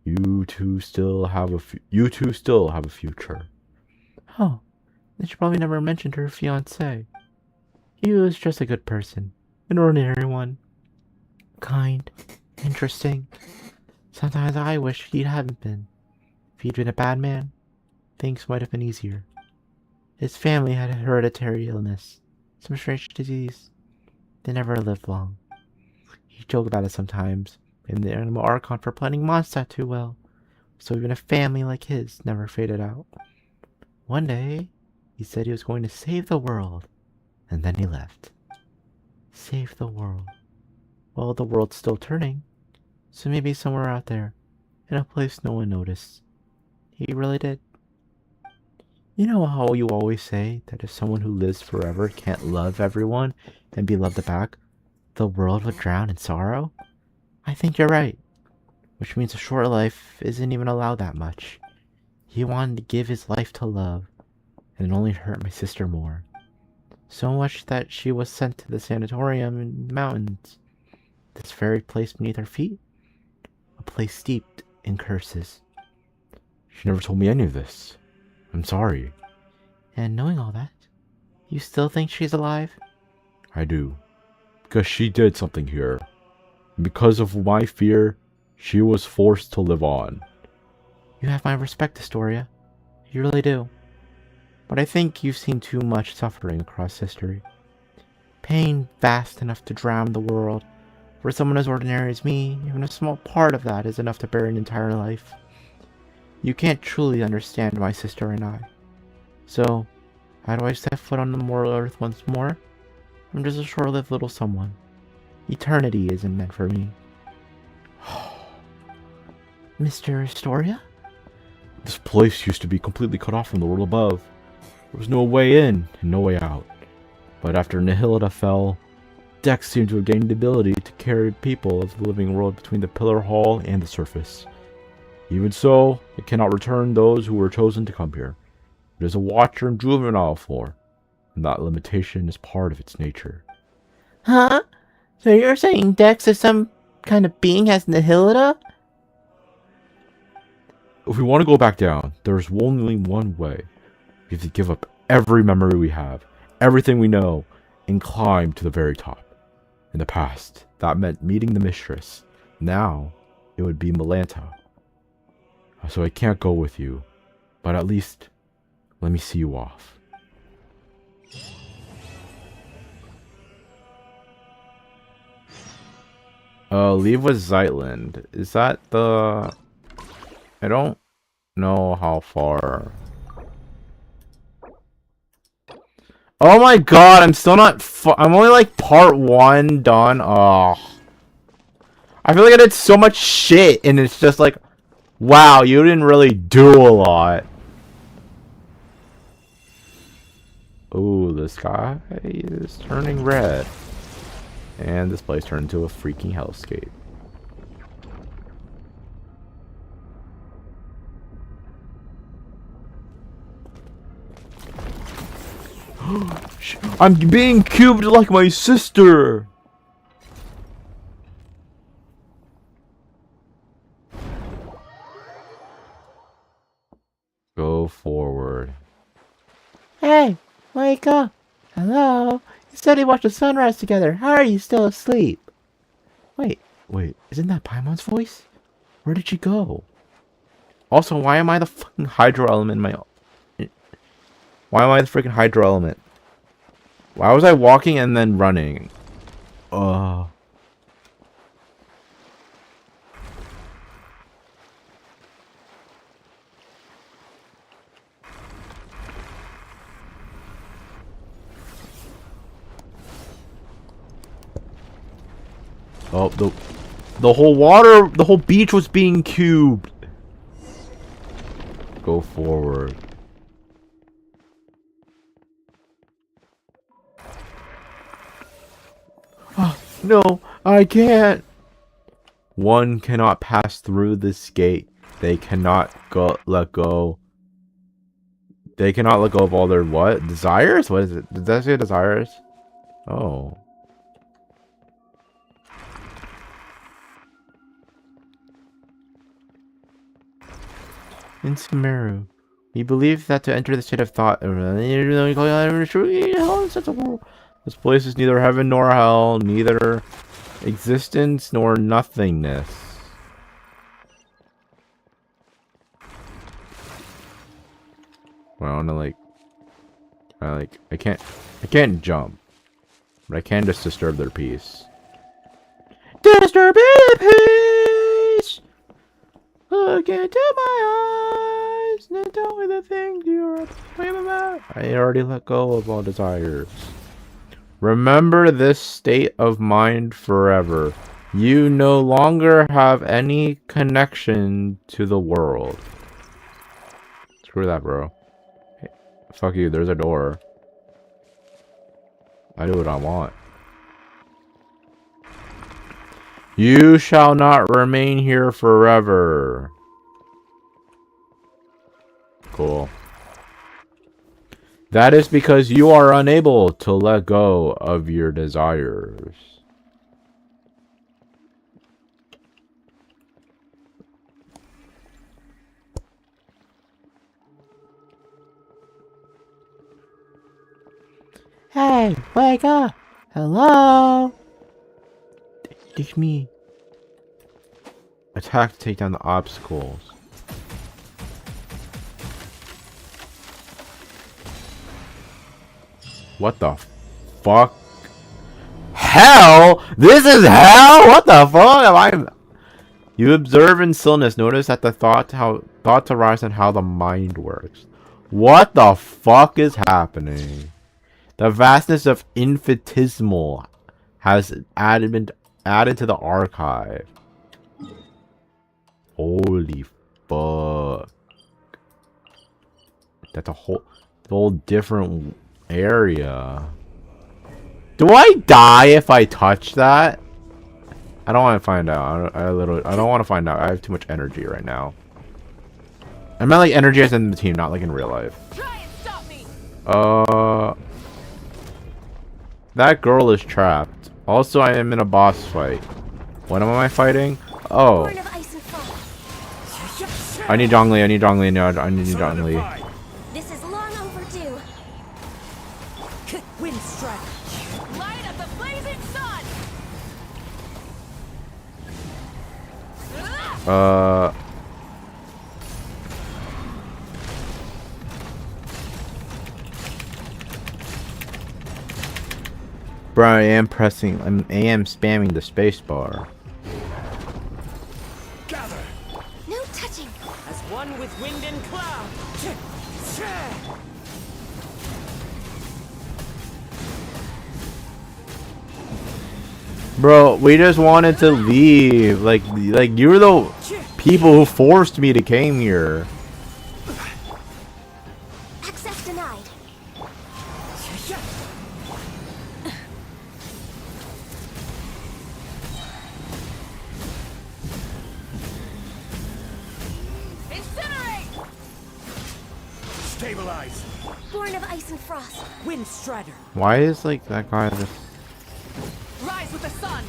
You two still have a future. Oh, then she probably never mentioned her fiancé. He was just a good person, an ordinary one. Kind, interesting. Sometimes I wish he hadn't been. If he'd been a bad man, things might have been easier. His family had a hereditary illness, some strange disease. They never lived long. He joked about it sometimes, and the animal archon for planning Mondstadt too well, so even a family like his never faded out. One day, he said he was going to save the world, and then he left. Save the world. Well, the world's still turning, so maybe somewhere out there, in a place no one noticed. He really did. You know how you always say that if someone who lives forever can't love everyone and be loved back, the world would drown in sorrow? I think you're right. Which means a short life isn't even allowed that much. He wanted to give his life to love, and it only hurt my sister more. So much that she was sent to the sanatorium in the mountains. This very place beneath her feet? A place steeped in curses. She never told me any of this. I'm sorry. And knowing all that, you still think she's alive? I do. Because she did something here. And because of my fear, she was forced to live on. You have my respect, Astoria. You really do. But I think you've seen too much suffering across history. Pain vast enough to drown the world. For someone as ordinary as me, even a small part of that is enough to bury an entire life. You can't truly understand my sister and I. So, how do I set foot on the mortal earth once more? I'm just a short-lived little someone. Eternity isn't meant for me. Mr. Astoria? This place used to be completely cut off from the world above. There was no way in and no way out. But after Nihilda fell, Dex seemed to have gained the ability to carry people of the living world between the pillar hall and the surface. Even so, it cannot return those who were chosen to come here. It is a watcher and juvenile floor, and that limitation is part of its nature. Huh? So you're saying Dex is some kind of being as Nihilda? If we want to go back down, there is only one way. We have to give up every memory we have, everything we know, and climb to the very top. In the past, that meant meeting the mistress. Now, it would be Melanta. So I can't go with you, but at least let me see you off. Leave with Zeitland. Is that the... I don't know how far... Oh my god, I'm still not I'm only like part 1 done. Oh. I feel like I did so much shit and it's just like, wow, you didn't really do a lot. Ooh, the sky is turning red. And this place turned into a freaking hellscape. I'm being cubed like my sister! Go forward. Hey, wake up. Hello? You said we watched the sunrise together. How are you still asleep? Wait, Wait, isn't that Paimon's voice? Where did she go? Also, why am I the fucking hydro element in my... Why am I the freaking hydro element? Why was I walking and then running? Oh, the whole water, the whole beach was being cubed. Go forward. No, I can't. One cannot pass through this gate. They cannot let go. They cannot let go of all their what? Desires? What is it? Did that say desires? Oh. In Sumeru, we believe that to enter the state of thought, this place is neither heaven nor hell, neither existence nor nothingness. Well, I wanna I can't jump, but I can just disturb their peace. Disturb their peace. Look into my eyes and tell me the things you're afraid about. I already let go of all desires. Remember this state of mind forever. You no longer have any connection to the world. Screw that, bro. Hey, fuck you, there's a door. I do what I want. You shall not remain here forever. Cool. That is because you are unable to let go of your desires. Hey, wake up! Hello? It's me. Attack to take down the obstacles. What the fuck? Hell? This is hell? What the fuck am I? You observe in stillness. Notice that the thoughts arise and how the mind works. What the fuck is happening? The vastness of infinitesimal has been added to the archive. Holy fuck. That's a whole different area. Do I die if I touch that? I don't want to find out. I don't want to find out. I have too much energy right now. I meant like energy as in the team, not like in real life. Try and stop me. That girl is trapped. Also, I am in a boss fight. What am I fighting? Oh. I need Zhongli, I need Zhongli, I need Zhongli. This is long overdue. Wind strike. Light up the blazing sun. Bro, I am spamming the space bar. Gather. No touching. As one with wind and cloud. Bro, we just wanted to leave. Like you're the people who forced me to came here. Access denied. Incinerate. Stabilize. Born of ice and frost. Wind strider. Why is like that guy just... Rise with the sun.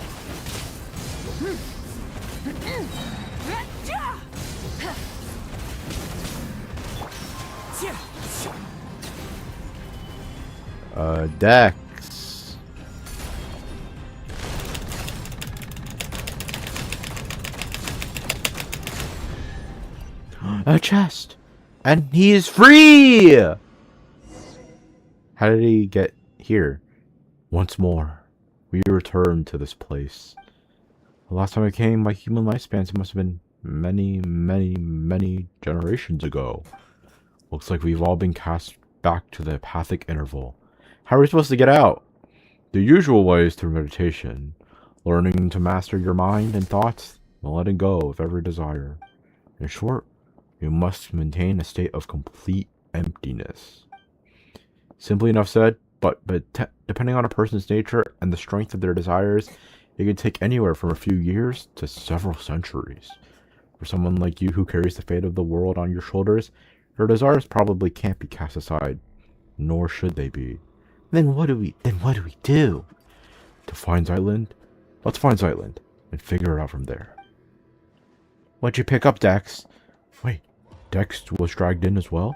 Dex. A chest! And he is free! How did he get here? Once more, we return to this place. The last time I came, my human lifespans must have been many, many, many generations ago. Looks like we've all been cast back to the apathic interval. How are we supposed to get out? The usual way is through meditation, learning to master your mind and thoughts, and letting go of every desire. In short, you must maintain a state of complete emptiness. Simply enough said, but depending on a person's nature and the strength of their desires, it can take anywhere from a few years to several centuries. For someone like you who carries the fate of the world on your shoulders, your desires probably can't be cast aside, nor should they be. Then what do we do? To find Island? Let's find Island and figure it out from there. What'd you pick up, Dex? Wait, Dex was dragged in as well?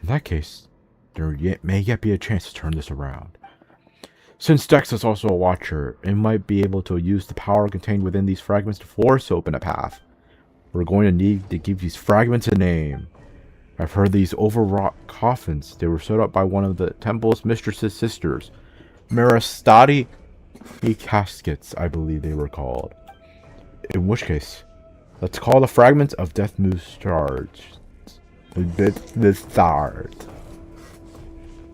In that case, there may yet be a chance to turn this around. Since Dex is also a watcher, it might be able to use the power contained within these fragments to force open a path. We're going to need to give these fragments a name. I've heard these overwrought coffins. They were set up by one of the temple's mistress's sisters. Maristati caskets, I believe they were called. In which case, let's call the fragments of Death Moose Charge. The start.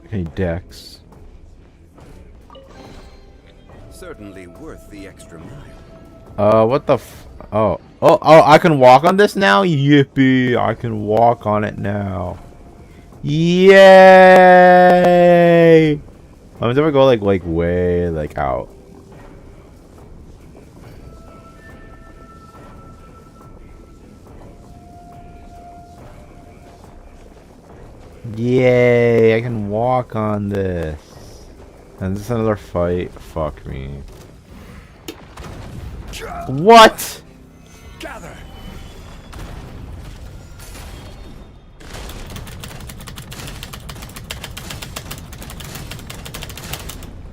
Okay, Dex. Certainly worth the extra mile. What the oh, I can walk on this now? Yippee, I can walk on it now. Yay! I'm gonna go like way out. Yay, I can walk on this. And this is another fight. Fuck me. What? Gather.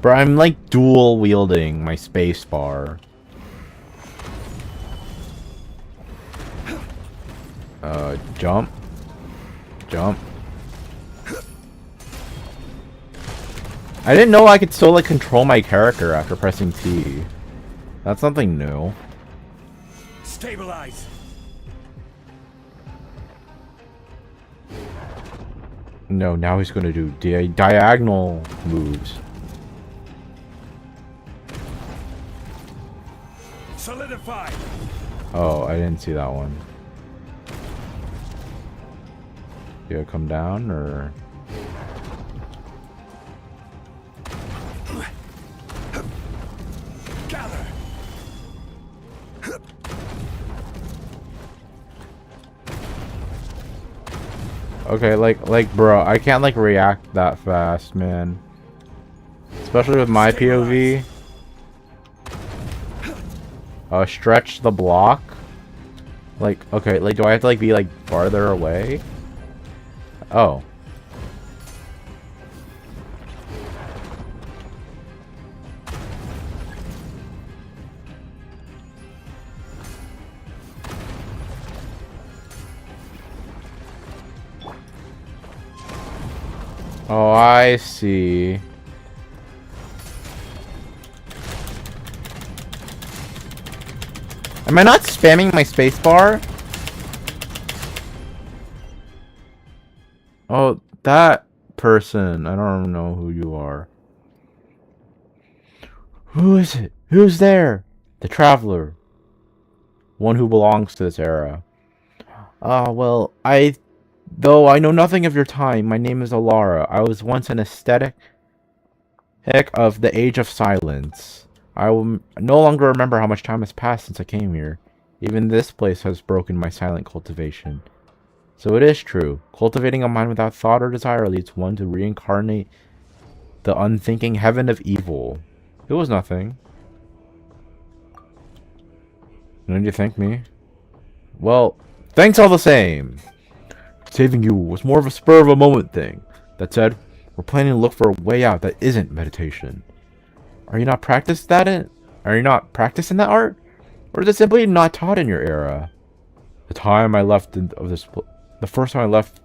Bro, I'm like dual wielding my space bar. Jump. Jump. I didn't know I could still like control my character after pressing T. That's something new. Stabilize. No, now he's gonna do diagonal moves. Solidify. Oh, I didn't see that one. Do I come down or? Gather. Okay, like, bro, I can't like react that fast, man. Especially with my POV. Stretch the block. Like, okay, like, do I have to like be like farther away? Oh. Oh, I see. Am I not spamming my spacebar? Oh, that person. I don't know who you are. Who is it? Who's there? The traveler. One who belongs to this era. Well, though I know nothing of your time, my name is Alara. I was once an aesthetic of the Age of Silence. I will no longer remember how much time has passed since I came here. Even this place has broken my silent cultivation. So it is true. Cultivating a mind without thought or desire leads one to reincarnate the unthinking heaven of evil. It was nothing. Don't you thank me? Well, thanks all the same. Saving you was more of a spur of a moment thing. That said, we're planning to look for a way out that isn't meditation. Are you not practicing that art? Or is it simply not taught in your era? The time I left The first time I left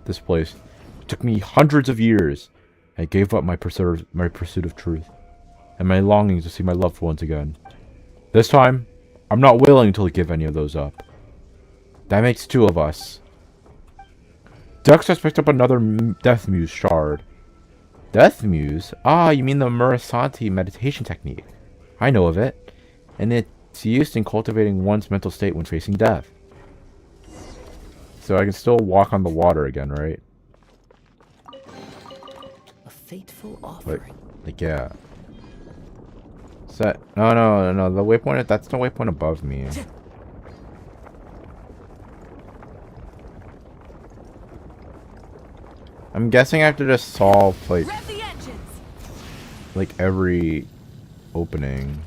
this place, it took me hundreds of years. I gave up my pursuit of truth and my longing to see my loved ones again. This time, I'm not willing to give any of those up. That makes 2 of us. Dex has picked up another Death Muse shard. Death Muse? Ah, you mean the Murasanti meditation technique. I know of it. And it's used in cultivating one's mental state when facing death. So I can still walk on the water again, right? A fateful offering. Like yeah. Set. No. The waypoint. That's the waypoint above me. I'm guessing I have to just solve like every opening.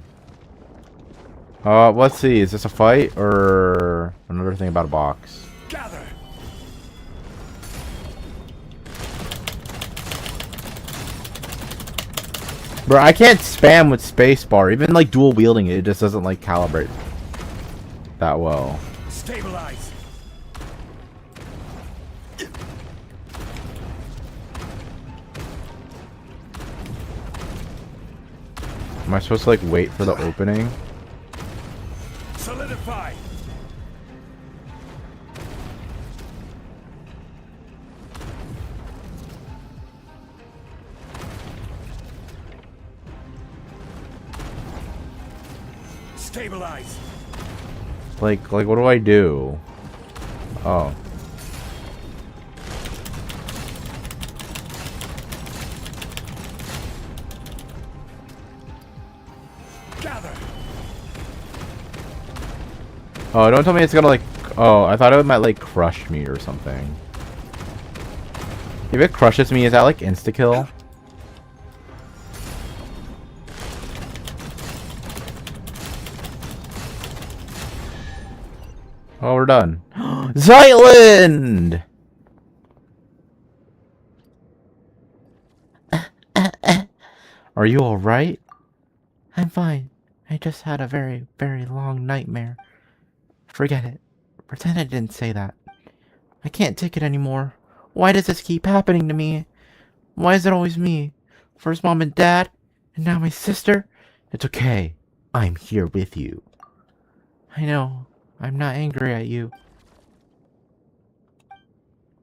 Let's see. Is this a fight or another thing about a box? Gather. Bro, I can't spam with spacebar. Even like dual wielding it, it just doesn't like calibrate that well. Stabilize. Am I supposed to like wait for the opening? Solidify. Stabilize. Like what do I do? Oh. Gather. Oh, don't tell me it's gonna like... Oh, I thought it might like crush me or something. If it crushes me, is that like insta-kill? Oh, we're done. Zyland! Are you alright? I'm fine. I just had a very, very long nightmare. Forget it. Pretend I didn't say that. I can't take it anymore. Why does this keep happening to me? Why is it always me? First mom and dad, and now my sister? It's okay. I'm here with you. I know. I'm not angry at you.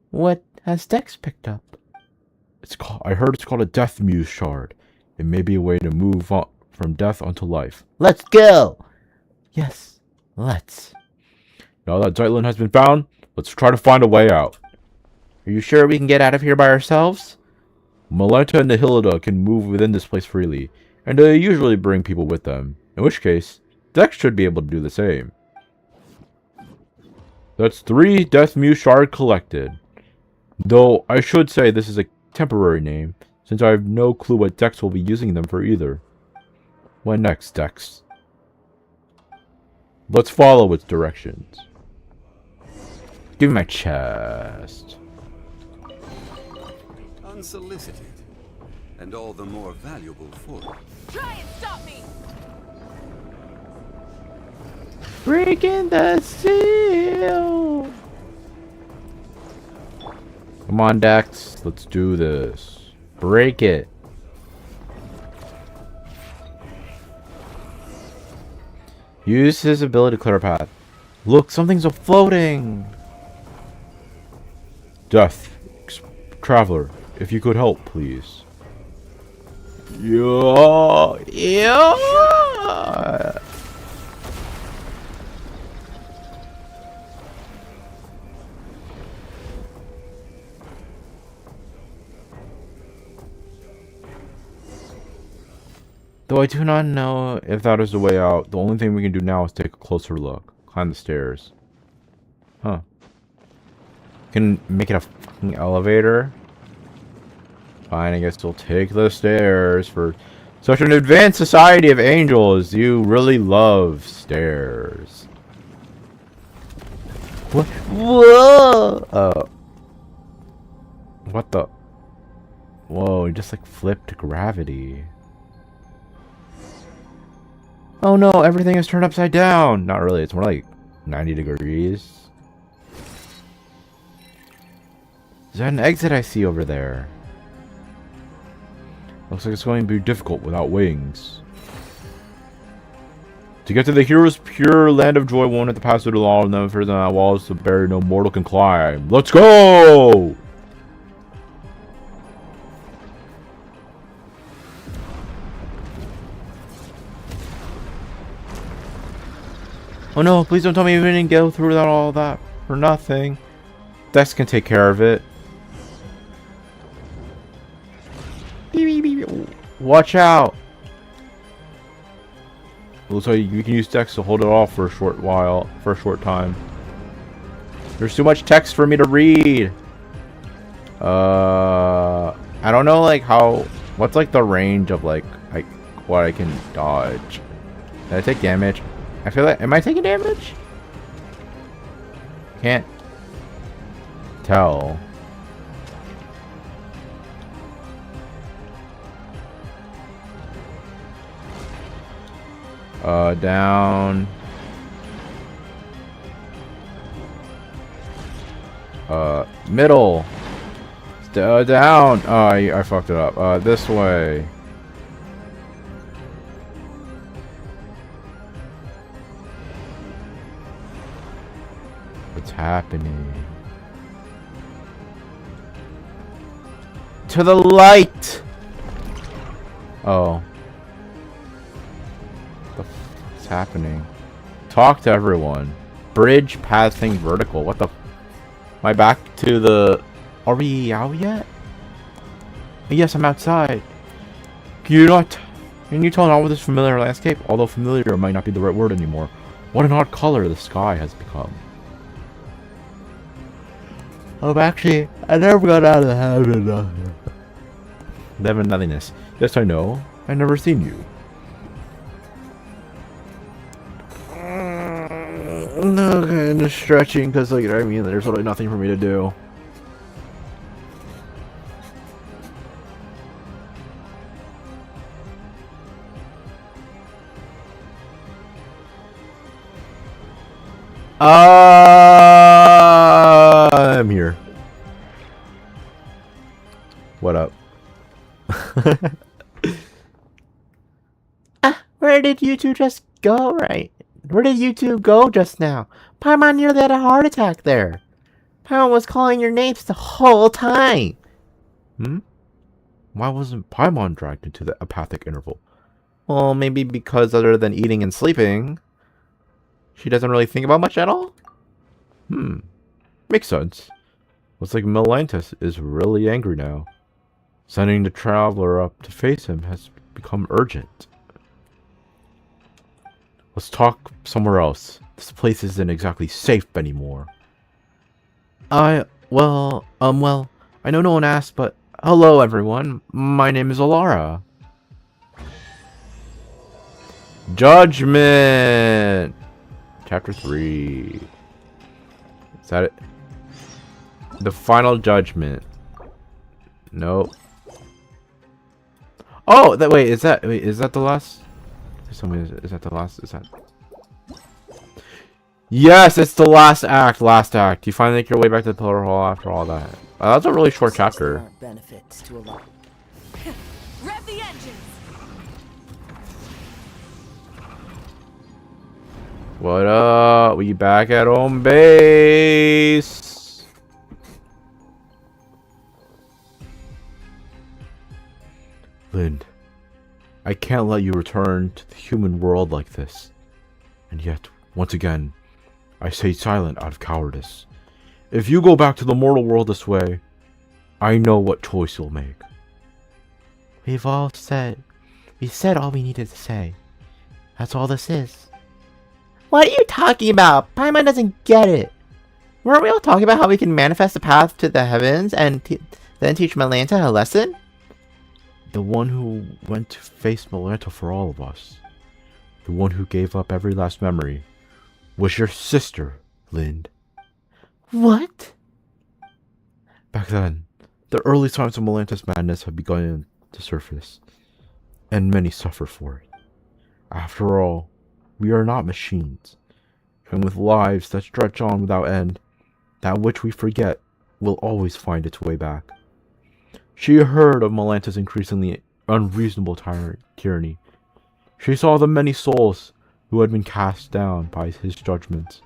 What has Dex picked up? I heard it's called a Death Muse shard. It may be a way to move on from death onto life. Let's go! Yes, let's. Now that Zyland has been found, let's try to find a way out. Are you sure we can get out of here by ourselves? Malenta and Nihilda can move within this place freely, and they usually bring people with them. In which case, Dex should be able to do the same. That's 3 Death Muse shard collected. Though I should say this is a temporary name, since I have no clue what Dex will be using them for either. What next, Dex? Let's follow its directions. Give me my chest. Unsolicited, and all the more valuable for it. Try and stop me! Breaking the seal! Come on, Dex. Let's do this. Break it. Use his ability to clear a path. Look, something's floating. Death. Traveler, if you could help, please. Yeah. Though I do not know if that is the way out, the only thing we can do now is take a closer look. Climb the stairs. Huh. Can make it a fucking elevator? Fine, I guess we'll take the stairs. For such an advanced society of angels, you really love stairs. What? Whoa! What the? Whoa, he just like flipped gravity. Oh no, everything is turned upside down. Not really, it's more like 90 degrees. Is that an exit I see over there? Looks like it's going to be difficult without wings. To get to the hero's pure land of joy, one at the pass through the law, and then further than that walls, the barrier no mortal can climb. Let's go! Oh no, please don't tell me we didn't go through that all that for nothing. Dex can take care of it. Watch out! Looks like you can use Dex to hold it off for a short while, for a short time. There's too much text for me to read. I don't know like what's like the range of like what I can dodge. Did I take damage? I feel like, am I taking damage? Can't tell. Down. Middle. Down. Oh, I fucked it up. This way. What's happening? To the light! Oh. What's happening? Talk to everyone. Bridge passing vertical. What the? Am I back to the... Are we out yet? Yes, I'm outside. Can you tell now with this familiar landscape? Although familiar might not be the right word anymore. What an odd color the sky has become. Oh, actually, I never got out of the habit of Devin nothingness. Yes, I know. I've never seen you. No, kind of stretching because, like, I mean, there's really nothing for me to do. I'm here. What up? Where did you two just go, right? Where did you two go just now? Paimon nearly had a heart attack there. Paimon was calling your names the whole time. Why wasn't Paimon dragged into the apathic interval? Well, maybe because other than eating and sleeping, she doesn't really think about much at all? Makes sense. Looks like Melantis is really angry now. Sending the traveler up to face him has become urgent. Let's talk somewhere else. This place isn't exactly safe anymore. Well, I know no one asked, but hello everyone. My name is Alara. Judgment! Chapter 3. Is that it? The final judgment. Nope. Oh, wait, is that the last? Is that the last? Is that? Yes, it's the last act. Last act. You finally make your way back to the Pillar Hall after all that. That's a really short chapter. Benefits to a lot. Rev the engines. What up? We back at home base. Lind, I can't let you return to the human world like this. And yet, once again, I stay silent out of cowardice. If you go back to the mortal world this way, I know what choice you'll make. We said all we needed to say. That's all this is. What are you talking about? Paimon doesn't get it. Weren't we all talking about how we can manifest the path to the heavens and then teach Melanta a lesson? The one who went to face Melanta for all of us. The one who gave up every last memory. Was your sister, Lind. What? Back then, the early signs of Melanta's madness had begun to surface. And many suffer for it. After all, we are not machines, and with lives that stretch on without end, that which we forget will always find its way back. She heard of Melanta's increasingly unreasonable tyranny. She saw the many souls who had been cast down by his judgments.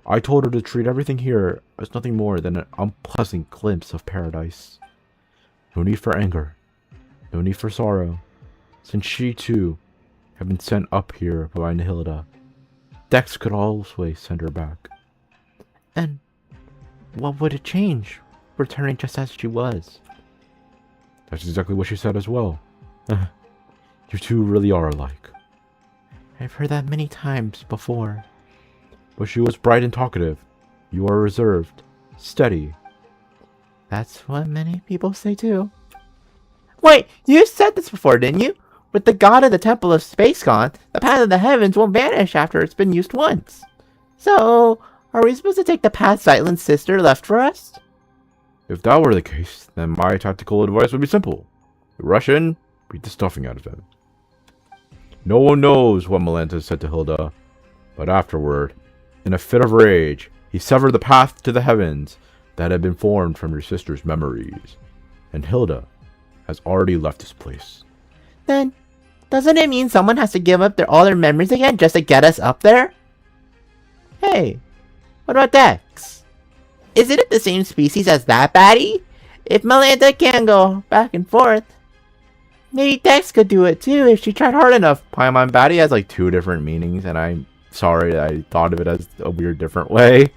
I told her to treat everything here as nothing more than an unpleasant glimpse of paradise. No need for anger, no need for sorrow, since she too had been sent up here by Nihilda. Dex could always send her back. And what would it change, returning just as she was? That's exactly what she said as well. You two really are alike. I've heard that many times before. But she was bright and talkative. You are reserved, steady. That's what many people say too. Wait, you said this before, didn't you? With the god of the Temple of Space gone, the path of the heavens won't vanish after it's been used once. So, are we supposed to take the path Sightland's sister left for us? If that were the case, then my tactical advice would be simple. Rush in, beat the stuffing out of him. No one knows what Melanta said to Hilda, but afterward, in a fit of rage, he severed the path to the heavens that had been formed from your sister's memories, and Hilda has already left this place. Then, doesn't it mean someone has to give up all their memories again just to get us up there? Hey, what about Dex? Isn't it the same species as that baddie? If Melanta can go back and forth, maybe Dex could do it too if she tried hard enough. Paimon baddie has like 2 different meanings, and I'm sorry I thought of it as a weird different way.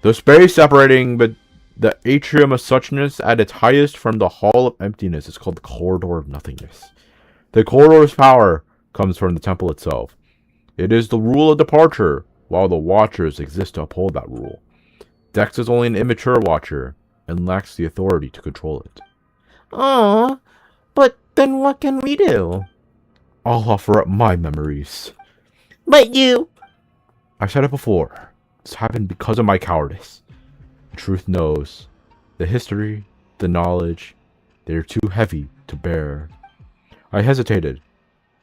The space separating the atrium of suchness at its highest from the hall of emptiness is called the corridor of nothingness. The corridor's power comes from the temple itself. It is the rule of departure, while the watchers exist to uphold that rule. Dex is only an immature watcher, and lacks the authority to control it. Oh, but then what can we do? I'll offer up my memories. But you... I said it before. This happened because of my cowardice. The truth knows. The history, the knowledge, they are too heavy to bear. I hesitated,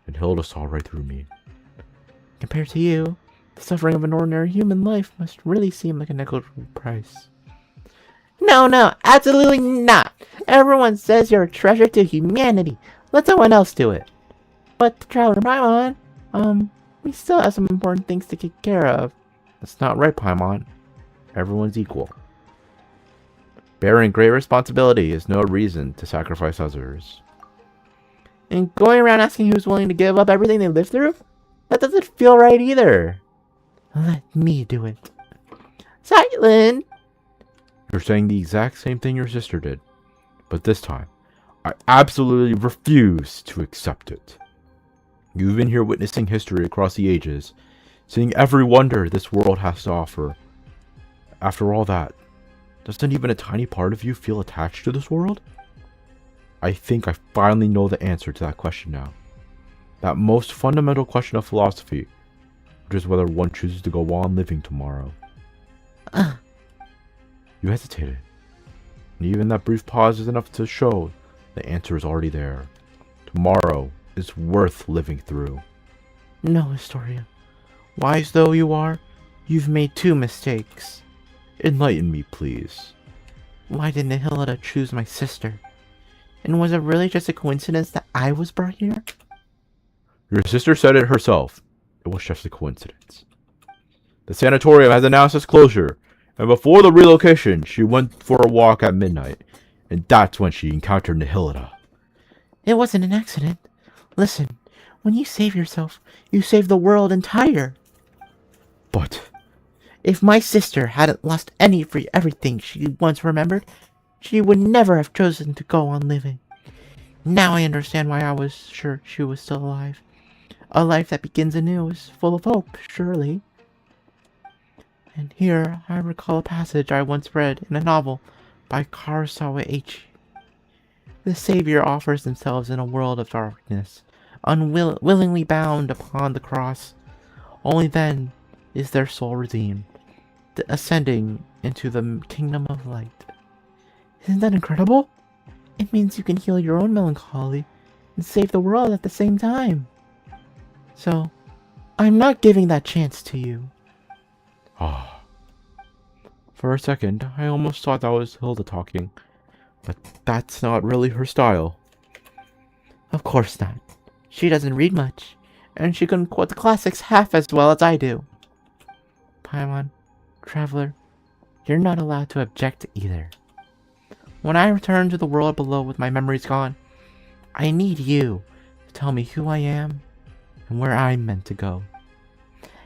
and Hilda saw right through me. Compared to you, the suffering of an ordinary human life must really seem like a negligible price. No, absolutely not. Everyone says you're a treasure to humanity. Let someone else do it. But the Traveler Paimon, we still have some important things to take care of. That's not right, Paimon. Everyone's equal. Bearing great responsibility is no reason to sacrifice others. And going around asking who's willing to give up everything they lived through? That doesn't feel right either. Let me do it. Sightland! You're saying the exact same thing your sister did. But this time, I absolutely refuse to accept it. You've been here witnessing history across the ages, seeing every wonder this world has to offer. After all that, doesn't even a tiny part of you feel attached to this world? I think I finally know the answer to that question now. That most fundamental question of philosophy, which is whether one chooses to go on living tomorrow. You hesitated, and even that brief pause is enough to show the answer is already there. Tomorrow is worth living through. No, Historia. Wise though you are, you've made 2 mistakes. Enlighten me, please. Why did Nihilda choose my sister? And was it really just a coincidence that I was brought here? Your sister said it herself. It was just a coincidence. The sanatorium has announced its closure, and before the relocation, she went for a walk at midnight, and that's when she encountered Nihilda. It wasn't an accident. Listen, when you save yourself, you save the world entire. But if my sister hadn't lost everything she once remembered, she would never have chosen to go on living. Now I understand why I was sure she was still alive. A life that begins anew is full of hope, surely. And here I recall a passage I once read in a novel by Kurosawa Eiichi. The Savior offers themselves in a world of darkness, unwillingly bound upon the cross. Only then is their soul redeemed, ascending into the kingdom of light. Isn't that incredible? It means you can heal your own melancholy and save the world at the same time. So, I'm not giving that chance to you. For a second, I almost thought that was Hilda talking. But that's not really her style. Of course not. She doesn't read much, and she can quote the classics half as well as I do. Paimon, Traveler, you're not allowed to object either. When I return to the world below with my memories gone, I need you to tell me who I am and where I'm meant to go.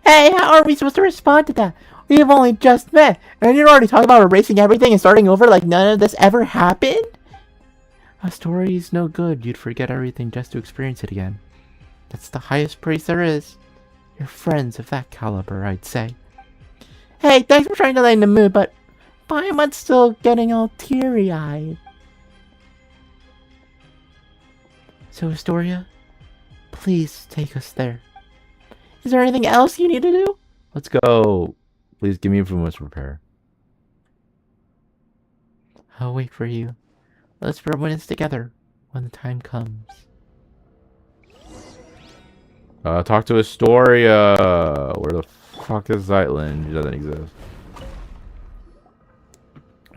Hey, how are we supposed to respond to that? We've only just met, and you're already talking about erasing everything and starting over like none of this ever happened? A story's no good. You'd forget everything just to experience it again. That's the highest praise there is. You're friends of that caliber, I'd say. Hey, thanks for trying to lighten the mood, but Paimon's still getting all teary-eyed. So, Astoria, please take us there. Is there anything else you need to do? Let's go. Please give me influence repair. I'll wait for you. Let's reminisce together when the time comes. Talk to Astoria. Where the fuck is Zeitlin? She doesn't exist.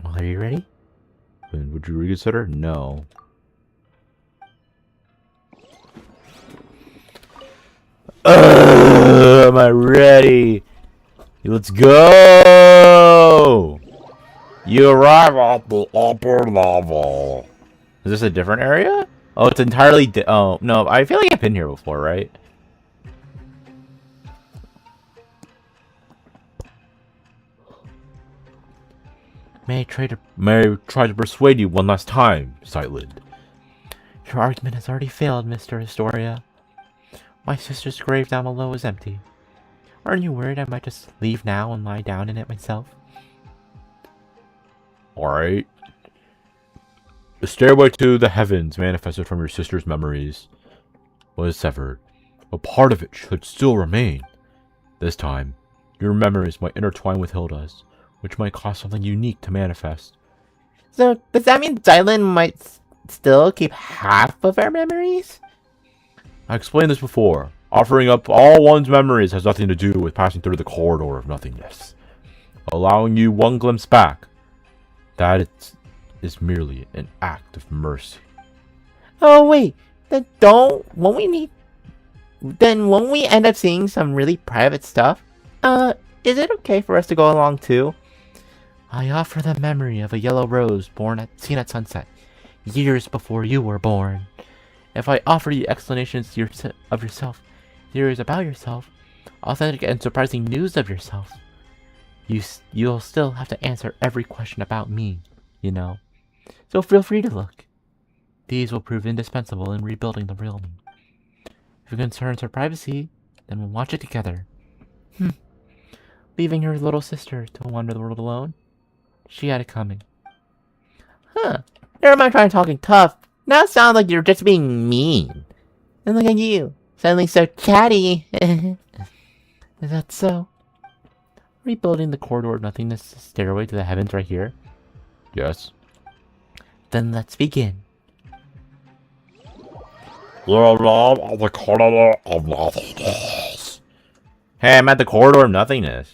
Well, are you ready? Would you reconsider? No. Am I ready? Let's go! You arrive at the upper level. Is this a different area? Oh, it's entirely oh, no, I feel like I've been here before, right? May I try to persuade you one last time, Zeitlin. Your argument has already failed, Mr. Astoria. My sister's grave down below is empty. Aren't you worried I might just leave now and lie down in it myself? Alright. The stairway to the heavens manifested from your sister's memories was severed. A part of it should still remain. This time, your memories might intertwine with Hilda's, which might cause something unique to manifest. So, does that mean Zeitlin might still keep half of our memories? I explained this before. Offering up all one's memories has nothing to do with passing through the corridor of nothingness. Allowing you one glimpse back, that is merely an act of mercy. Oh wait, then won't we end up seeing some really private stuff? Is it okay for us to go along too? I offer the memory of a yellow rose seen at sunset, years before you were born. If I offer you explanations of yourself, theories about yourself, authentic and surprising news of yourself, you'll still have to answer every question about me, you know. So feel free to look. These will prove indispensable in rebuilding the real me. If it concerns her privacy, then we'll watch it together. Leaving her little sister to wander the world alone? She had it coming. Huh. Never mind trying talking tough. Now it sounds like you're just being mean. And look at you. Suddenly so chatty. Is that so? Rebuilding the corridor of nothingness stairway to the heavens right here? Yes. Then let's begin. The corridor of nothingness. Hey, I'm at the corridor of nothingness.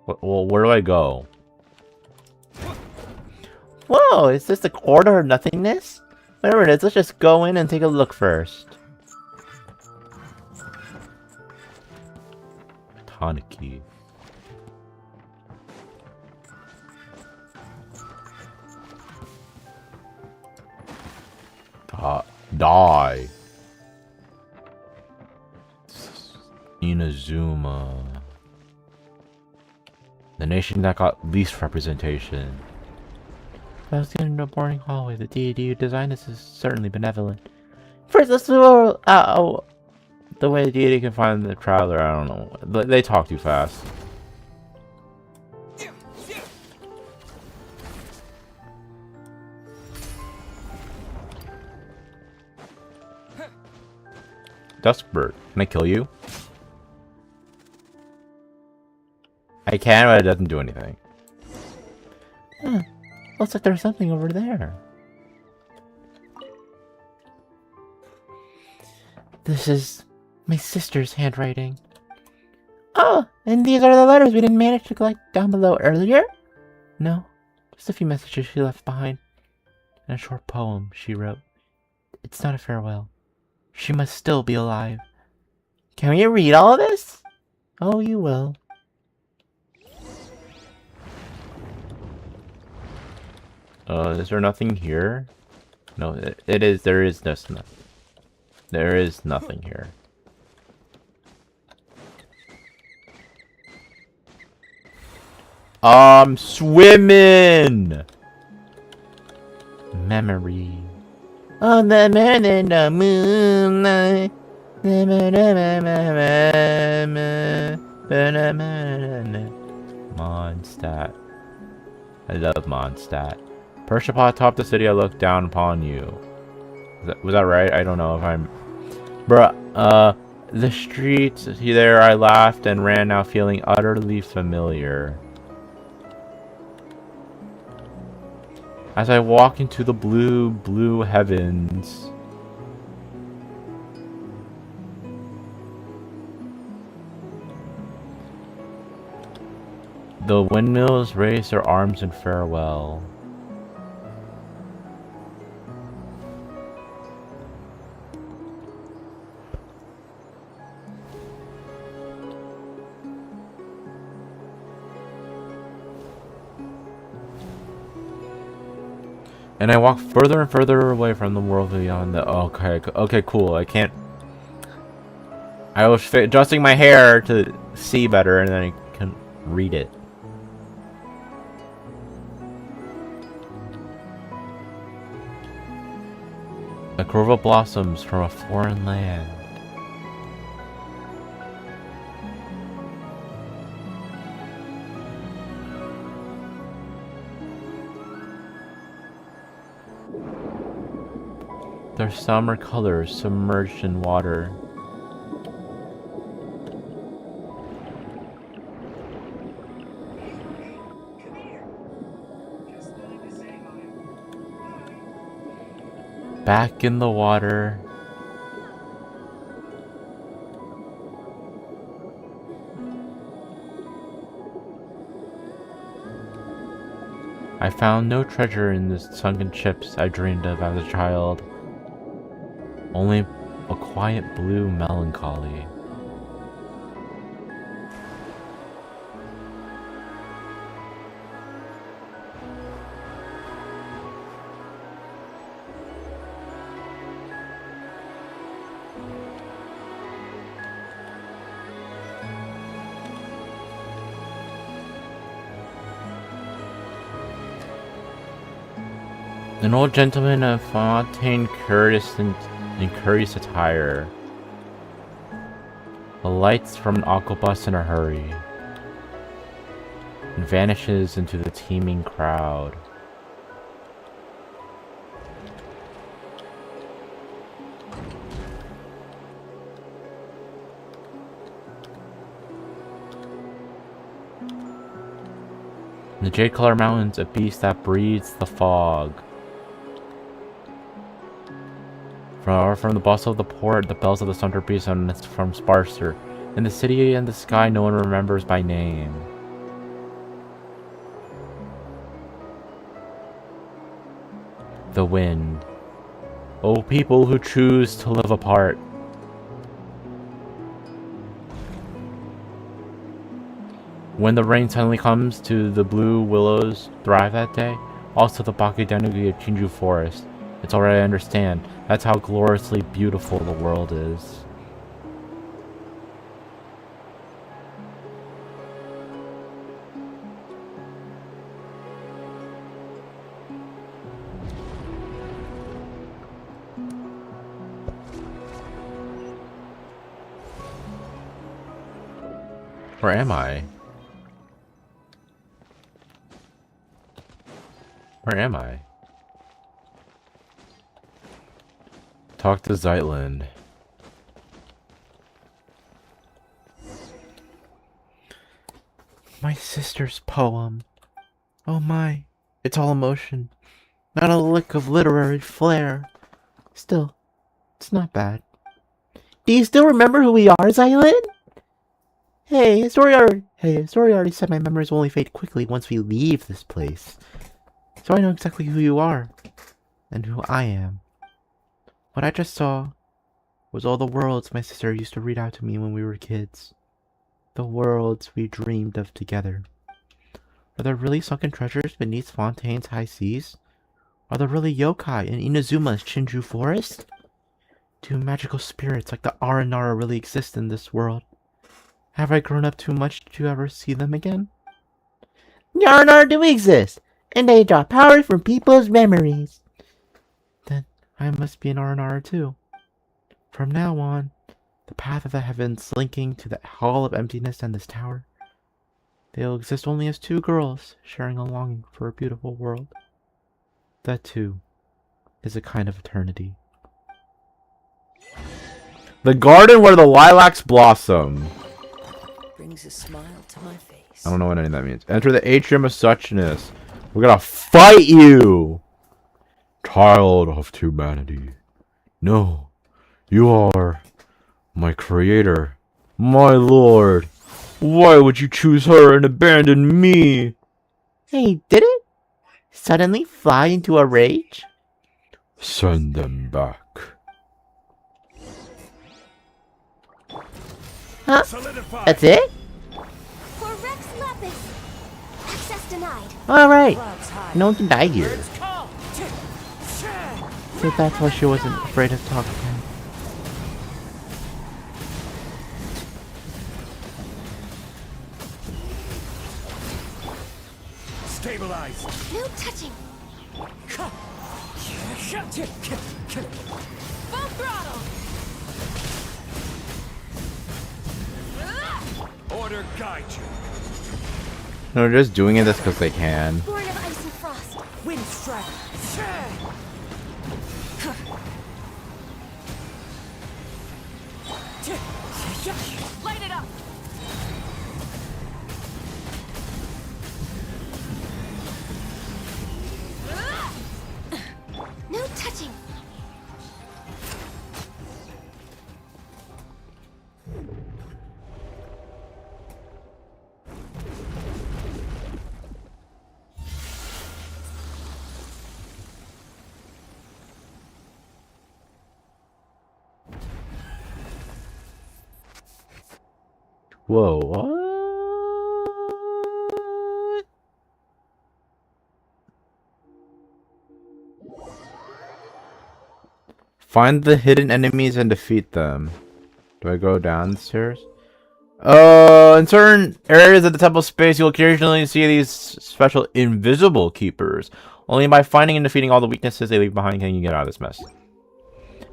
Well, where do I go? Whoa, is this the corridor of nothingness? Whatever it is, let's just go in and take a look first. Taniki. Die. Inazuma. The nation that got least representation. I was getting into a boring hallway. The deity who designed this is certainly benevolent. First, let's do the way the deity can find the traveler, I don't know. They talk too fast. Duskbird, can I kill you? I can, but it doesn't do anything. Huh. Looks like there's something over there. This is my sister's handwriting. Oh, and these are the letters we didn't manage to collect down below earlier? No, just a few messages she left behind. And a short poem she wrote. It's not a farewell. She must still be alive. Can we read all of this? Oh, you will. Is there nothing here? No, it is. There is nothing. There is nothing here. Swimming! Memory. On the moon and the moonlight. Mondstadt. I love Mondstadt. Perched upon top of the city, I look down upon you. Was that right? I don't know if I'm... Bruh, the streets there, I laughed and ran, now feeling utterly familiar. As I walk into the blue, blue heavens. The windmills raise their arms in farewell. And I walk further and further away from the world beyond the... Okay, cool. I can't... I was adjusting my hair to see better, and then I can read it. A grove of blossoms from a foreign land. Their summer colors submerged in water. Back in the water. I found no treasure in the sunken ships I dreamed of as a child. Only a quiet blue melancholy. An old gentleman of Fontaine courteous in curious attire alights from an aquabus in a hurry and vanishes into the teeming crowd. In the Jade Color Mountains, a beast that breathes the fog. From the bustle of the port, the bells of the thunder beat from sparser. In the city and the sky, no one remembers by name. The wind. Oh, people who choose to live apart. When the rain suddenly comes, to the blue willows thrive that day. Also the Bakudenugi of Chinju Forest. It's alright, I understand. That's how gloriously beautiful the world is. Where am I? Where am I? Talk to Zeitland. My sister's poem. Oh my, it's all emotion. Not a lick of literary flair. Still, it's not bad. Do you still remember who we are, Zeitland? Hey, a story already said my memories will only fade quickly once we leave this place. So I know exactly who you are. And who I am. What I just saw was all the worlds my sister used to read out to me when we were kids. The worlds we dreamed of together. Are there really sunken treasures beneath Fontaine's high seas? Are there really yokai in Inazuma's Shinju forest? Do magical spirits like the Aranara really exist in this world? Have I grown up too much to ever see them again? The Aranara do exist, and they draw power from people's memories. Then I must be an Aranara too. From now on, the path of the heavens linking to the Hall of Emptiness and this tower, they'll exist only as two girls sharing a longing for a beautiful world. That too is a kind of eternity. The garden where the lilacs blossom. Brings a smile to my face. I don't know what any of that means. Enter the atrium of suchness. We're gonna fight you! Child of humanity. No, you are my creator. My lord. Why would you choose her and abandon me? Hey, did it suddenly fly into a rage? Send them back. Huh? That's it? For Rex Lapis. Access denied. Alright. No one can die here. So that's why she wasn't afraid of talking to him. Stabilize. No touching. Full throttle! Order guide you. No, they're just doing it just because they can. Born of ice and frost. Wind strike. Light it up! No touching. Whoa, what? Find the hidden enemies and defeat them. Do I go downstairs? In certain areas of the temple space, you'll occasionally see these special invisible keepers. Only by finding and defeating all the weaknesses they leave behind can you get out of this mess.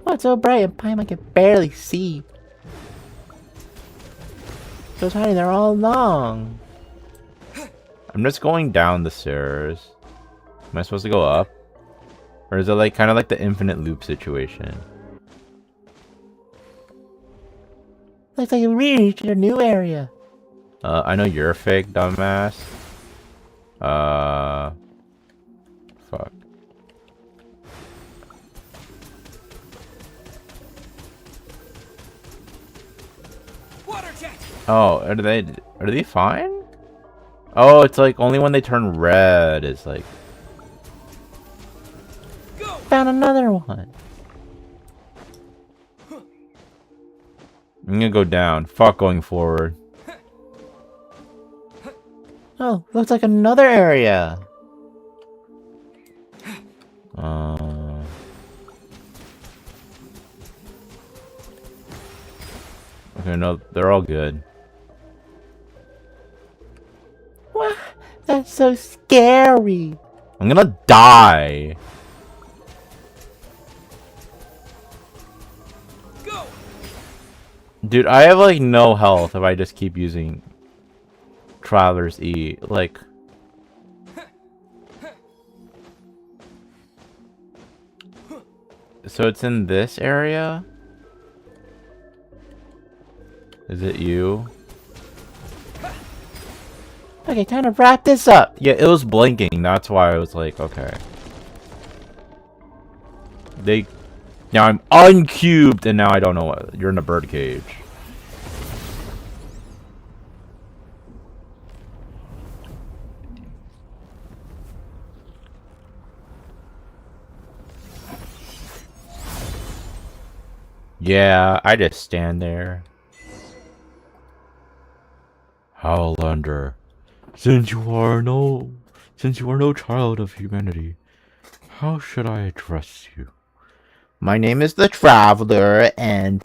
Oh, it's so bright and Paimon can barely see. She was hiding there all along. I'm just going down the stairs. Am I supposed to go up? Or is it like kind of like the infinite loop situation? Looks like we reached a new area. I know you're a fake dumbass. Fuck. Water jet. Oh, are they fine? Oh, it's like only when they turn red is like. Found another one. I'm gonna go down. Fuck going forward. Oh, looks like another area. Okay, no, they're all good. What? That's so scary. I'm gonna die. Dude, I have like no health if I just keep using Traveler's E. Like, so it's in this area? Is it you? Okay, time to wrap this up. Yeah, it was blinking. That's why I was like, okay. Now I'm uncubed, and now I don't know what. You're in a bird cage. Yeah, I just stand there. Howlander, since you are no child of humanity, how should I address you? My name is the Traveler, and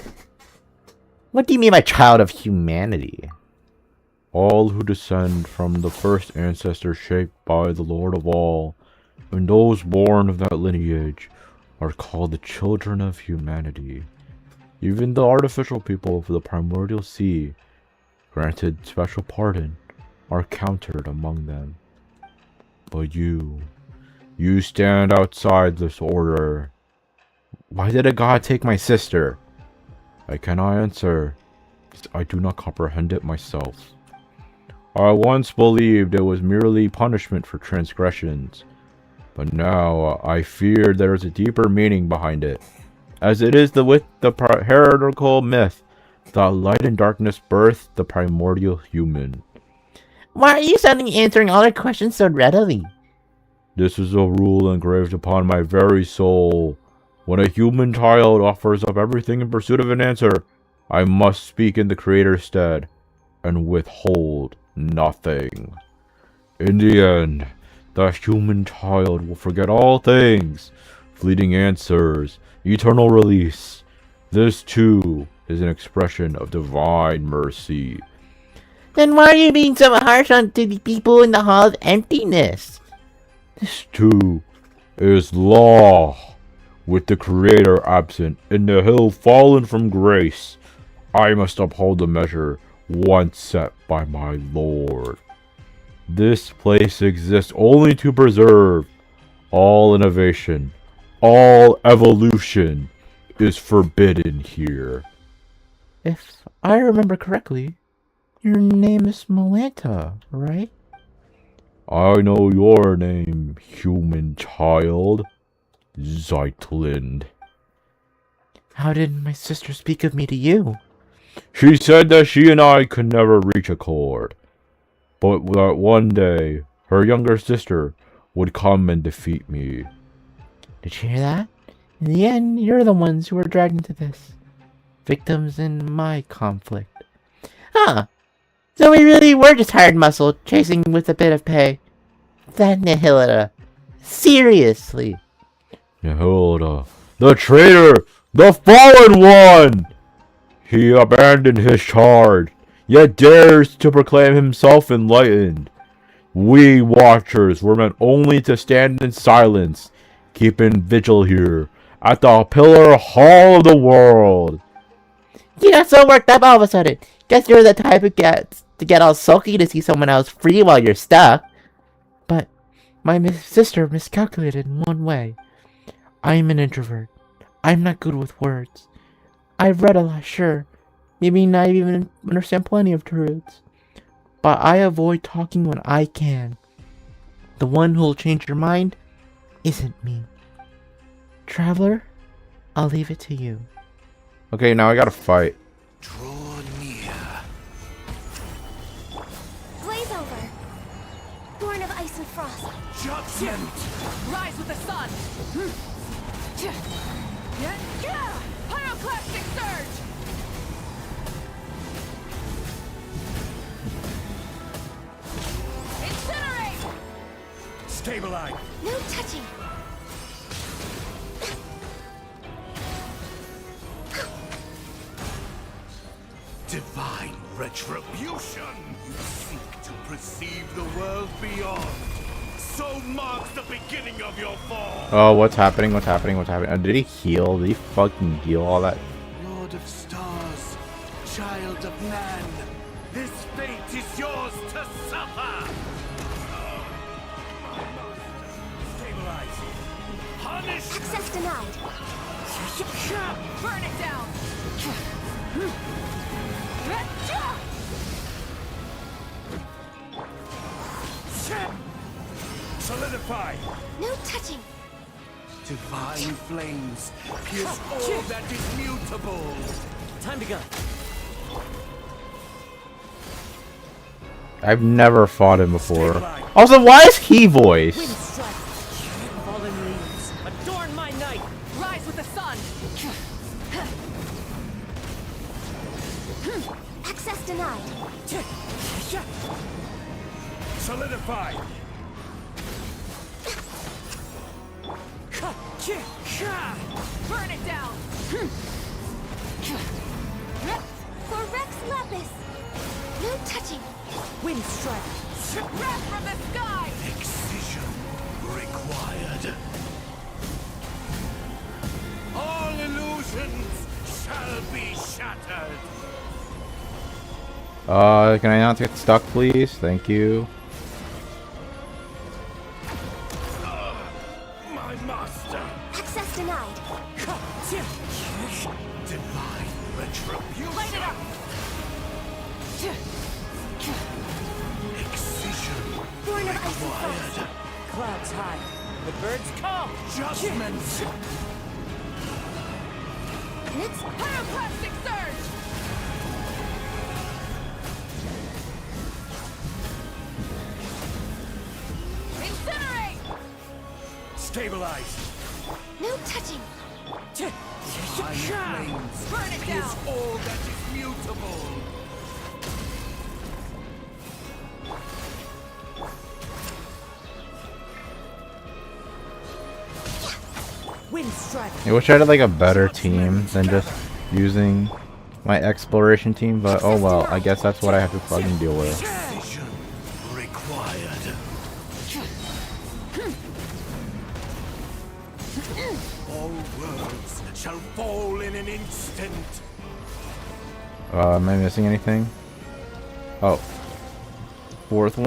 what do you mean by child of humanity? All who descend from the first ancestor shaped by the Lord of all, and those born of that lineage, are called the children of humanity. Even the artificial people of the primordial sea, granted special pardon, are counted among them. But you stand outside this order. Why did a god take my sister? I cannot answer, because I do not comprehend it myself. I once believed it was merely punishment for transgressions, but now I fear there is a deeper meaning behind it, as it is with the heretical myth that light and darkness birthed the primordial human. Why are you suddenly answering all our questions so readily? This is a rule engraved upon my very soul. When a human child offers up everything in pursuit of an answer, I must speak in the Creator's stead, and withhold nothing. In the end, the human child will forget all things, fleeting answers, eternal release. This too is an expression of divine mercy. Then why are you being so harsh on to the people in the Hall of Emptiness? This too is law. With the Creator absent and the hill fallen from grace, I must uphold the measure once set by my Lord. This place exists only to preserve. All innovation, all evolution is forbidden here. If I remember correctly, your name is Melanta, right? I know your name, human child. Zeitlin. How did my sister speak of me to you? She said that she and I could never reach accord, but that one day her younger sister would come and defeat me. Did you hear that? In the end, you're the ones who were dragged into this. Victims in my conflict. Huh. So we really were just hired muscle, chasing with a bit of pay. That Nihilita. Seriously. Nihilita. The traitor! The fallen one! He abandoned his charge, yet dares to proclaim himself enlightened. We Watchers were meant only to stand in silence, keeping vigil here, at the Pillar Hall of the World. You got so worked up all of a sudden. Guess you're the type who gets to get all sulky to see someone else free while you're stuck. But my sister miscalculated in one way. I'm an introvert. I'm not good with words. I've read a lot, sure. Maybe not even understand plenty of truths. But I avoid talking when I can. The one who'll change your mind isn't me. Traveler, I'll leave it to you. Okay, now I gotta fight. Draw near. Blaze over. Born of ice and frost. Judgment. Rise with the sun. Pyroclastic surge. Incinerate. Stabilize. No touching. Divine retribution. You seek to perceive the world beyond. So marks the beginning of your fall. Oh, what's happening? What's happening? What's happening? Did he heal? Did he fucking heal all that? Lord of stars, child of man, this fate is yours to suffer. Stabilize. Punish. Access denied. Burn it down. Solidify. No touching. Divine flames pierce all that is mutable. Time to go. I've never fought him before. Also, why is he voiced? Wind strike. Fallen leaves. Adorn my night. Rise with the sun. Access denied. Solidify! Burn it down! For Rex Lapis. No touching. Wind strike. Wrath from the sky! Excision required. All illusions shall be shattered. Can I not get stuck, please? Thank you. My master. Access denied. Divine retribution. Light it up! Excision Born of ice and frost. required. Clouds high. The birds call. Judgment. Pyroclastic surge! Incinerate! Stabilize. No touching. My flames Burn it is down! all that is mutable. Wind strike. I wish I had like a better team than just using my exploration team, but oh well, I guess that's what I have to fucking deal with. Precision required. All worlds shall fall in an instant. Am I missing anything? Oh. Fifth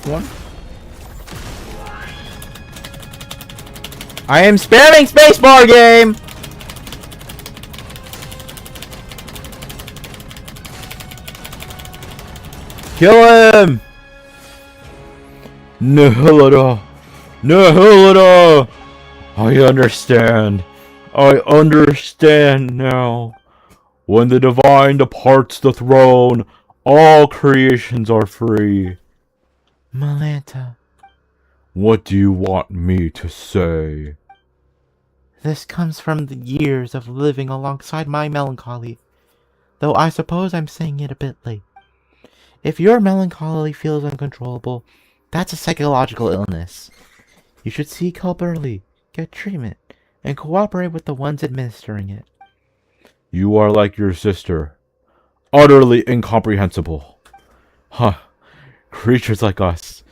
one? I am spamming spacebar game! Kill him! Nihilita! Nihilita! I understand. I understand now. When the divine departs the throne, all creations are free. Malanta. What do you want me to say? This comes from the years of living alongside my melancholy, though I suppose I'm saying it a bit late. If your melancholy feels uncontrollable, that's a psychological illness. You should seek help early, get treatment, and cooperate with the ones administering it. You are like your sister. Utterly incomprehensible. Huh. Creatures like us.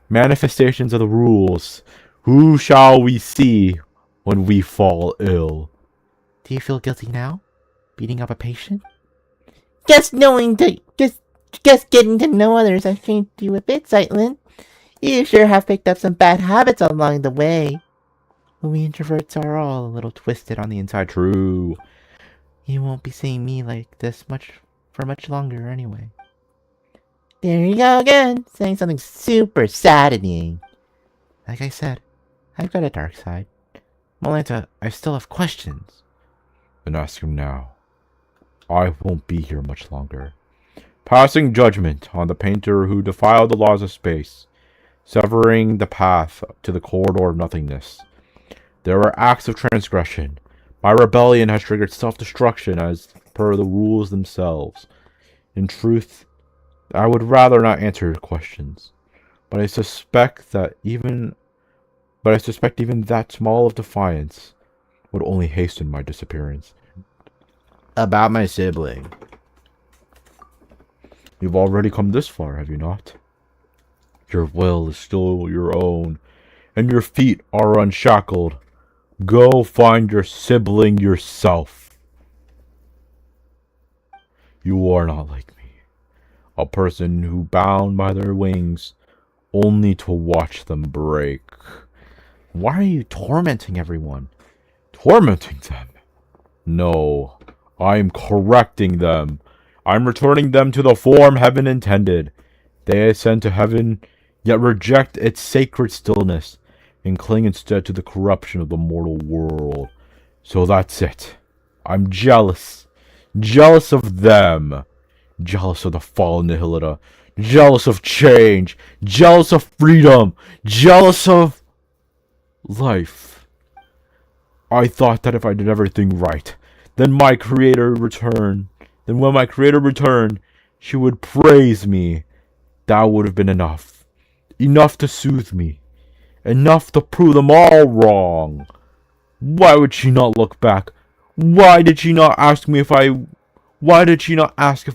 Manifestations of the rules. Who shall we see when we fall ill? Do you feel guilty now? Beating up a patient? Just getting to know others has changed you a bit, Zeitlin. You sure have picked up some bad habits along the way. We introverts are all a little twisted on the inside. True. You won't be seeing me like this for much longer anyway. There you go again, saying something super saddening. Like I said, I've got a dark side. Malanta, I still have questions. Then ask him now. I won't be here much longer. Passing judgment on the painter who defiled the laws of space, severing the path to the corridor of nothingness. There were acts of transgression. My rebellion has triggered self-destruction as per the rules themselves. In truth, I would rather not answer your questions, but I suspect even that small of defiance would only hasten my disappearance. About my sibling. You've already come this far, have you not? Your will is still your own, and your feet are unshackled. Go find your sibling yourself. You are not like me. A person who bound by their wings only to watch them break. Why are you tormenting everyone? Tormenting them? No, I'm correcting them. I'm returning them to the form heaven intended. They ascend to heaven, yet reject its sacred stillness, and cling instead to the corruption of the mortal world. So that's it. I'm jealous. Jealous of them. Jealous of the fallen Nihilita. Jealous of change. Jealous of freedom. Jealous of life. I thought that if I did everything right, then my creator would return Then when my creator returned, she would praise me. That would have been enough. Enough to soothe me. Enough to prove them all wrong. Why would she not look back? Why did she not ask if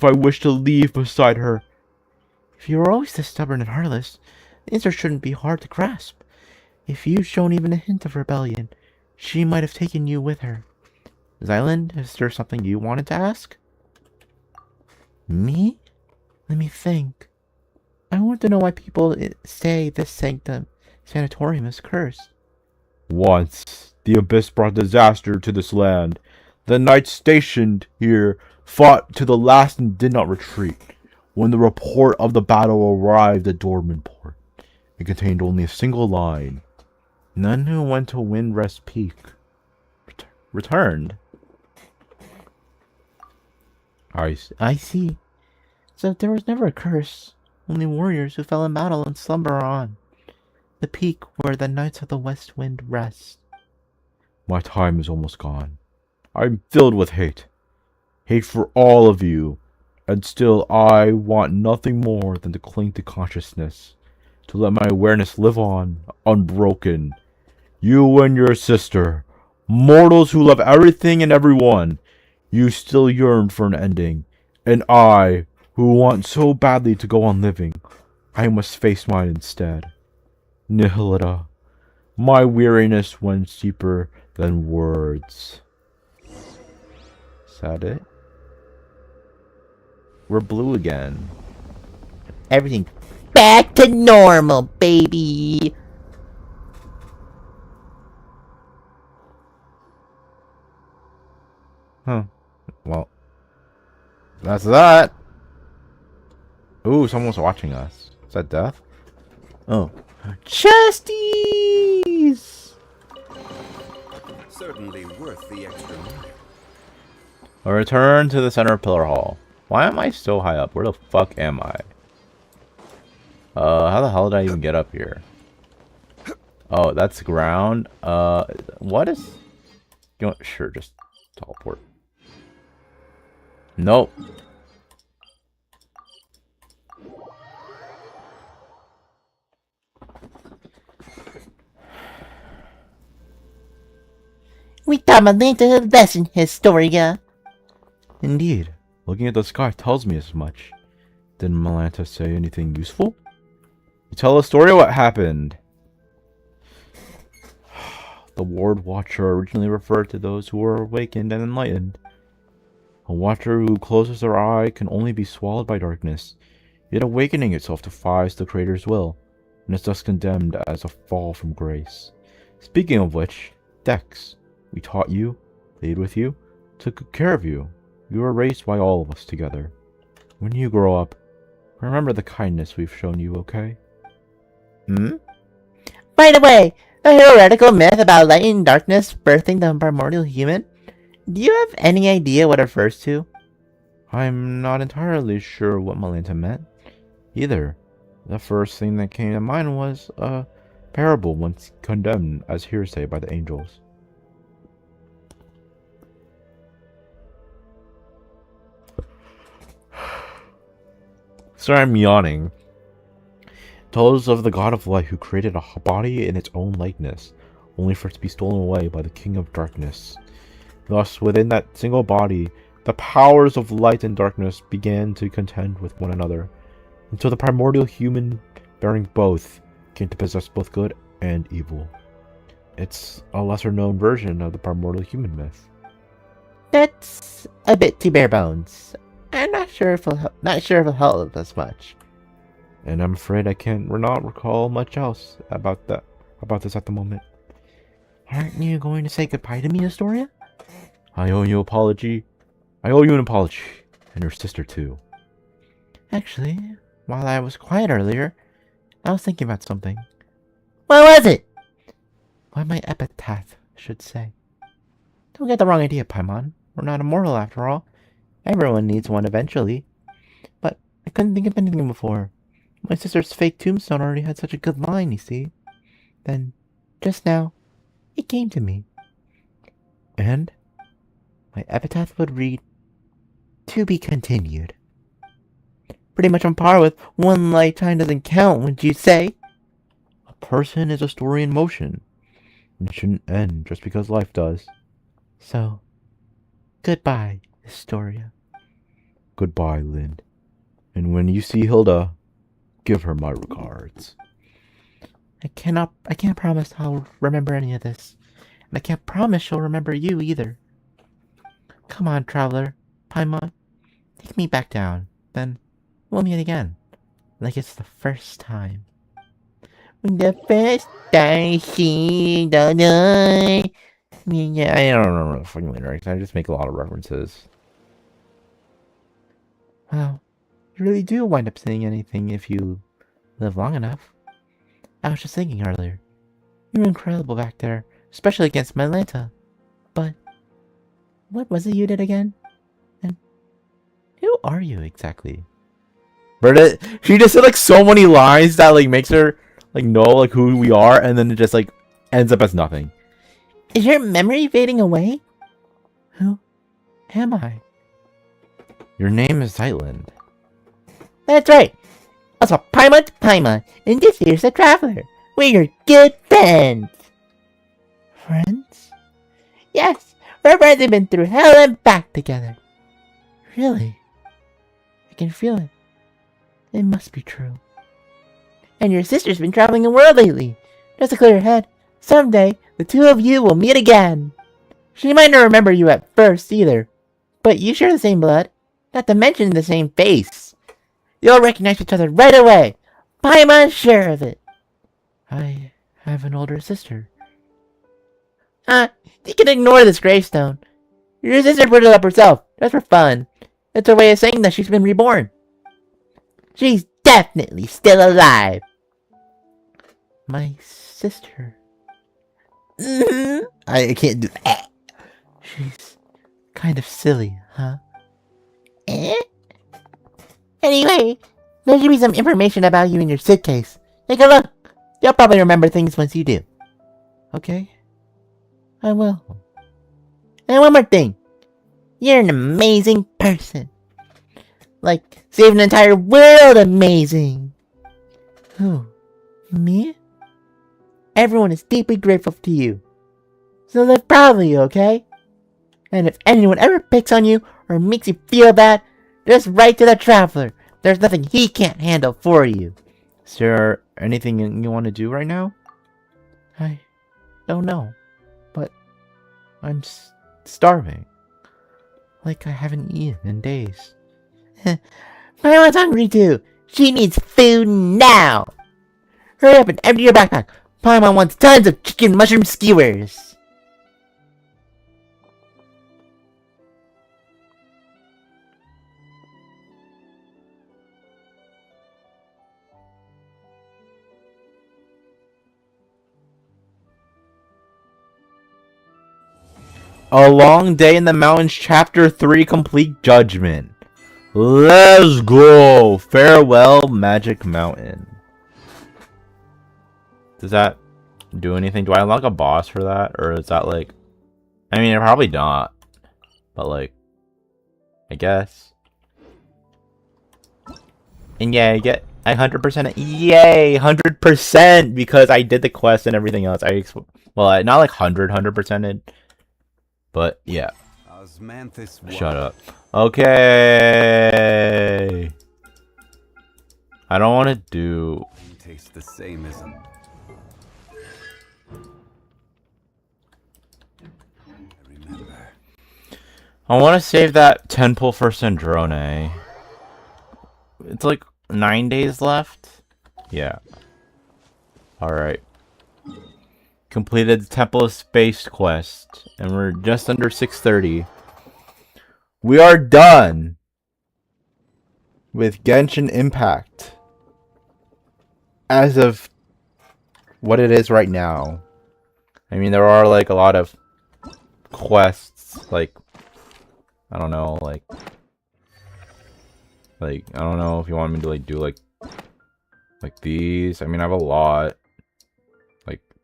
I wished to leave beside her? If you were always this stubborn and heartless, the answer shouldn't be hard to grasp. If you'd shown even a hint of rebellion, she might have taken you with her. Zyland, is there something you wanted to ask? Me? Let me think. I want to know why people say this sanatorium is cursed. Once, the Abyss brought disaster to this land. The knights stationed here fought to the last and did not retreat. When the report of the battle arrived at Dormanport, it contained only a single line. None who went to Windrest Peak returned. I see. So there was never a curse, only warriors who fell in battle and slumber on. The peak where the Knights of the West Wind rest. My time is almost gone. I'm filled with hate. Hate for all of you. And still I want nothing more than to cling to consciousness. To let my awareness live on, unbroken. You and your sister, mortals who love everything and everyone, you still yearn for an ending. And I, who want so badly to go on living, I must face mine instead. Nihilita, my weariness went deeper than words. Is that it? We're blue again. Everything back to normal, baby! Huh. Well, that's that. Ooh, someone's watching us. Is that Death? Oh. Chesties! Certainly worth the extra money. A return to the center of Pillar Hall. Why am I so high up? Where the fuck am I? How the hell did I even get up here? Oh, that's ground. What is... You know, sure, just teleport. Nope. We got a little lesson, Historia. Indeed. Looking at the sky tells me as much. Didn't Malanta say anything useful? You tell Historia what happened. The Ward Watcher originally referred to those who were awakened and enlightened. A watcher who closes their eye can only be swallowed by darkness, yet awakening itself defies the Creator's will, and is thus condemned as a fall from grace. Speaking of which, Dex, we taught you, played with you, took good care of you. You were raised by all of us together. When you grow up, remember the kindness we've shown you, okay? By the way, a heretical myth about light and darkness birthing the primordial human? Do you have any idea what it refers to? I'm not entirely sure what Malanta meant, either. The first thing that came to mind was a parable once condemned as hearsay by the angels. Sorry, I'm yawning. Tells of the god of light who created a body in its own likeness, only for it to be stolen away by the king of darkness. Thus, within that single body, the powers of light and darkness began to contend with one another, until the primordial human, bearing both, came to possess both good and evil. It's a lesser-known version of the primordial human myth. That's a bit too bare bones. I'm not sure if it'll help us much. And I'm afraid I not recall much else about this at the moment. Aren't you going to say goodbye to me, Astoria? I owe you an apology. And your sister too. Actually, while I was quiet earlier, I was thinking about something. What was it? What my epitaph should say. Don't get the wrong idea, Paimon. We're not immortal after all. Everyone needs one eventually. But I couldn't think of anything before. My sister's fake tombstone already had such a good line, you see. Then, just now, it came to me. And my epitaph would read, To be continued. Pretty much on par with One Lifetime Doesn't Count, would you say? A person is a story in motion. It shouldn't end just because life does. So, goodbye, Historia. Goodbye, Lind. And when you see Hilda, give her my regards. I can't promise I'll remember any of this. And I can't promise she'll remember you either. Come on, traveler. Paimon, take me back down. Then we'll meet again. Like it's the first time. When the first time she died. Yeah, I don't remember the fucking lyrics. I just make a lot of references. Well, you really do wind up saying anything if you live long enough. I was just thinking earlier. You were incredible back there, especially against Mylanta. But what was it you did again? And who are you exactly? But she just said like so many lines that like makes her like know like who we are, and then it just like ends up as nothing. Is your memory fading away? Who am I? Your name is Sightland. That's right. Also, Paimon to Paimon, and this here's the Traveler. We're your good friends. Friends? Yes, we're friends who've been through hell and back together. Really? I can feel it. It must be true. And your sister's been traveling the world lately. Just to clear her head, someday the two of you will meet again. She might not remember you at first either, but you share the same blood, not to mention the same face. You'll recognize each other right away. Paimon's sure of it. I have an older sister. You can ignore this gravestone. Your sister put it up herself, just for fun. It's her way of saying that she's been reborn. She's definitely still alive. My sister. I can't do that. She's kind of silly, huh? Anyway, there should be some information about you in your suitcase. Take a look. You'll probably remember things once you do. Okay? I will. And one more thing. You're an amazing person. Like, saving an entire world amazing. Who? Me? Everyone is deeply grateful to you. So live proudly, okay? And if anyone ever picks on you or makes you feel bad, just write to the Traveler. There's nothing he can't handle for you. Is there anything you want to do right now? I don't know. But I'm starving. Like I haven't eaten in days. Mama's hungry too. She needs food now. Hurry up and empty your backpack. Paimon wants tons of chicken mushroom skewers. A Long Day in the Mountains, Chapter 3, Complete Judgment. Let's go! Farewell, Magic Mountain. Does that do anything? Do I unlock a boss for that? Or is that like... I mean, probably not. But like... I guess. And yeah, I get 100%. Yay! 100%! Because I did the quest and everything else. Well, not like 100%ed. But yeah. Shut up. Okay. I don't want to do. Tastes the same, isn't it? I want to save that temple for Sandrone. It's like 9 days left. Yeah. All right. Completed the Temple of Space quest, and we're just under 6:30. We are done with Genshin Impact as of what it is right now. I mean, there are like a lot of quests, like I don't know, like I don't know if you want me to like do like these. I mean, I have a lot.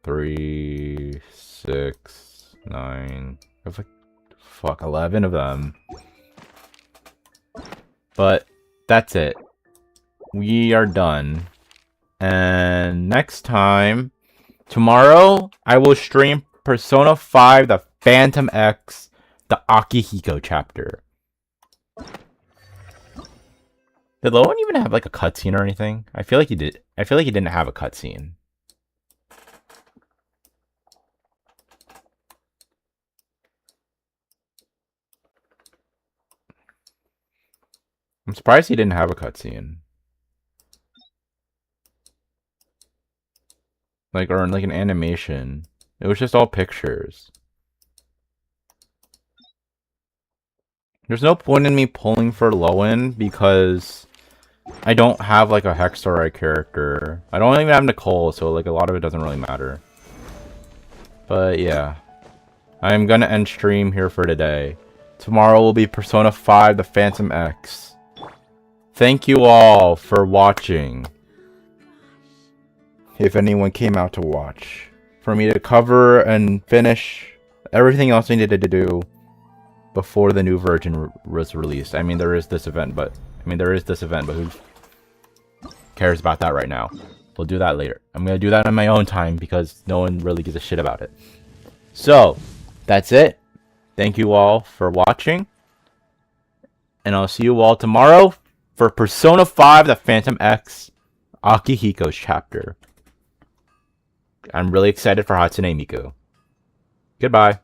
3, 6, 9. I have like 11 of them. But that's it. We are done. And next time, tomorrow, I will stream Persona 5, the Phantom X, the Akihiko chapter. Did Lohen even have like a cutscene or anything? I feel like he did. I feel like he didn't have a cutscene. I'm surprised he didn't have a cutscene. Like, or like an animation. It was just all pictures. There's no point in me pulling for Lohen because I don't have like a Hexorite character. I don't even have Nicole, so like a lot of it doesn't really matter. But yeah. I'm gonna end stream here for today. Tomorrow will be Persona 5, the Phantom X. Thank you all for watching. If anyone came out to watch. For me to cover and finish everything else I needed to do before the new version was released. I mean, there is this event, but who cares about that right now? We'll do that later. I'm gonna do that on my own time because no one really gives a shit about it. So, that's it. Thank you all for watching. And I'll see you all tomorrow for Persona 5, the Phantom X, Akihiko's chapter. I'm really excited for Hatsune Miku. Goodbye.